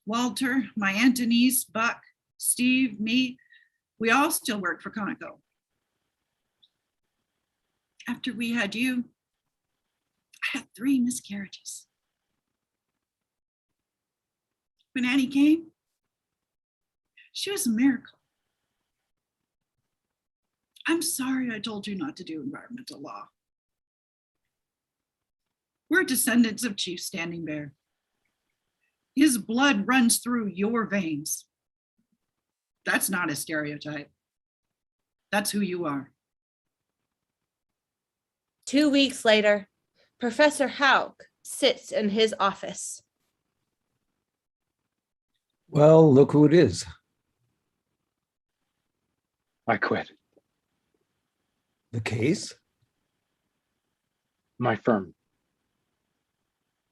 Walter, my Aunt Denise, Buck, Steve, me, we all still work for Conoco. After we had you, I had 3 miscarriages. When Annie came, she was a miracle. I'm sorry I told you not to do environmental law. We're descendants of Chief Standing Bear. His blood runs through your veins. That's not a stereotype. That's who you are. 2 weeks later, Professor Houck sits in his office. Well, look who it is. I quit. The case? My firm.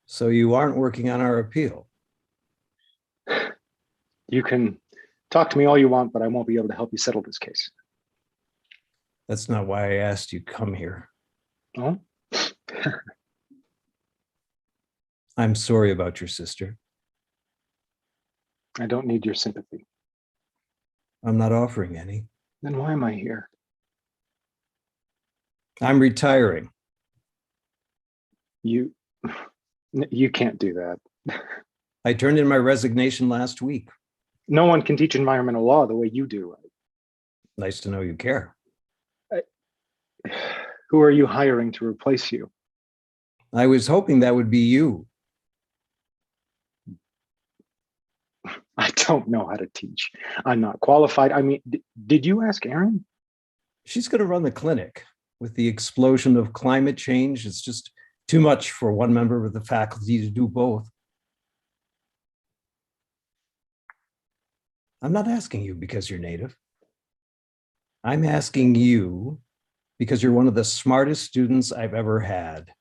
So you aren't working on our appeal. You can talk to me all you want, but I won't be able to help you settle this case. That's not why I asked you to come here. Oh? I'm sorry about your sister. I don't need your sympathy. I'm not offering any. Then why am I here? I'm retiring. You can't do that. I turned in my resignation last week. No one can teach environmental law the way you do. Nice to know you care. Who are you hiring to replace you? I was hoping that would be you. I don't know how to teach. I'm not qualified. I mean, did you ask Erin? She's going to run the clinic. With the explosion of climate change, it's just too much for one member of the faculty to do both. I'm not asking you because you're Native. I'm asking you because you're one of the smartest students I've ever had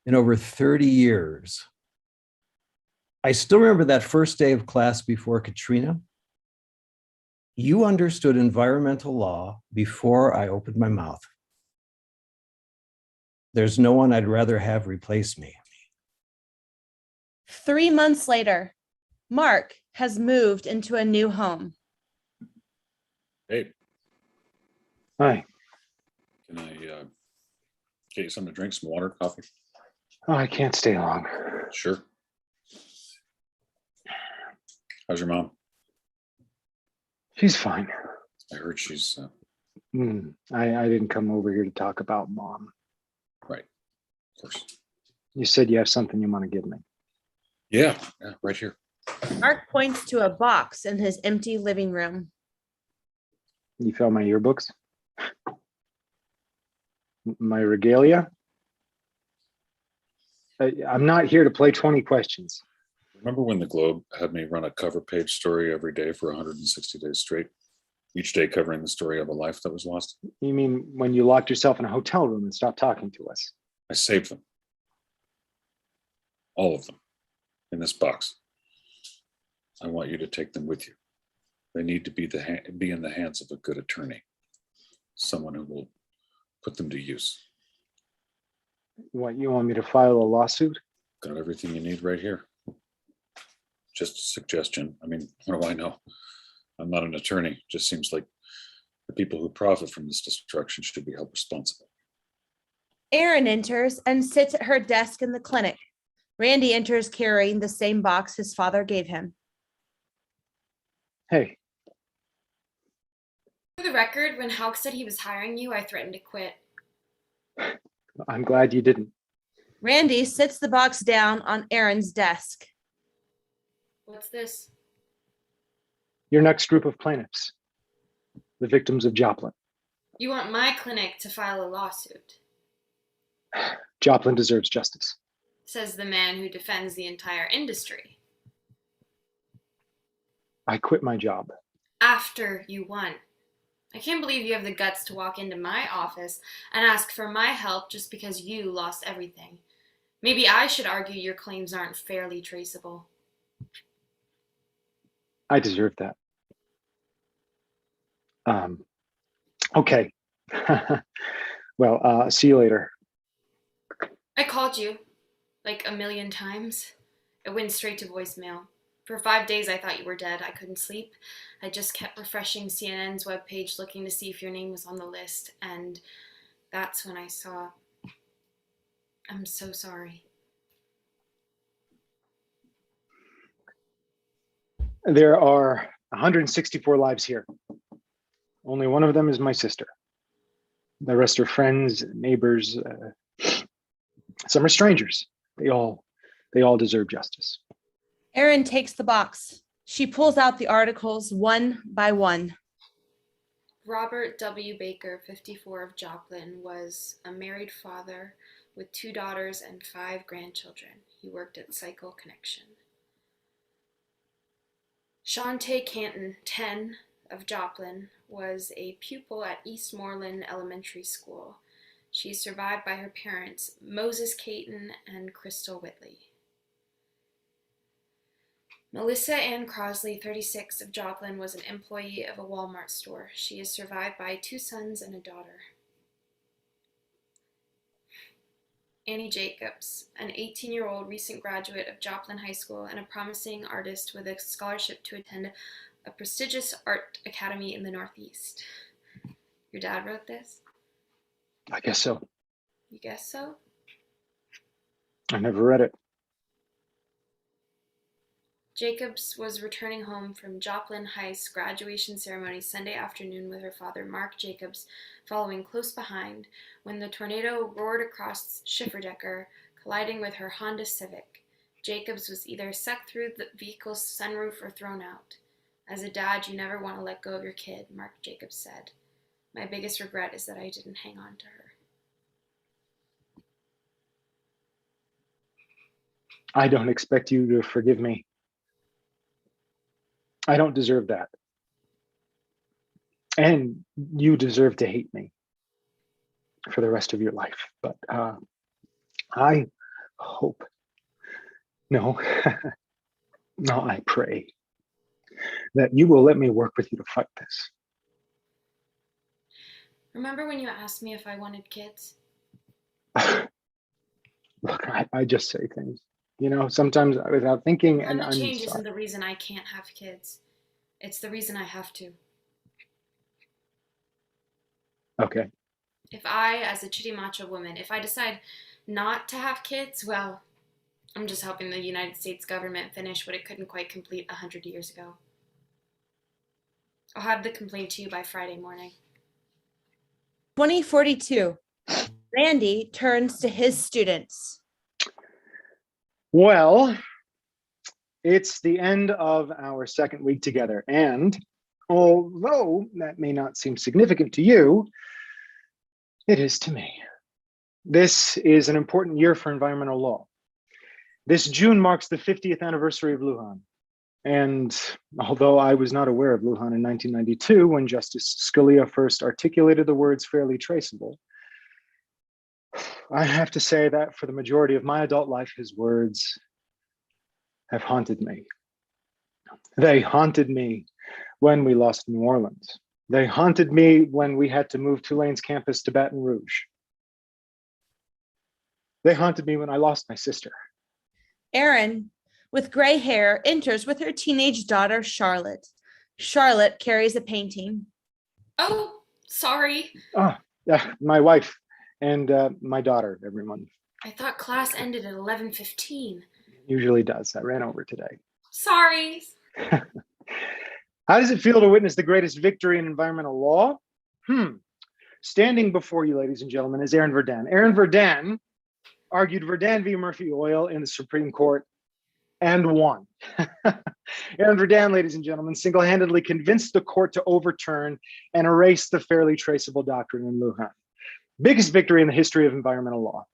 in over 30 years. I still remember that first day of class before Katrina. You understood environmental law before I opened my mouth. There's no one I'd rather have replace me. 3 months later, Mark has moved into a new home. Hey, Hi. can I get you something to drink, some water, coffee? Oh, I can't stay long. Sure. How's your mom? She's fine. I heard she's I didn't come over here to talk about mom. right. Of course. You said you have something you want to give me. Yeah, right here. Mark points to a box in his empty living room. You found my yearbooks? My regalia? I'm not here to play 20 questions. Remember when the Globe had me run a cover page story every day for 160 days straight? Each day covering the story of a life that was lost? You mean when you locked yourself in a hotel room and stopped talking to us? I saved them. All of them. In this box. I want you to take them with you. They need to be in the hands of a good attorney. Someone who will put them to use. What, you want me to file a lawsuit? Got everything you need right here. Just a suggestion. I mean, what do I know? I'm not an attorney. Just seems like the people who profit from this destruction should be held responsible. Erin enters and sits at her desk in the clinic. Randy enters carrying the same box his father gave him. Hey, For the record, when Houck said he was hiring you, I threatened to quit. I'm glad you didn't. Randy sits the box down on Erin's desk. What's this? Your next group of plaintiffs, the victims of Joplin. You want my clinic to file a lawsuit, Joplin deserves justice. says the man who defends the entire industry. I quit my job. After you won. I can't believe you have the guts to walk into my office and ask for my help just because you lost everything. Maybe I should argue your claims aren't fairly traceable. I deserve that. Okay. Well, see you later. I called you like a million times. It went straight to voicemail. For 5 days, I thought you were dead. I couldn't sleep. I just kept refreshing CNN's webpage looking to see if your name was on the list. And that's when I saw. I'm so sorry. There are 164 lives here. Only one of them is my sister. The rest are friends, neighbors. Some are strangers. They all deserve justice. Erin takes the box. She pulls out the articles one by one. Robert W. Baker, 54 of Joplin, was a married father with 2 daughters and 5 grandchildren. He worked at Cycle Connection. Shantae Canton, 10 of Joplin, was a pupil at Eastmoreland Elementary School. She is survived by her parents, Moses Caton and Crystal Whitley. Melissa Ann Crosley, 36 of Joplin, was an employee of a Walmart store. She is survived by 2 sons and a daughter. Annie Jacobs, an 18-year-old recent graduate of Joplin High School and a promising artist with a scholarship to attend a prestigious art academy in the Northeast. Your dad wrote this? I guess so. You guess so? I never read it. Jacobs was returning home from Joplin High's graduation ceremony Sunday afternoon with her father, Mark Jacobs, following close behind when the tornado roared across Schifferdecker, colliding with her Honda Civic. Jacobs was either sucked through the vehicle's sunroof or thrown out. As a dad, you never want to let go of your kid, Mark Jacobs said. My biggest regret is that I didn't hang on to her. I don't expect you to forgive me. I don't deserve that. And you deserve to hate me for the rest of your life. But I hope, no, no, I pray that you will let me work with you to fight this. Remember when you asked me if I wanted kids? Look, I just say things, you know, sometimes without thinking, and Climate I'm change sorry. isn't the reason I can't have kids. It's the reason I have to. Okay. If I, as a Chitimacha woman, if I decide not to have kids, well, I'm just helping the United States government finish what it couldn't quite complete 100 years ago. I'll have the complaint to you by Friday morning. 2042. Randy turns to his students. Well, it's the end of our second week together. And although that may not seem significant to you, it is to me. This is an important year for environmental law. This June marks the 50th anniversary of Lujan. And although I was not aware of Lujan in 1992, when Justice Scalia first articulated the words fairly traceable, I have to say that for the majority of my adult life, his words have haunted me. They haunted me when we lost New Orleans. They haunted me when we had to move Tulane's campus to Baton Rouge. They haunted me when I lost my sister. Erin, with gray hair, enters with her teenage daughter, Charlotte. Charlotte carries a painting. Oh, sorry. Yeah, my wife and my daughter every month. I thought class ended at 11:15. Usually does. I ran over today. Sorry. How does it feel to witness the greatest victory in environmental law? Standing before you, ladies and gentlemen, is Erin Verdun. Erin Verdun argued Verdun v. Murphy Oil in the Supreme Court and won. Erin Verdun, ladies and gentlemen, single-handedly convinced the court to overturn and erase the fairly traceable doctrine in Lujan. Biggest victory in the history of environmental law.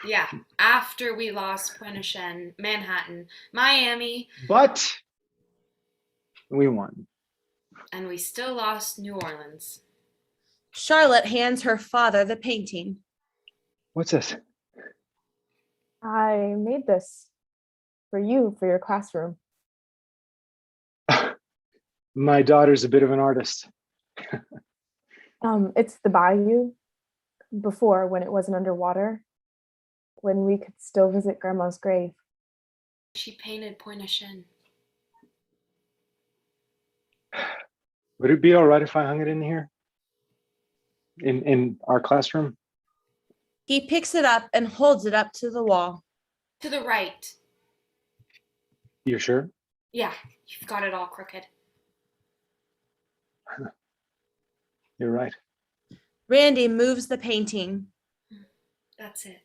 Yeah, after we lost Pointe-au-Chien, Manhattan, Miami, But we won. and we still lost New Orleans. Charlotte hands her father the painting. What's this? I made this for you, for your classroom. My daughter's a bit of an artist. It's the bayou before, when it wasn't underwater, when we could still visit Grandma's grave. She painted Pointe-au-Chien. Would it be all right if I hung it in here? In our classroom? He picks it up and holds it up to the wall. To the right. You sure? Yeah, you've got it all crooked. You're right. Randy moves the painting. That's it.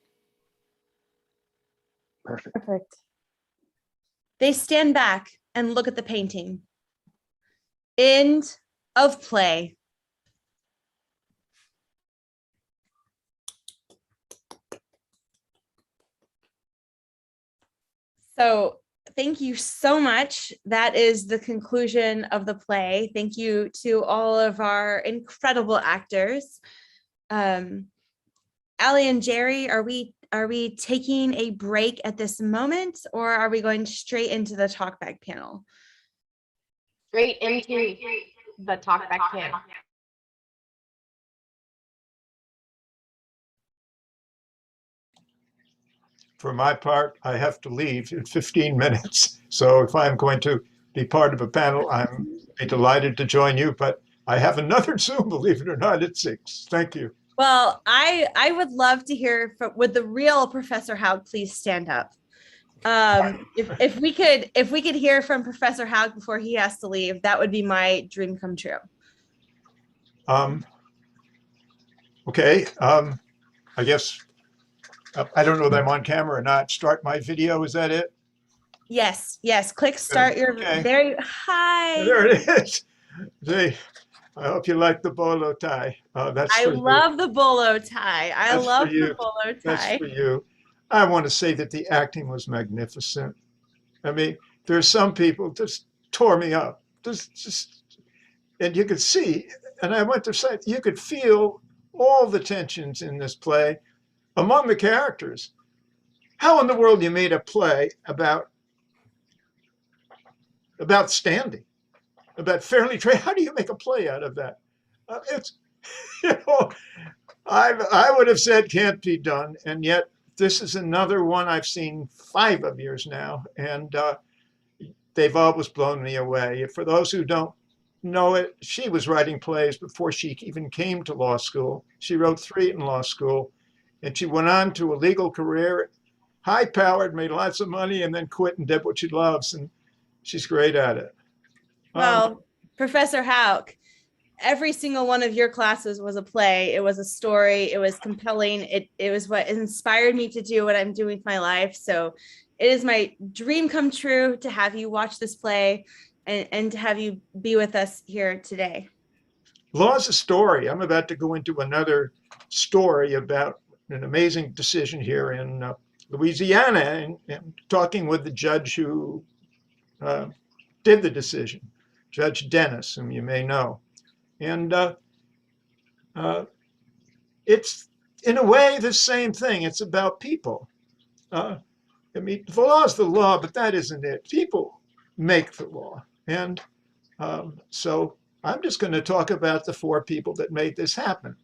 Perfect. Perfect. They stand back and look at the painting. End of play. So thank you so much. That is the conclusion of the play. Thank you to all of our incredible actors. Allie and Jorie, are we taking a break at this moment, or are we going straight into the talkback panel? Straight into the talkback panel. For my part, I have to leave in 15 minutes. So if I'm going to be part of a panel, I'm delighted to join you, but I have another Zoom, believe it or not, at 6. Thank you. Well, I would love to hear from, would the real Professor Houck please stand up? If we could hear from Professor Houck before he has to leave, that would be my dream come true. Okay, I guess, I don't know that I'm on camera or not. Start my video, is that it? Yes, click start your, Okay. there, hi. There it is. Hey, I hope you like the bolo tie. That's I for you. love the bolo tie. I That's love for you. the bolo That's tie. for you. I want to say that the acting was magnificent. I mean, there's some people just tore me up. Just, and you could see, and I went to say, you could feel all the tensions in this play among the characters. How in the world you made a play about standing, about fairly trained? How do you make a play out of that? It's, you know, I would have said can't be done, and yet this is another one I've seen 5 of yours now, and they've always blown me away. For those who don't know it, she was writing plays before she even came to law school. She wrote 3 in law school, and she went on to a legal career, high-powered, made lots of money, and then quit and did what she loves, and she's great at it. Well, Professor Houck, every single one of your classes was a play. It was a story. It was compelling. It was what inspired me to do what I'm doing with my life. So it is my dream come true to have you watch this play and to have you be with us here today. Law is a story. I'm about to go into another story about an amazing decision here in Louisiana, and talking with the judge who did the decision, Judge Dennis, whom you may know. And it's, in a way, the same thing. It's about people. I mean, the law is the law, but that isn't it. People make the law. And so I'm just going to talk about the 4 people that made this happen.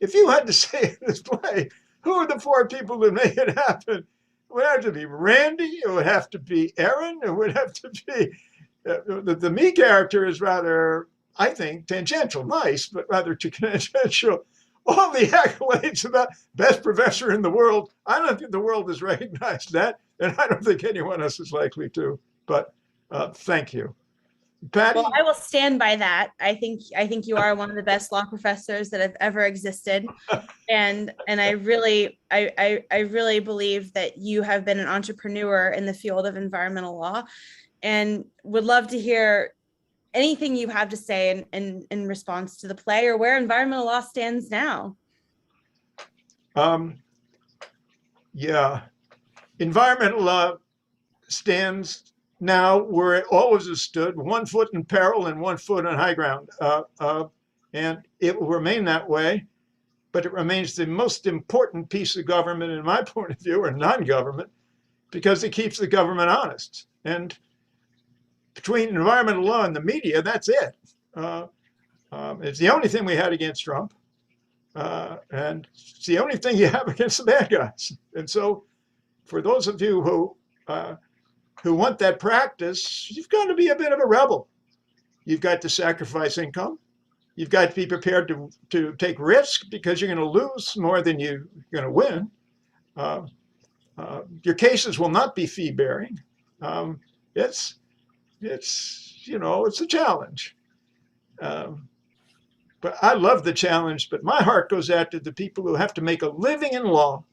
If you had to say in this play, who are the 4 people that made it happen? It would have to be Randy, it would have to be Erin, it would have to be, the me character is rather, I think, tangential, nice, but rather too tangential. All the accolades about best professor in the world, I don't think the world has recognized that, and I don't think anyone else is likely to, but thank you. Patty? Well, I will stand by that. I think you are one of the best law professors that have ever existed. And I really believe that you have been an entrepreneur in the field of environmental law. and would love to hear anything you have to say in response to the play or where environmental law stands now. Yeah, environmental law stands now where it always has stood, 1 foot in peril and 1 foot on high ground. And it will remain that way, but it remains the most important piece of government, in my point of view, or non-government, because it keeps the government honest. And between environmental law and the media, that's it. It's the only thing we had against Trump. And it's the only thing you have against the bad guys. And so for those of you who want that practice, you've got to be a bit of a rebel. You've got to sacrifice income. You've got to be prepared to take risk because you're going to lose more than you're going to win. Your cases will not be fee bearing. It's a challenge. But I love the challenge, but my heart goes out to the people who have to make a living in law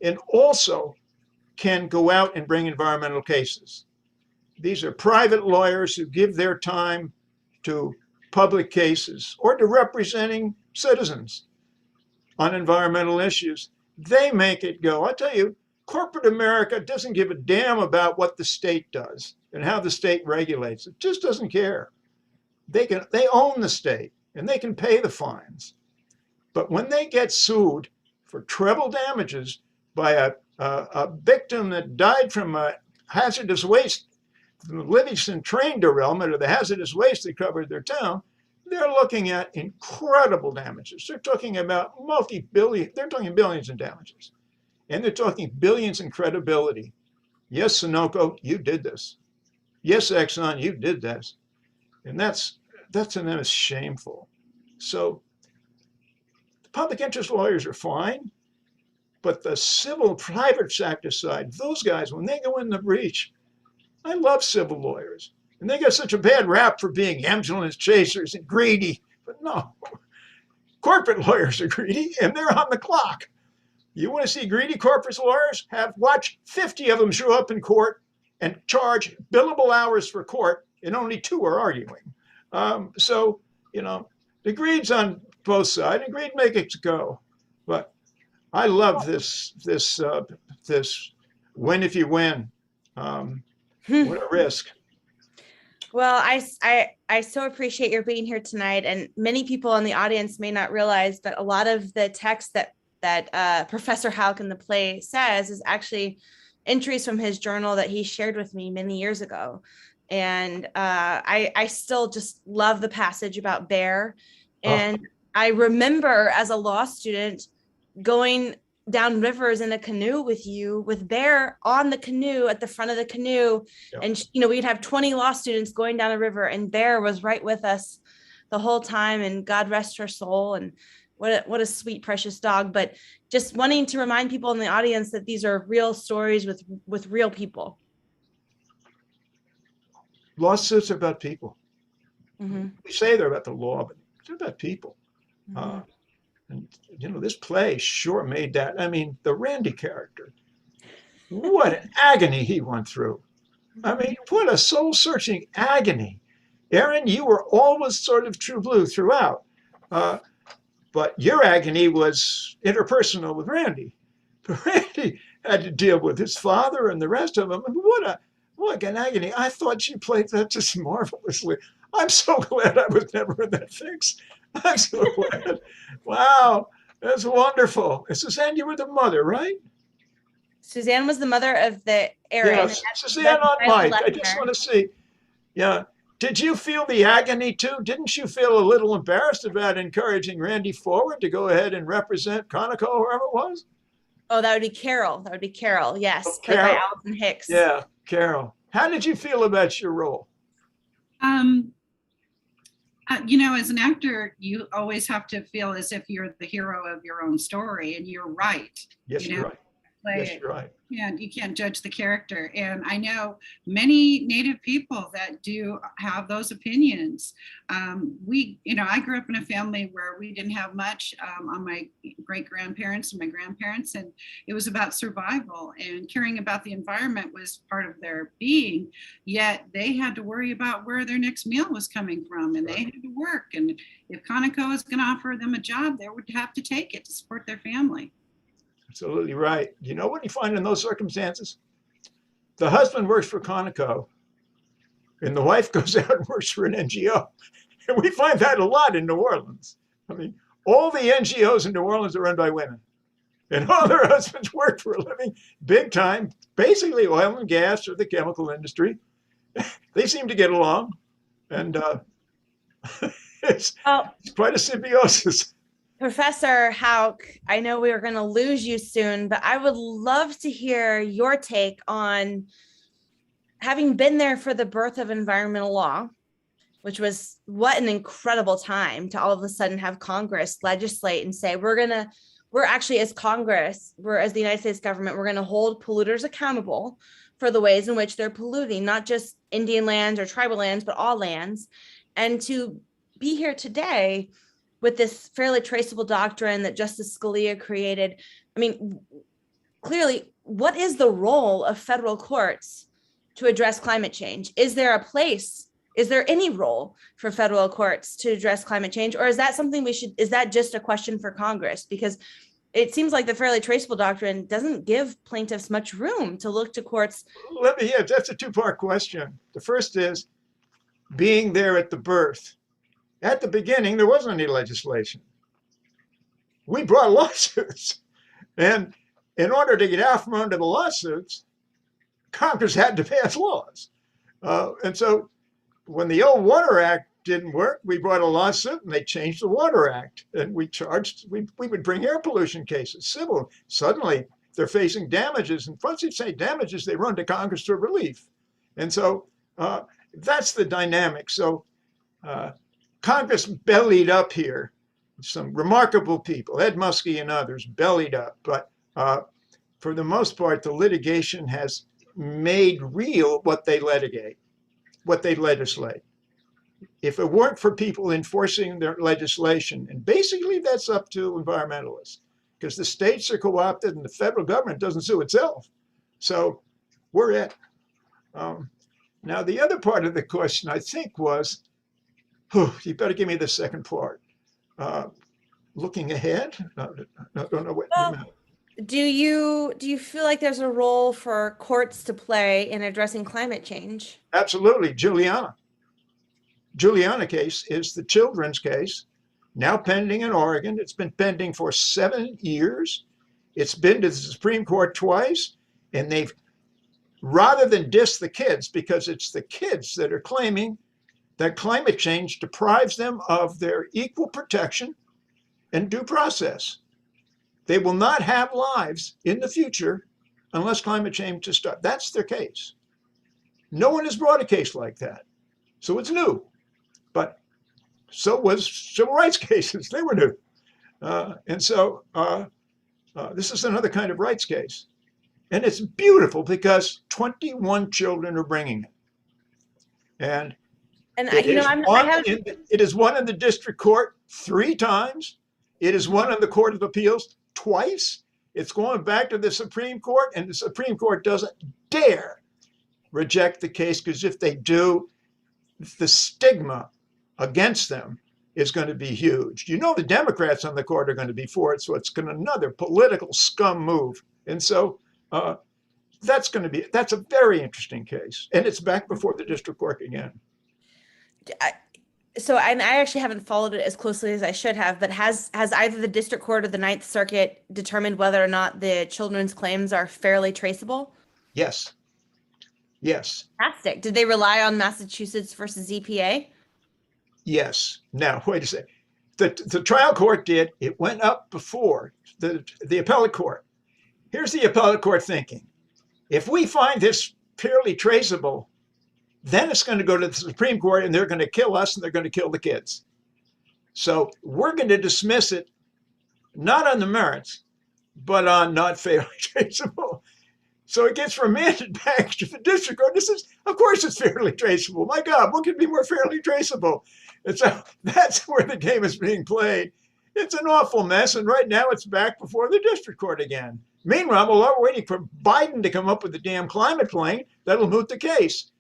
and also can go out and bring environmental cases. These are private lawyers who give their time to public cases or to representing citizens on environmental issues. They make it go. I tell you, corporate America doesn't give a damn about what the state does and how the state regulates. It just doesn't care. They own the state and they can pay the fines. But when they get sued for treble damages by a victim that died from a hazardous waste, from the Livingston train derailment or the hazardous waste that covered their town, they're looking at incredible damages. They're talking about multi-billion, they're talking billions in damages. And they're talking billions in credibility. Yes, Sunoco, you did this. Yes, Exxon, you did this. And that's to them is shameful. So the public interest lawyers are fine, but the civil private sector side, those guys, when they go in the breach, I love civil lawyers. And they got such a bad rap for being ambulance chasers and greedy. But no, corporate lawyers are greedy and they're on the clock. You want to see greedy corporate lawyers? Watch 50 of them show up in court and charge billable hours for court, and only 2 are arguing. The greed's on both sides, and greed makes it go. But I love this win if you win. What a risk. Well, I so appreciate your being here tonight, and many people in the audience may not realize that a lot of the text that Professor Houck in the play says is actually entries from his journal that he shared with me many years ago. And I still just love the passage about bear. And I remember as a law student going down rivers in a canoe with you, with bear on the canoe at the front of the canoe. Yep. And, we'd have 20 law students going down a river, and bear was right with us the whole time, and God rest her soul. And what a sweet, precious dog. But just wanting to remind people in the audience that these are real stories with real people. Lawsuits are about people. Mm-hmm. We say they're about the law, but they're about people. Mm-hmm. And this play sure made that. I mean, the Randy character, what an agony he went through. I mean, what a soul-searching agony. Erin, you were always sort of true blue throughout. But your agony was interpersonal with Randy. Randy had to deal with his father and the rest of them. And what an agony. I thought you played that just marvelously. I'm so glad I was never in that fix. I'm so glad. Wow, that's wonderful. And Suzanne, you were the mother, right? Suzanne was the mother of the Erin. Yes, Suzanne on Mike. I just want to see. Yeah. Did you feel the agony too? Didn't you feel a little embarrassed about encouraging Randy forward to go ahead and represent Conoco, whoever it was? Oh, that would be Carol. That would be Carol. Yes. Oh, played by Carol. Allison Hicks. Yeah, Carol. How did you feel about your role? As an actor, you always have to feel as if you're the hero of your own story, and you're right. Yes, you're right. Yes, you're right. You can't judge the character. And I know many Native people that do have those opinions. I grew up in a family where we didn't have much on my great grandparents and my grandparents, and it was about survival, and caring about the environment was part of their being. Yet they had to worry about where their next meal was coming from, and they had to work. And if Conoco was going to offer them a job, they would have to take it to support their family. Absolutely right. You know what you find in those circumstances? The husband works for Conoco and the wife goes out and works for an NGO. And we find that a lot in New Orleans. I mean, all the NGOs in New Orleans are run by women. And all their husbands work for a living, big time, basically oil and gas or the chemical industry. They seem to get along. And it's quite a symbiosis. Professor Houck, I know we are going to lose you soon, but I would love to hear your take on having been there for the birth of environmental law, which was what an incredible time to all of a sudden have Congress legislate and say, we're actually as Congress, as the United States government, we're going to hold polluters accountable for the ways in which they're polluting, not just Indian lands or tribal lands, but all lands. And to be here today with this fairly traceable doctrine that Justice Scalia created. I mean, clearly, what is the role of federal courts to address climate change? Is there a place? Is there any role for federal courts to address climate change? Or is that something is that just a question for Congress? Because it seems like the fairly traceable doctrine doesn't give plaintiffs much room to look to courts. That's a two-part question. The first is being there at the birth. At the beginning, there wasn't any legislation. We brought lawsuits. And in order to get out from under the lawsuits, Congress had to pass laws. And so when the old Water Act didn't work, we brought a lawsuit and they changed the Water Act. And we would bring air pollution cases, civil. Suddenly, they're facing damages. And once you say damages, they run to Congress for relief. And so that's the dynamic. So Congress bellied up here. Some remarkable people, Ed Muskie and others, bellied up. But for the most part, the litigation has made real what they litigate, what they legislate. If it weren't for people enforcing their legislation, and basically that's up to environmentalists, because the states are co-opted and the federal government doesn't sue itself. So we're it. Now, the other part of the question, I think, was, you better give me the second part. Looking ahead? I don't know what you meant. Do you feel like there's a role for courts to play in addressing climate change? Absolutely. Juliana case is the children's case, now pending in Oregon. It's been pending for 7 years. It's been to the Supreme Court twice, and they've, rather than diss the kids, because it's the kids that are claiming that climate change deprives them of their equal protection and due process. They will not have lives in the future unless climate change is stopped. That's their case. No one has brought a case like that. So it's new. But so was civil rights cases. They were new. And so this is another kind of rights case. And it's beautiful because 21 children are bringing it. And it is won in the district court 3 times. It is won in the Court of Appeals twice. It's going back to the Supreme Court, and the Supreme Court doesn't dare reject the case, because if they do, the stigma against them is going to be huge. You know, the Democrats on the court are going to be for it, so it's going to another political scum move. And so that's a very interesting case, and it's back before the district court again. I actually haven't followed it as closely as I should have, but has either the district court or the Ninth Circuit determined whether or not the children's claims are fairly traceable? Yes. Fantastic. Did they rely on Massachusetts versus EPA? Yes. Now, wait a second. The trial court did. It went up before the appellate court. Here's the appellate court thinking. If we find this purely traceable, then it's going to go to the Supreme Court, and they're going to kill us, and they're going to kill the kids. So we're going to dismiss it, not on the merits, but on not fairly traceable. So it gets remanded back to the district court. This is, of course, it's fairly traceable. My God, what could be more fairly traceable? And so that's where the game is being played. It's an awful mess. And right now it's back before the district court again. Meanwhile, we're waiting for Biden to come up with the damn climate plan that'll moot the case.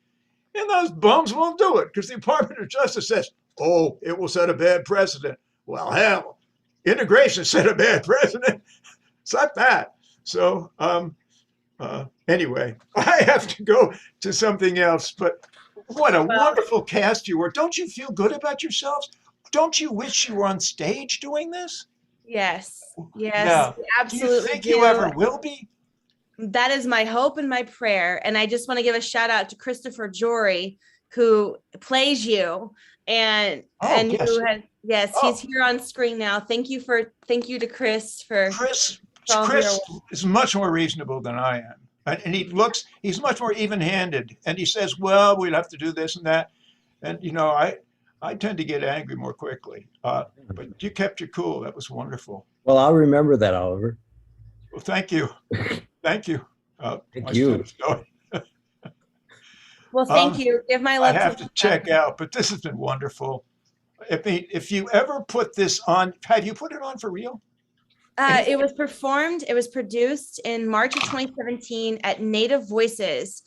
And those bums won't do it because the Department of Justice says, oh, it will set a bad precedent. Well, hell, integration set a bad precedent. It's like that. So anyway, I have to go to something else, but what a wonderful cast you were. Don't you feel good about yourselves? Don't you wish you were on stage doing this? Yes, yes, Yeah. absolutely. Do you think you ever will be? That is my hope and my prayer. And I just want to give a shout out to Christopher Jorie, who plays you and yes. who has, he's here on screen now. Thank you to Chris for Chris all your is much more reasonable than I am. And he's much more even-handed. And he says, well, we'll have to do this and that. And, you know, I tend to get angry more quickly. But you kept your cool. That was wonderful. Well, I'll remember that, Oliver. Well, thank you. Thank you. Thank you. Well, thank you. Give my love. I have to check out, but this has been wonderful. If you ever put this on, have you put it on for real? It was produced in March of 2017 at Native Voices,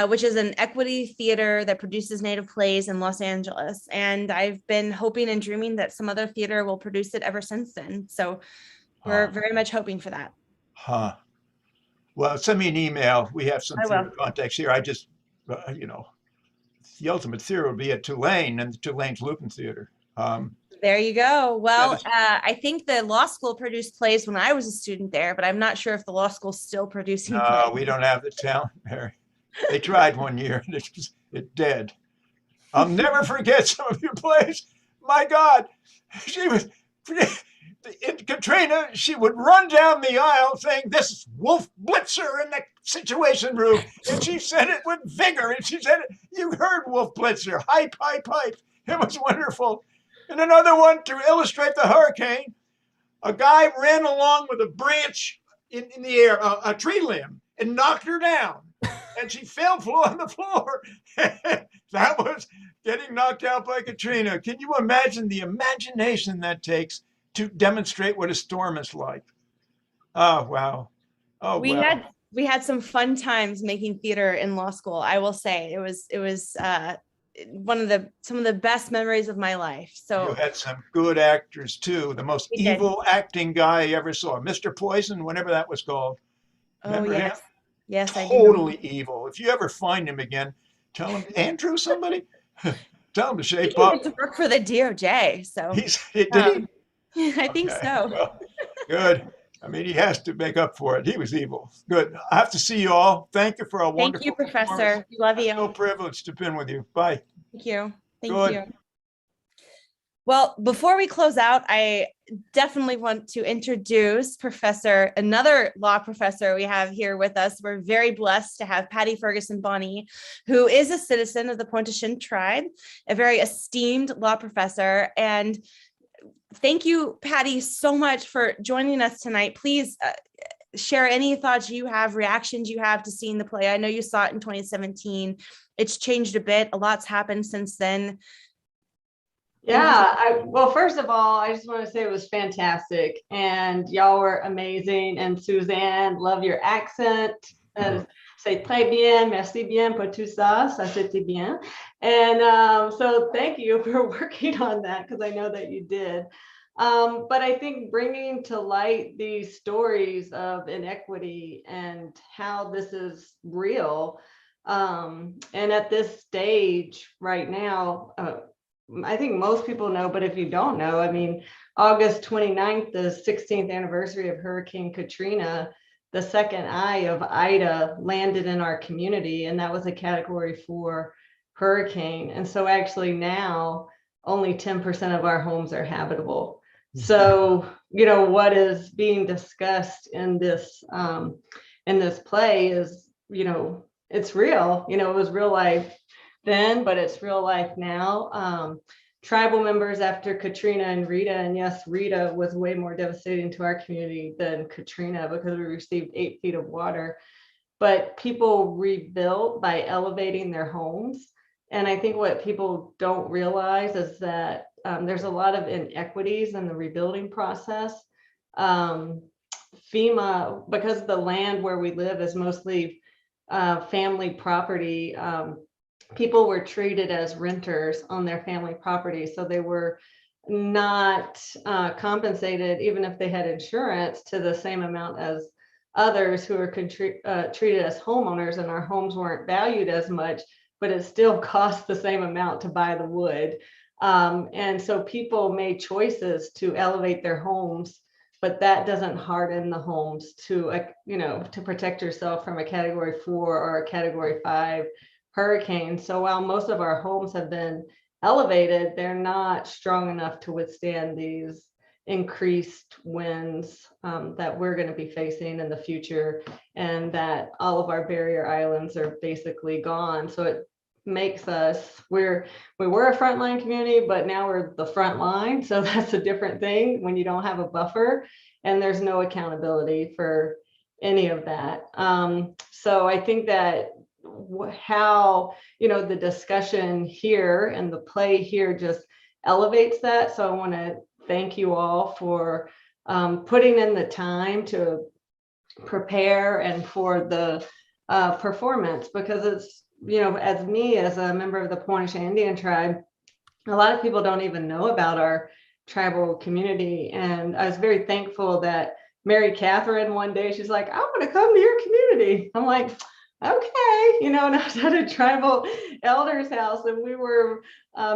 which is an equity theater that produces Native plays in Los Angeles. And I've been hoping and dreaming that some other theater will produce it ever since then. So we're very much hoping for that. Huh. Well, send me an email. We have some I will. theater contacts here. I just, you know, the ultimate theater would be at Tulane and the Tulane's Lupin Theater. There you go. Well, I think the law school produced plays when I was a student there, but I'm not sure if the law school's still producing No, plays. we don't have the talent, Mary. They tried one year and it dead. I'll never forget some of your plays. My God, she was in Katrina. She would run down the aisle saying, "This is Wolf Blitzer in the Situation Room," and she said it with vigor. And she said, "You heard Wolf Blitzer, hype, hype, hype." It was wonderful. And another one to illustrate the hurricane. A guy ran along with a branch in the air, a tree limb, and knocked her down. And she fell on the floor. That was getting knocked out by Katrina. Can you imagine the imagination that takes to demonstrate what a storm is like? Oh, wow. Oh, we had some fun times making theater in law school. I will say it was some of the best memories of my life. So you had some good actors too. The most evil acting guy I ever saw, Mr. Poison, whenever that was called. Remember him? Yes, I do. Totally evil. If you ever find him again, tell him, Andrew, somebody, tell him to shape up. To work for the DOJ. So did he? I think so. Well, good. I mean, he has to make up for it. He was evil. Good. I have to see you all. Thank you for a wonderful. Thank you, Professor. Love you. So privileged to have been with you. Bye. Thank you. Thank Good. you. Well, before we close out, I definitely want to introduce another law professor we have here with us. We're very blessed to have Patty Ferguson-Bohnee, who is a citizen of the Pointe-au-Chien tribe, a very esteemed law professor. And thank you, Patty, so much for joining us tonight. Please share any thoughts you have, reactions you have to seeing the play. I know you saw it in 2017. It's changed a bit. A lot's happened since then. Yeah, well, first of all, I just want to say it was fantastic and y'all were amazing. And Suzanne, love your accent. C'est très bien, merci bien pour tout ça, ça c'était bien. And so thank you for working on that because I know that you did. But I think bringing to light these stories of inequity and how this is real. And at this stage right now, I think most people know, but if you don't know, I mean, August 29th, the 16th anniversary of Hurricane Katrina, the second eye of Ida landed in our community, and that was a Category 4 hurricane. And so actually now only 10% of our homes are habitable. So, you know, what is being discussed in this play is, you know, it's real, you know, it was real life then, but it's real life now. Tribal members after Katrina and Rita, and yes, Rita was way more devastating to our community than Katrina because we received 8 feet of water. but people rebuilt by elevating their homes. And I think what people don't realize is that there's a lot of inequities in the rebuilding process. FEMA, because the land where we live is mostly family property, people were treated as renters on their family property. So they were not compensated, even if they had insurance, to the same amount as others who are treated as homeowners, and our homes weren't valued as much, but it still cost the same amount to buy the wood. And so people made choices to elevate their homes, but that doesn't harden the homes to, to protect yourself from a Category 4 or a Category 5 hurricane. So while most of our homes have been elevated, they're not strong enough to withstand these increased winds that we're going to be facing in the future, and that all of our barrier islands are basically gone. So it makes us, we were a frontline community, but now we're the front line. So that's a different thing when you don't have a buffer and there's no accountability for any of that. So I think that how, the discussion here and the play here just elevates that. So I want to thank you all for putting in the time to prepare and for the performance, because it's, as me, as a member of the Pointe-au-Chien Indian tribe, a lot of people don't even know about our tribal community. And I was very thankful that Mary Kathryn, one day, she's like, I want to come to your community. I'm like, okay, and I was at a tribal elder's house, and we were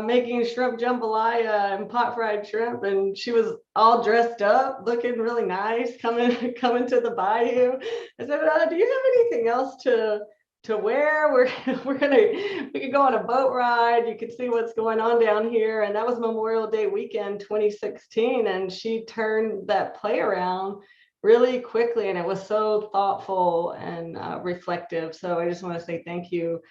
making shrimp jambalaya and pot fried shrimp, and she was all dressed up, looking really nice, coming to the bayou. I said, do you have anything else to wear? We could go on a boat ride. You could see what's going on down here. And that was Memorial Day weekend 2016, and she turned that play around really quickly, and it was so thoughtful and reflective. So I just want to say thank you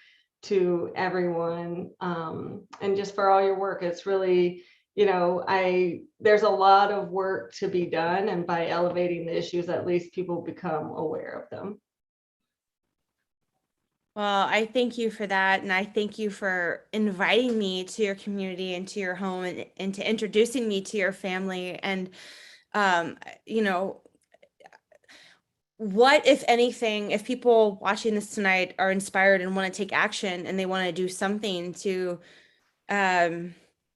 to everyone, and just for all your work. It's really, there's a lot of work to be done, and by elevating the issues, at least people become aware of them. Well, I thank you for that. And I thank you for inviting me to your community and to your home, and to introducing me to your family. And, what, if anything, if people watching this tonight are inspired and want to take action, and they want to do something to,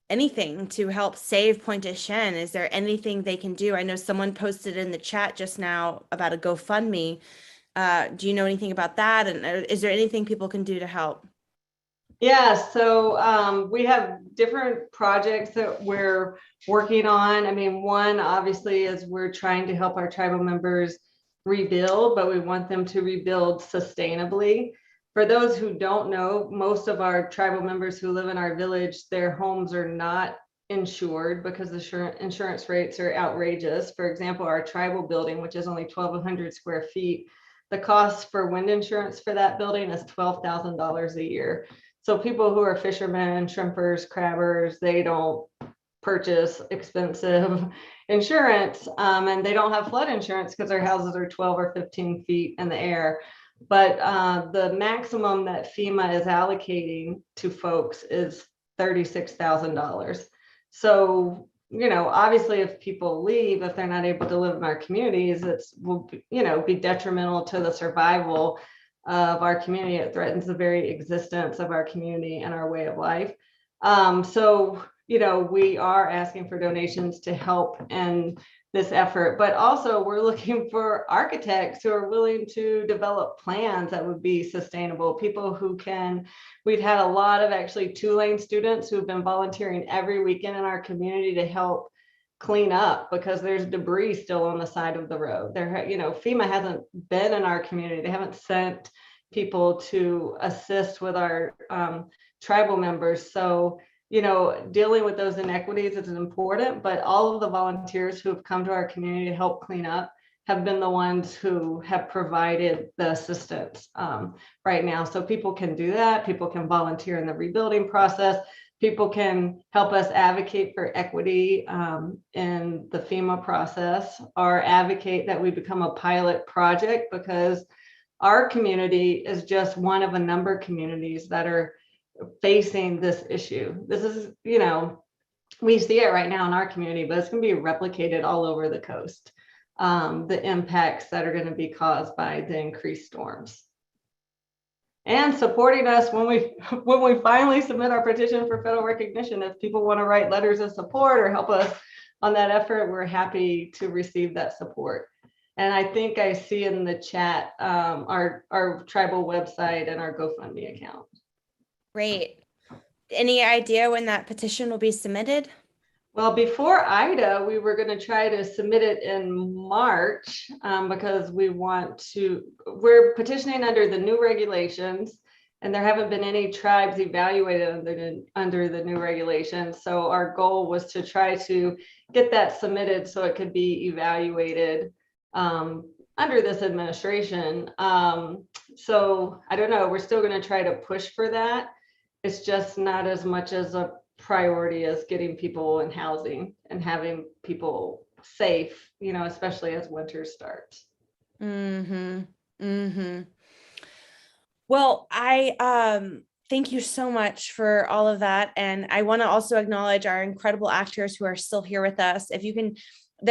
anything to help save Pointe-au-Chien, is there anything they can do? I know someone posted in the chat just now about a GoFundMe. Do you know anything about that? And is there anything people can do to help? Yeah, so we have different projects that we're working on. I mean, one obviously is we're trying to help our tribal members rebuild, but we want them to rebuild sustainably. For those who don't know, most of our tribal members who live in our village, their homes are not insured because the insurance rates are outrageous. For example, our tribal building, which is only 1,200 square feet, the cost for wind insurance for that building is $12,000 a year. So people who are fishermen, shrimpers, crabbers, they don't purchase expensive insurance, and they don't have flood insurance because their houses are 12 or 15 feet in the air. But the maximum that FEMA is allocating to folks is $36,000. So, obviously if people leave, if they're not able to live in our communities, will be detrimental to the survival of our community. It threatens the very existence of our community and our way of life. So, we are asking for donations to help in this effort, but also we're looking for architects who are willing to develop plans that would be sustainable. People who can, we've had a lot of actually two-lane students who've been volunteering every weekend in our community to help clean up because there's debris still on the side of the road. FEMA hasn't been in our community. They haven't sent people to assist with our tribal members. So, dealing with those inequities is important, but all of the volunteers who have come to our community to help clean up have been the ones who have provided the assistance right now. So people can do that. People can volunteer in the rebuilding process. People can help us advocate for equity in the FEMA process, or advocate that we become a pilot project, because our community is just one of a number of communities that are facing this issue. This is, you know, we see it right now in our community, but it's going to be replicated all over the coast. The impacts that are going to be caused by the increased storms. And supporting us when we finally submit our petition for federal recognition. If people want to write letters of support or help us on that effort, we're happy to receive that support. And I think I see in the chat our tribal website and our GoFundMe account. Great. Any idea when that petition will be submitted? Well, before Ida, we were going to try to submit it in March because we're petitioning under the new regulations, and there haven't been any tribes evaluated under the new regulations. So our goal was to try to get that submitted so it could be evaluated under this administration. So I don't know, we're still going to try to push for that. It's just not as much as a priority as getting people in housing and having people safe, you know, especially as winter starts. Well, I thank you so much for all of that. And I want to also acknowledge our incredible actors who are still here with us. If you can,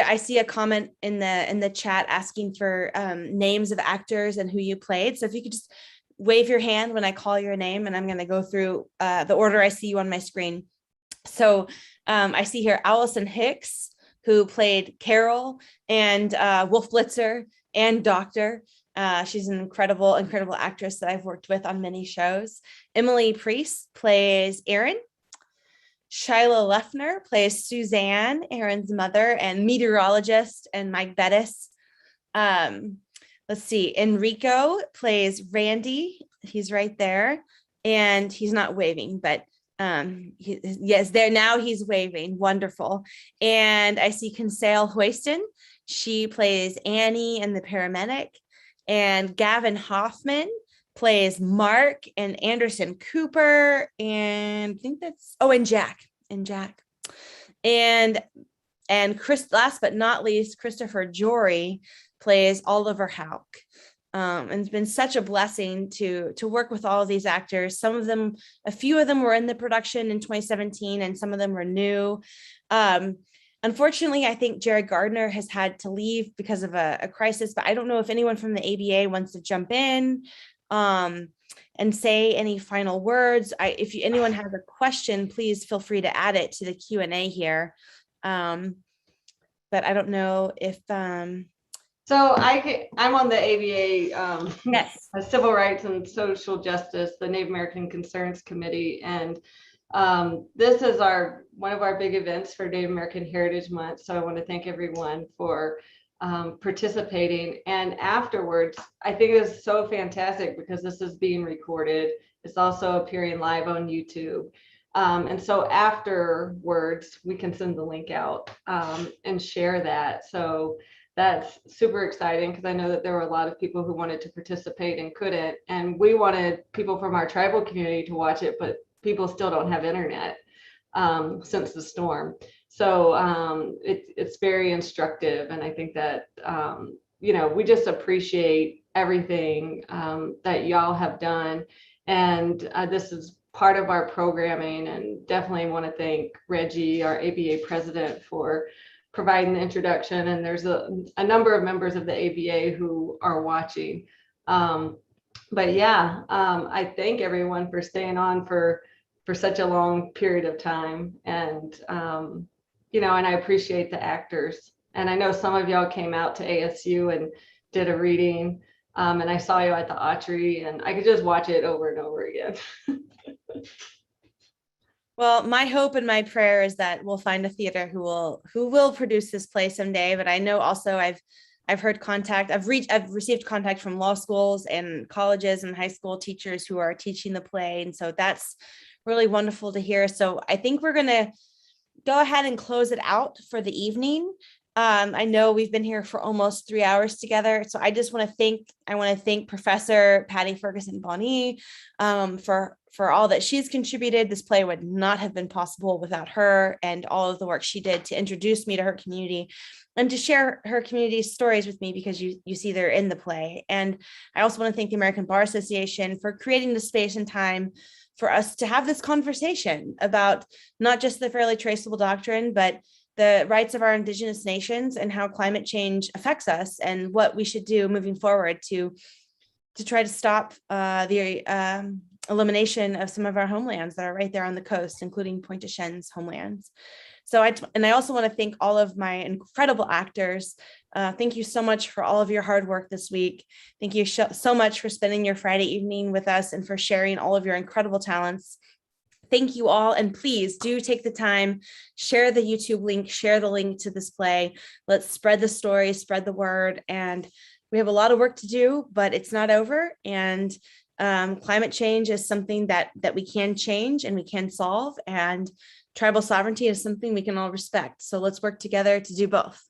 I see a comment in the chat asking for names of actors and who you played. So if you could just wave your hand when I call your name, and I'm going to go through the order I see you on my screen. So I see here Allison Hicks, who played Carol and Wolf Blitzer and Doctor. She's an incredible actress that I've worked with on many shows. Emily Preis plays Erin. Shyla Lefner plays Suzanne, Erin's mother and meteorologist, and Mike Bettis. Let's see, Enrico plays Randy. He's right there, and he's not waving, but yes, there now he's waving. Wonderful. And I see Kinsale Hueston. She plays Annie and the paramedic. And Gavin Hoffman plays Mark, and Anderson Cooper, and I think that's and Jack. And Chris, last but not least, Christopher Jorie plays Oliver Houck. And it's been such a blessing to work with all of these actors. A few of them were in the production in 2017, and some of them were new. Unfortunately, I think Jared Gardner has had to leave because of a crisis, but I don't know if anyone from the ABA wants to jump in and say any final words. If anyone has a question, please feel free to add it to the Q&A here. But I don't know if So I'm on the ABA yes. Civil Rights and Social Justice, the Native American Concerns Committee, and this is one of our big events for Native American Heritage Month. So I want to thank everyone for participating. And afterwards, I think it is so fantastic because this is being recorded. It's also appearing live on YouTube. And so afterwards, we can send the link out and share that. So that's super exciting because I know that there were a lot of people who wanted to participate and couldn't. And we wanted people from our tribal community to watch it, but people still don't have internet since the storm. So it's very instructive. And I think that, we just appreciate everything that y'all have done. And this is part of our programming, and definitely want to thank Reggie, our ABA president, for providing the introduction. And there's a number of members of the ABA who are watching. But yeah, I thank everyone for staying on for such a long period of time. And, and I appreciate the actors. And I know some of y'all came out to ASU and did a reading. And I saw you at the Autry, and I could just watch it over and over again. Well, my hope and my prayer is that we'll find a theater who will produce this play someday. But I know also I've heard contact. I've received contact from law schools and colleges and high school teachers who are teaching the play, and so that's really wonderful to hear. So I think we're gonna go ahead and close it out for the evening. I know we've been here for almost 3 hours together. So I just want to thank Professor Patty Ferguson-Bohnee for all that she's contributed. This play would not have been possible without her and all of the work she did to introduce me to her community and to share her community's stories with me, because you see they're in the play. And I also want to thank the American Bar Association for creating the space and time for us to have this conversation about not just the fairly traceable doctrine, but the rights of our indigenous nations and how climate change affects us and what we should do moving forward to try to stop the elimination of some of our homelands that are right there on the coast, including Pointe-au-Chien's homelands. So I also want to thank all of my incredible actors. Thank you so much for all of your hard work this week. Thank you so much for spending your Friday evening with us and for sharing all of your incredible talents. Thank you all. And please do take the time, share the YouTube link, share the link to this play. Let's spread the story, spread the word. And we have a lot of work to do, but it's not over. And climate change is something that we can change and we can solve. And tribal sovereignty is something we can all respect. So let's work together to do both.